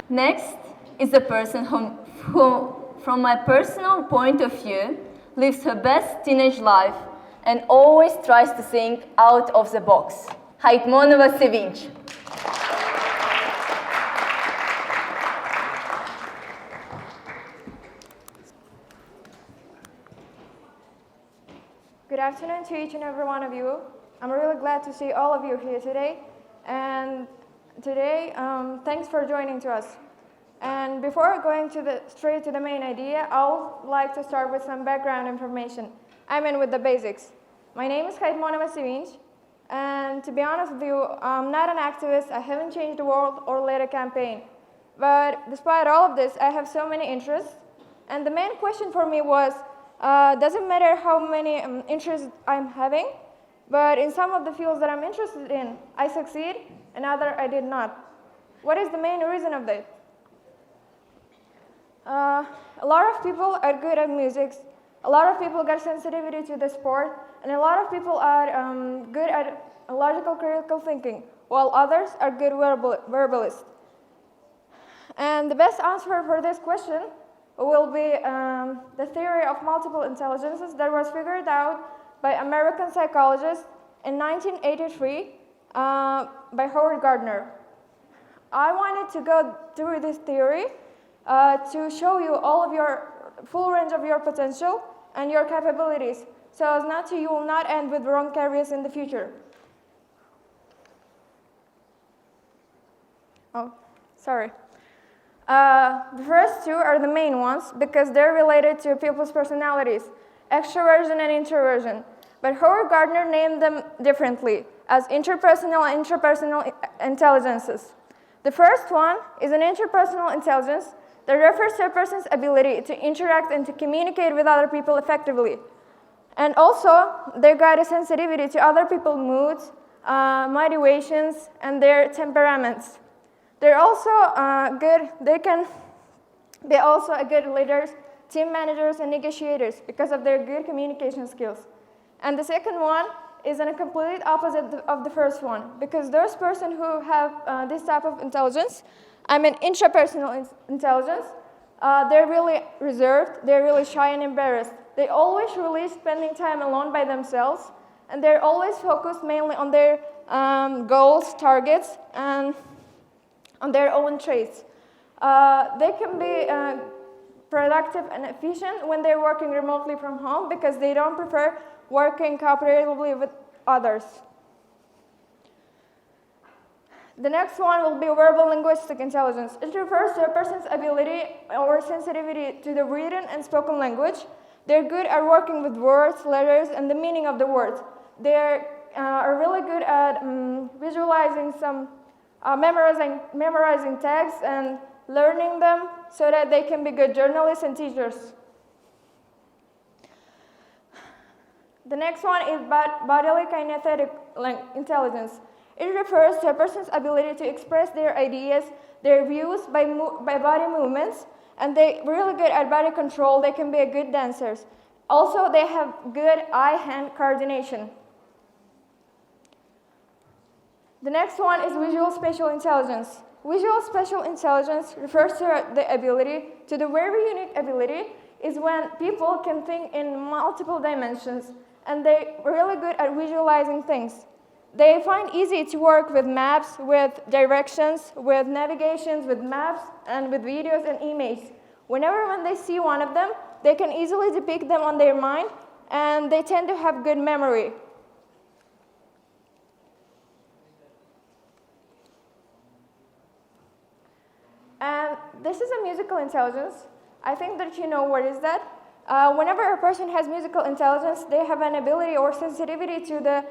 Next is the person who, from my personal point of view, lives her best teenage life and always tries to think out of the box. Haitmonova Sevinch. Good afternoon to each and every one of you. I'm really glad to see all of you here today. And today, thanks for joining to us. And before going straight to the main idea, I would like to start with some background information. I mean with the basics. My name is Haitmonova Sevinch, and to be honest with you, I'm not an activist. I haven't changed the world or led a campaign. But despite all of this, I have so many interests. And the main question for me was, doesn't matter how many interests I'm having, but in some of the fields that I'm interested in, I succeed, and other I did not. What is the main reason of that? A lot of people are good at music, a lot of people got sensitivity to the sport, and a lot of people are good at logical critical thinking, while others are good verbalists. And the best answer for this question will be the theory of multiple intelligences that was figured out by American psychologist in 1983 by Howard Gardner. I wanted to go through this theory to show you all of your full range of your potential and your capabilities, so as you will not end with wrong careers in the future. Oh, sorry. The first two are the main ones because they're related to people's personalities, extroversion and introversion. But Howard Gardner named them differently as interpersonal and intrapersonal intelligences. The first one is an interpersonal intelligence that refers to a person's ability to interact and to communicate with other people effectively. And also, they got a sensitivity to other people's moods, motivations, and their temperaments. They're also they can be also a good leaders, team managers, and negotiators because of their good communication skills. And the second one is in a complete opposite of the first one, because those persons who have this type of intelligence, I mean intrapersonal intelligence, they're really reserved, they're really shy and embarrassed. They always really spending time alone by themselves, and they're always focused mainly on their goals, targets, and on their own traits. They can be productive and efficient when they're working remotely from home because they don't prefer working cooperatively with others. The next one will be verbal linguistic intelligence. It refers to a person's ability or sensitivity to the written and spoken language. They're good at working with words, letters, and the meaning of the words. They are really good at visualizing some memorizing texts and learning them so that they can be good journalists and teachers. The next one is bodily kinesthetic intelligence. It refers to a person's ability to express their ideas, their views by body movements, and they're really good at body control. They can be a good dancers. Also, they have good eye-hand coordination. The next one is visual spatial intelligence. Visual spatial intelligence refers to the ability, to the very unique ability, is when people can think in multiple dimensions, and they're really good at visualizing things. They find easy to work with maps, with directions, with navigations, with maps, and with videos and images. When they see one of them, they can easily depict them on their mind, and they tend to have good memory. And this is a musical intelligence. I think that you know what is that. Whenever a person has musical intelligence, they have an ability or sensitivity to the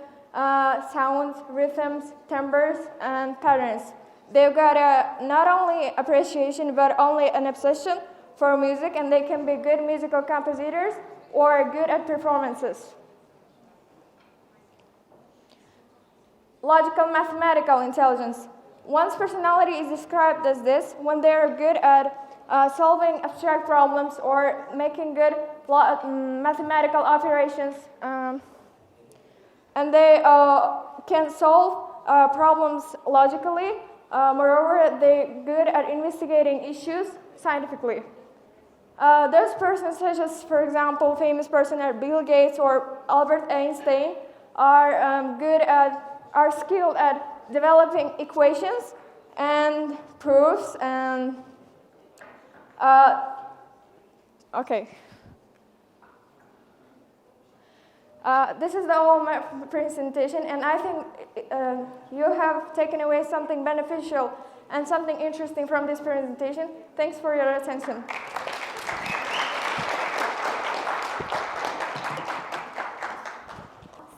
sounds, rhythms, timbres, and patterns. They've got not only appreciation, but only an obsession for music, and they can be good musical compositors or good at performances. Logical mathematical intelligence. One's personality is described as this when they are good at solving abstract problems or making good mathematical operations, and they can solve problems logically. Moreover, they're good at investigating issues scientifically. Those persons, such as, for example, famous person like Bill Gates or Albert Einstein, are skilled at developing equations and proofs and okay. This is the whole presentation, and I think you have taken away something beneficial and something interesting from this presentation. Thanks for your attention.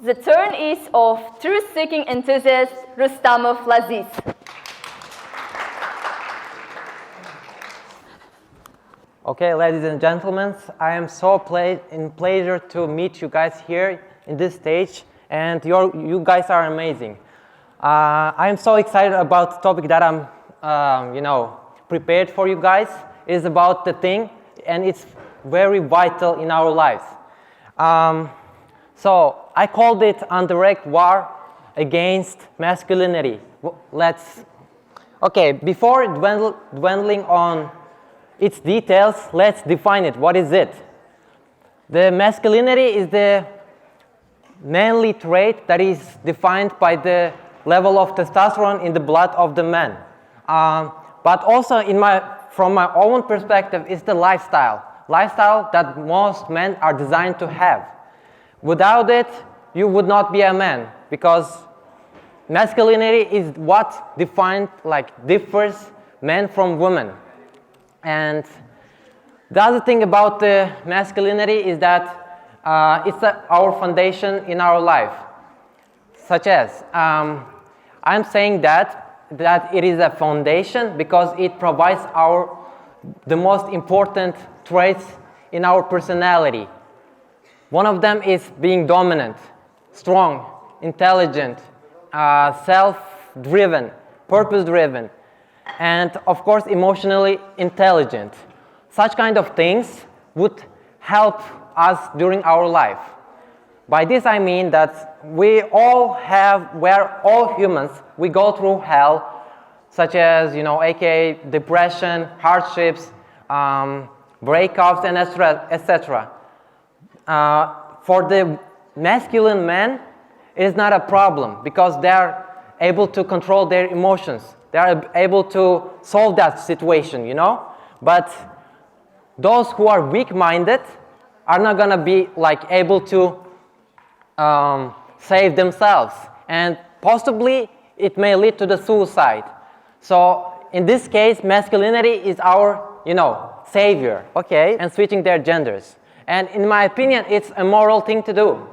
The turn is of truth-seeking enthusiast Rustamov Laziz. Okay, ladies and gentlemen, I am so pleasure to meet you guys here in this stage, and you guys are amazing. I am so excited about the topic that I'm, prepared for you guys. It is about the thing, and it's very vital in our lives. So I called it indirect war against masculinity. Before dwelling on its details, let's define it. What is it? The masculinity is the manly trait that is defined by the level of testosterone in the blood of the man. But also from my own perspective, is the lifestyle that most men are designed to have. Without it, you would not be a man, because masculinity is what differs men from women. And the other thing about the masculinity is that it's our foundation in our life. Such as, I'm saying that it is a foundation because it provides the most important traits in our personality. One of them is being dominant, strong, intelligent, self-driven, purpose-driven, and of course emotionally intelligent. Such kind of things would help us during our life. By this I mean that we're all humans, we go through hell, such as, aka depression, hardships, breakups, and etc. For the masculine men, it is not a problem because they are able to control their emotions. They are able to solve that situation, But those who are weak-minded are not going to be able to save themselves. And possibly it may lead to the suicide. So in this case, masculinity is our, savior. Okay, and switching their genders. And in my opinion, it's a moral thing to do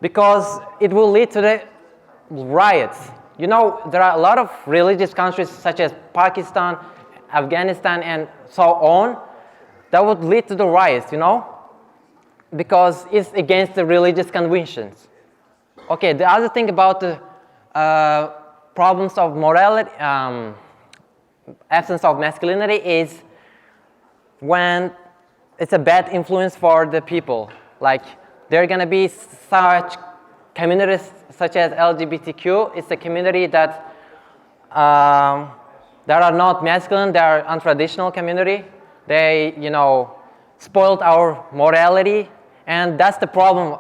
because it will lead to the riots. There are a lot of religious countries such as Pakistan, Afghanistan, and so on that would lead to the riots, because it's against the religious convictions. Okay, the other thing about the problems of morality, absence of masculinity is when it's a bad influence for the people. There are going to be such communities such as LGBTQ. It's a community that are not masculine. They are untraditional community. They, spoiled our morality, and that's the problem.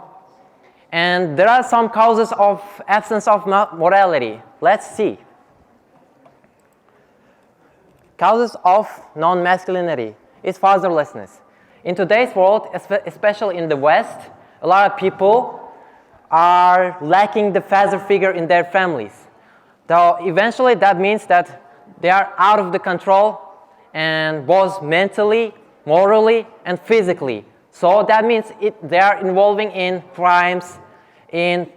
And there are some causes of absence of morality. Let's see. Causes of non-masculinity is fatherlessness. In today's world, especially in the West, a lot of people are lacking the father figure in their families. So eventually that means that they are out of the control, and both mentally, morally, and physically. So that means they are involving in crimes, in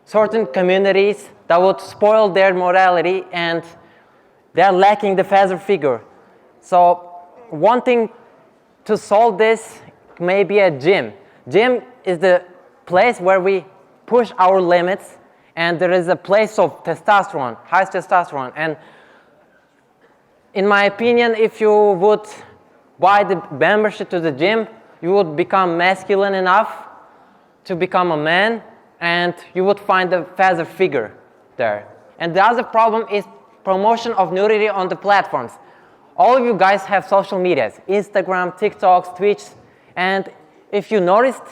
certain communities that would spoil their morality, and they are lacking the father figure. So one thing to solve this may be a gym. Gym is the place where we push our limits, and there is a place of testosterone, high testosterone. And in my opinion, if you would buy the membership to the gym, you would become masculine enough to become a man, and you would find the father figure there. And the other problem is promotion of nudity on the platforms. All of you guys have social medias, Instagram, TikToks, Twitch, and if you noticed,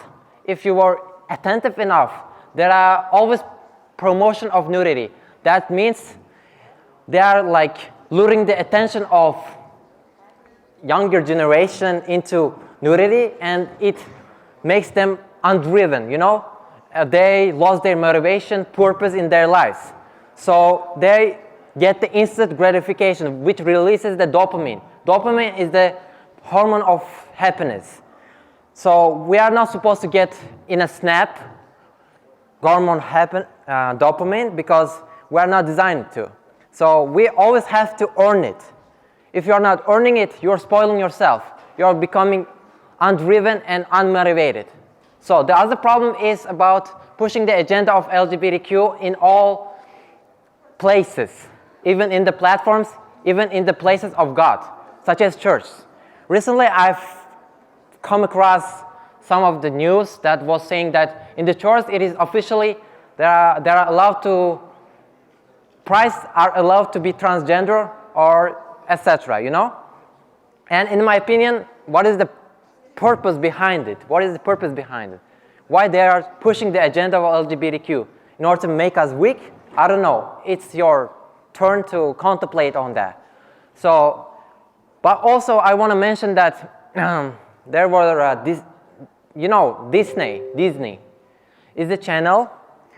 if you were attentive enough, there are always promotion of nudity. That means they are like luring the attention of younger generation into nudity, and it makes them undriven, you know? They lost their motivation, purpose in their lives. So they get the instant gratification, which releases the dopamine. Dopamine is the hormone of happiness. So we are not supposed to get in a snap dopamine, because we are not designed to. So we always have to earn it. If you are not earning it, you're spoiling yourself. You're becoming undriven and unmotivated. So the other problem is about pushing the agenda of LGBTQ in all places, even in the platforms, even in the places of God, such as church. Recently, I've come across some of the news that was saying that in the church, it is officially, priests are allowed to be transgender or etc., you know? And in my opinion, what is the purpose behind it? What is the purpose behind it? Why they are pushing the agenda of LGBTQ? In order to make us weak? I don't know. It's your turn to contemplate on that. So, but also I want to mention that there were Disney is a channel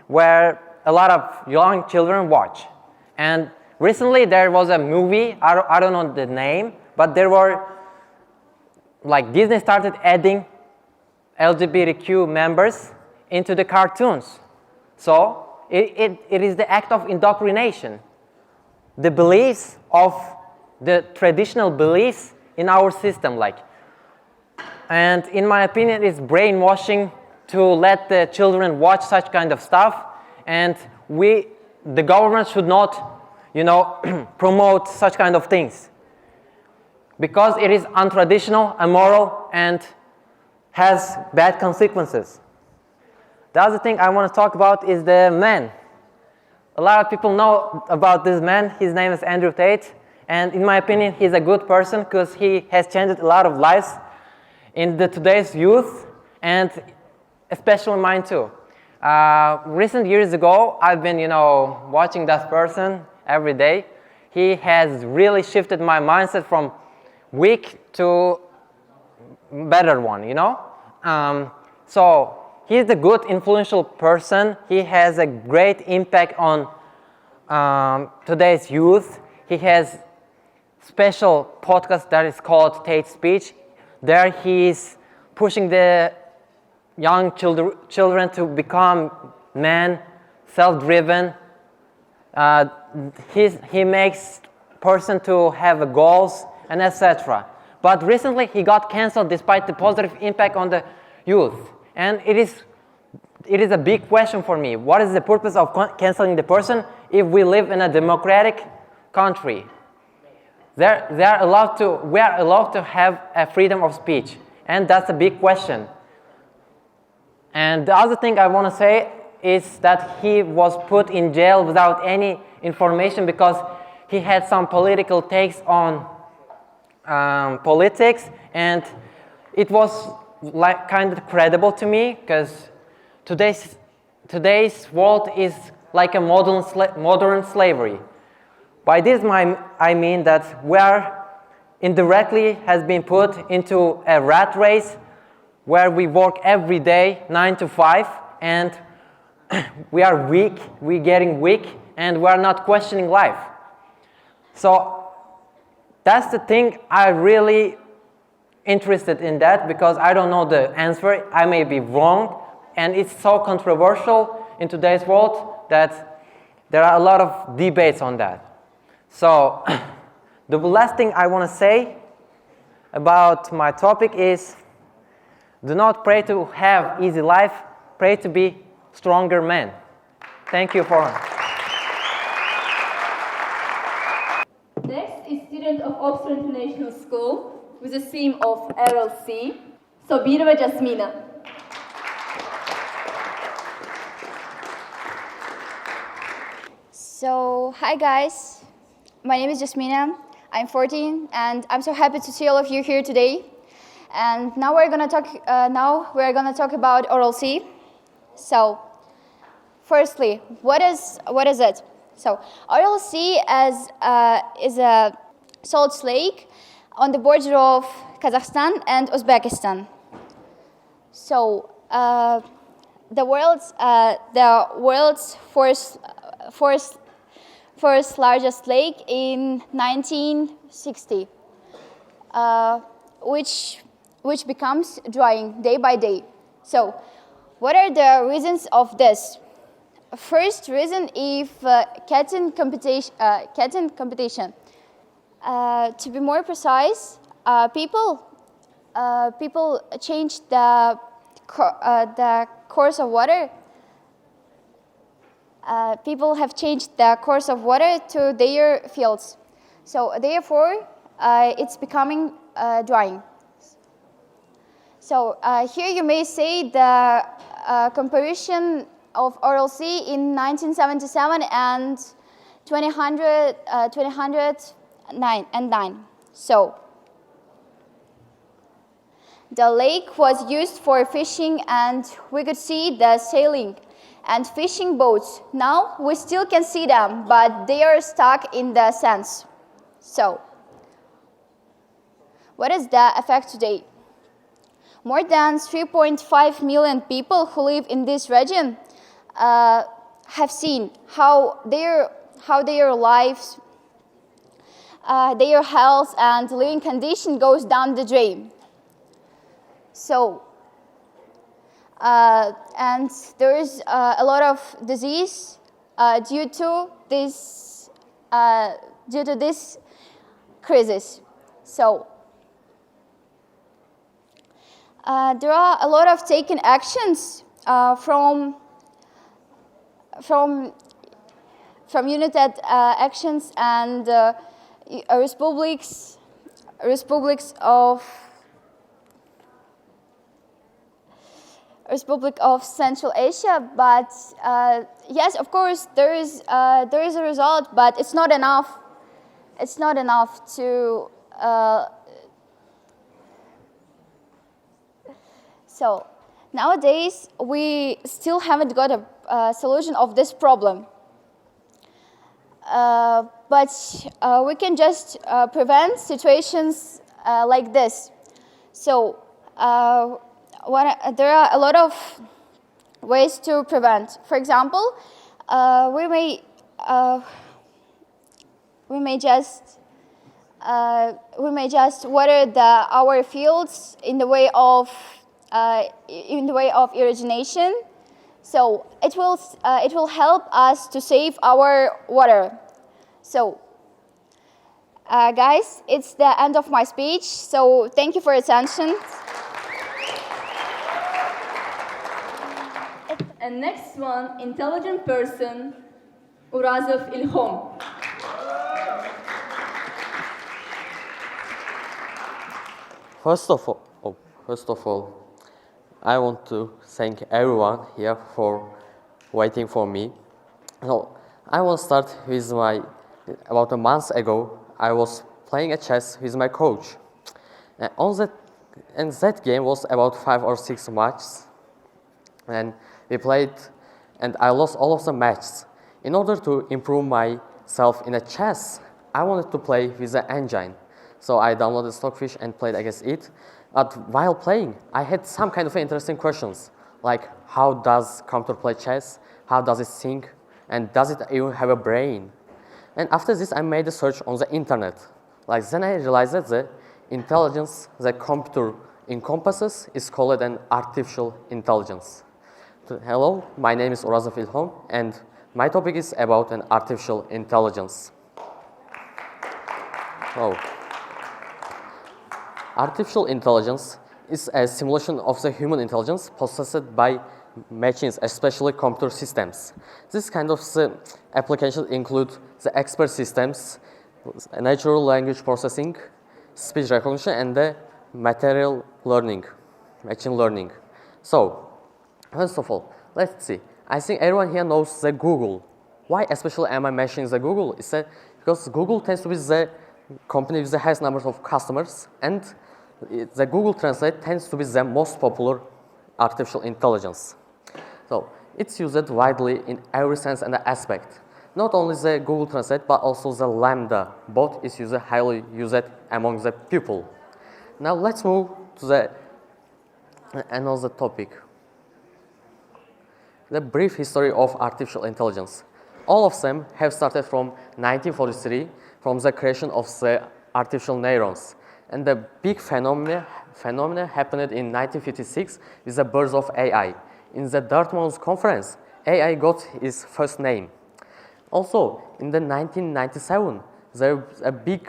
where a lot of young children watch. And recently there was a movie, I don't know the name, but there were, like Disney started adding LGBTQ members into the cartoons. So it is the act of indoctrination. The beliefs of the traditional beliefs in our system, like. And in my opinion, it's brainwashing to let the children watch such kind of stuff. And the government should not, promote such kind of things, because it is untraditional, immoral, and has bad consequences. The other thing I want to talk about is the man. A lot of people know about this man. His name is Andrew Tate. And in my opinion, he's a good person because he has changed a lot of lives in today's youth, and especially mine too. Recent years ago, I've been, watching that person every day. He has really shifted my mindset from weak to better one, So he's a good, influential person. He has a great impact on today's youth. He has special podcast that is called Tate Speech. There he's pushing the young children to become men, self-driven. He makes person to have goals and etc. But recently he got canceled despite the positive impact on the youth. And it is a big question for me. What is the purpose of canceling the person if we live in a democratic country? We are allowed to have a freedom of speech, and that's a big question. And the other thing I want to say is that he was put in jail without any information because he had some political takes on politics, and it was like kind of credible to me because today's world is like a modern slavery. By this I mean that we are indirectly has been put into a rat race where we work every day 9 to 5, and we are weak, we're getting weak, and we are not questioning life. So that's the thing I really interested in that because I don't know the answer. I may be wrong, and it's so controversial in today's world that there are a lot of debates on that. So the last thing I want to say about my topic is, do not pray to have easy life, pray to be stronger men. Thank you for. Next is student of Oxford International School with the theme of RLC, Sabirova Jasmina. So, hi guys, my name is Jasmina, I'm 14 and I'm so happy to see all of you here today. And now we're gonna talk about oral C. So, firstly, what is it? So, oral C is a salt lake on the border of Kazakhstan and Uzbekistan. So, the world's first largest lake in 1960, which becomes drying day by day. So, what are the reasons of this? First reason is cutting competition. To be more precise, people change the course of water. People have changed the course of water to their fields. So therefore, it's becoming drying. So here you may see the comparison of oral C in 1977 and 2009. So the lake was used for fishing, and we could see the sailing and fishing boats. Now we still can see them, but they are stuck in the sands. So what is the effect today? More than 3.5 million people who live in this region have seen how their lives, their health and living condition goes down the drain. So, and there is a lot of disease due to this crisis. So, there are a lot of taken actions from united actions and republics of Central Asia. But yes, of course, there is a result, but it's not enough. It's not enough to. So nowadays, we still haven't got a solution of this problem. But we can just prevent situations like this. So there are a lot of ways to prevent. For example, we may just water our fields in the way of irrigation. So it will help us to save our water. So guys, it's the end of my speech. So thank you for your attention. And next one, intelligent person, Urazov Ilhom. First of all, I want to thank everyone here for waiting for me. So I will start with about a month ago, I was playing a chess with my coach. And that game was about 5 or 6 matches. And we played, and I lost all of the matches. In order to improve myself in a chess, I wanted to play with the engine. So I downloaded Stockfish and played against it. But while playing, I had some kind of interesting questions, like how does computer play chess? How does it think? And does it even have a brain? And after this, I made a search on the internet. Then I realized that the intelligence the computer encompasses is called an artificial intelligence. Hello, my name is Urazov Ilhom, and my topic is about an artificial intelligence. Oh. Artificial intelligence is a simulation of the human intelligence possessed by machines, especially computer systems. This kind of applications include the expert systems, natural language processing, speech recognition, and the material learning, machine learning. So, first of all, let's see. I think everyone here knows the Google. Why especially am I mentioning the Google? It's because Google tends to be the company with the highest number of customers, and the Google Translate tends to be the most popular artificial intelligence. So it's used widely in every sense and aspect. Not only the Google Translate, but also the Lambda. Both is highly used among the people. Now let's move to another topic. The brief history of artificial intelligence. All of them have started from 1943, from the creation of the artificial neurons. And the big phenomena happened in 1956 with the birth of AI. In the Dartmouth conference, AI got its first name. Also, in the 1997, there was a big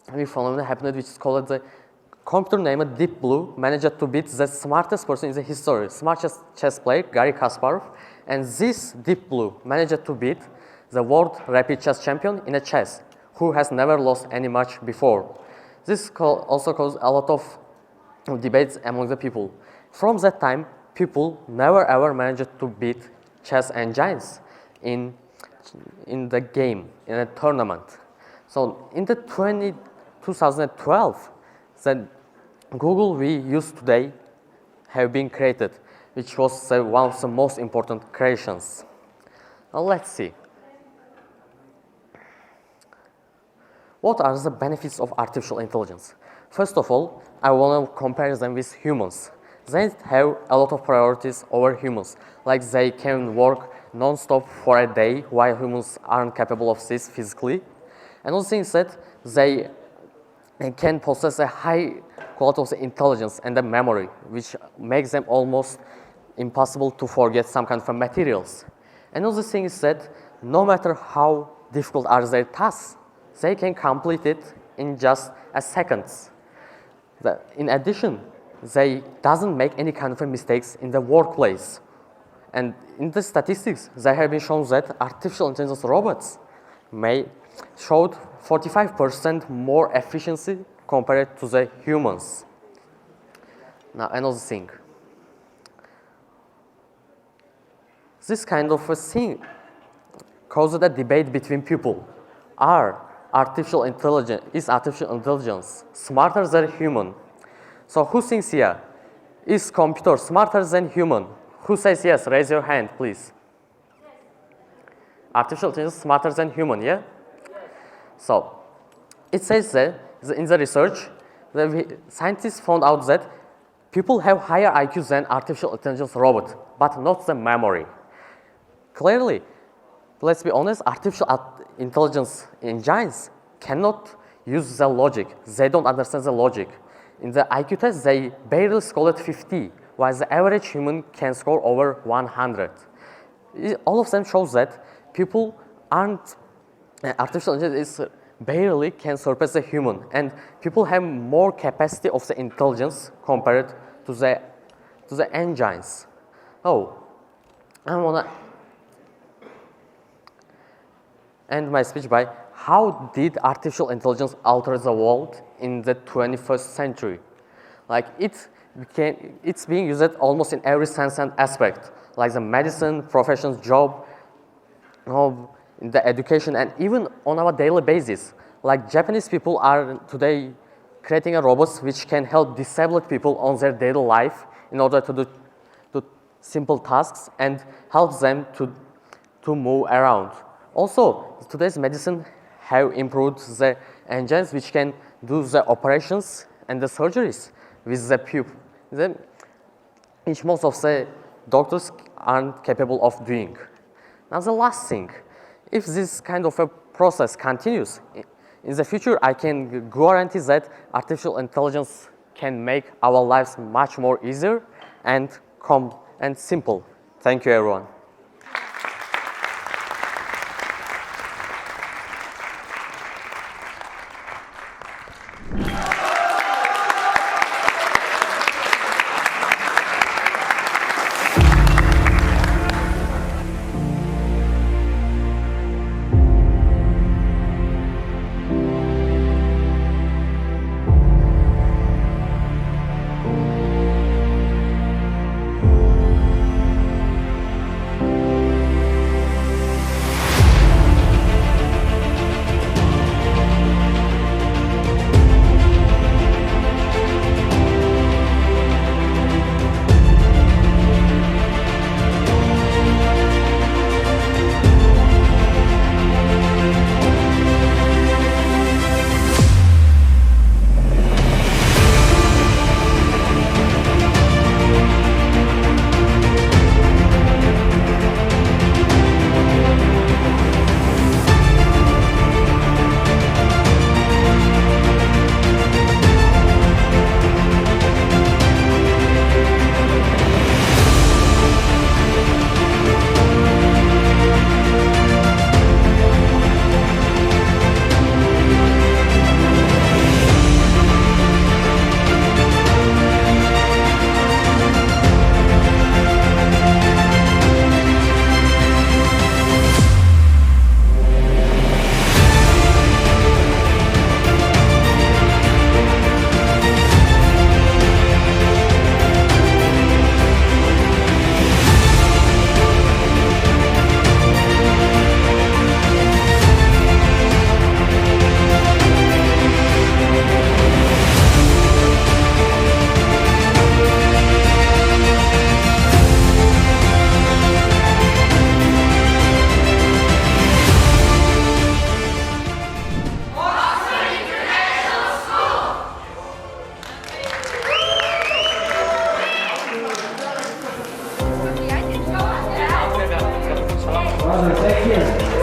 phenomenon happened which is called the computer named Deep Blue managed to beat the smartest person in the history, smartest chess player, Garry Kasparov, and this Deep Blue managed to beat the world rapid chess champion in a chess, who has never lost any match before. This also caused a lot of debates among the people. From that time, people never ever managed to beat chess engines in the game, in a tournament. So in the 2012, the Google we use today have been created, which was one of the most important creations. Now let's see. What are the benefits of artificial intelligence? First of all, I want to compare them with humans. They have a lot of priorities over humans, like they can work non-stop for a day while humans aren't capable of this physically. Another thing is that they can possess a high quality of intelligence and the memory, which makes them almost impossible to forget some kind of materials. Another thing is that no matter how difficult are their tasks, they can complete it in just a seconds. In addition, they doesn't make any kind of mistakes in the workplace. And in the statistics, they have been shown that artificial intelligence robots may show 45% more efficiency compared to the humans. Now, another thing. This kind of a thing caused a debate between people. Is artificial intelligence smarter than human? So who thinks here? Is computer smarter than human? Who says yes? Raise your hand, please. Yes. Artificial intelligence smarter than human, yeah? Yes. So it says that in the research, the scientists found out that people have higher IQ than artificial intelligence robot, but not the memory. Clearly, let's be honest, artificial intelligence engines cannot use the logic. They don't understand the logic. In the IQ test, they barely scored 50, while the average human can score over 100. All of them shows that people artificial intelligence barely can surpass the human, and people have more capacity of the intelligence compared to the engines. Oh, I wanna end my speech by how did artificial intelligence alter the world in the 21st century? Like it's being used almost in every sense and aspect, like the medicine, professions, job, in the education, and even on our daily basis. Like Japanese people are today creating a robots which can help disabled people on their daily life in order to do simple tasks and help them to move around. Also, today's medicine have improved the engines which can do the operations and the surgeries with the pupil, which most of the doctors aren't capable of doing. Now the last thing, if this kind of a process continues, In the future, I can guarantee that artificial intelligence can make our lives much more easier and calm and simple. Thank you, everyone. Brother, take care.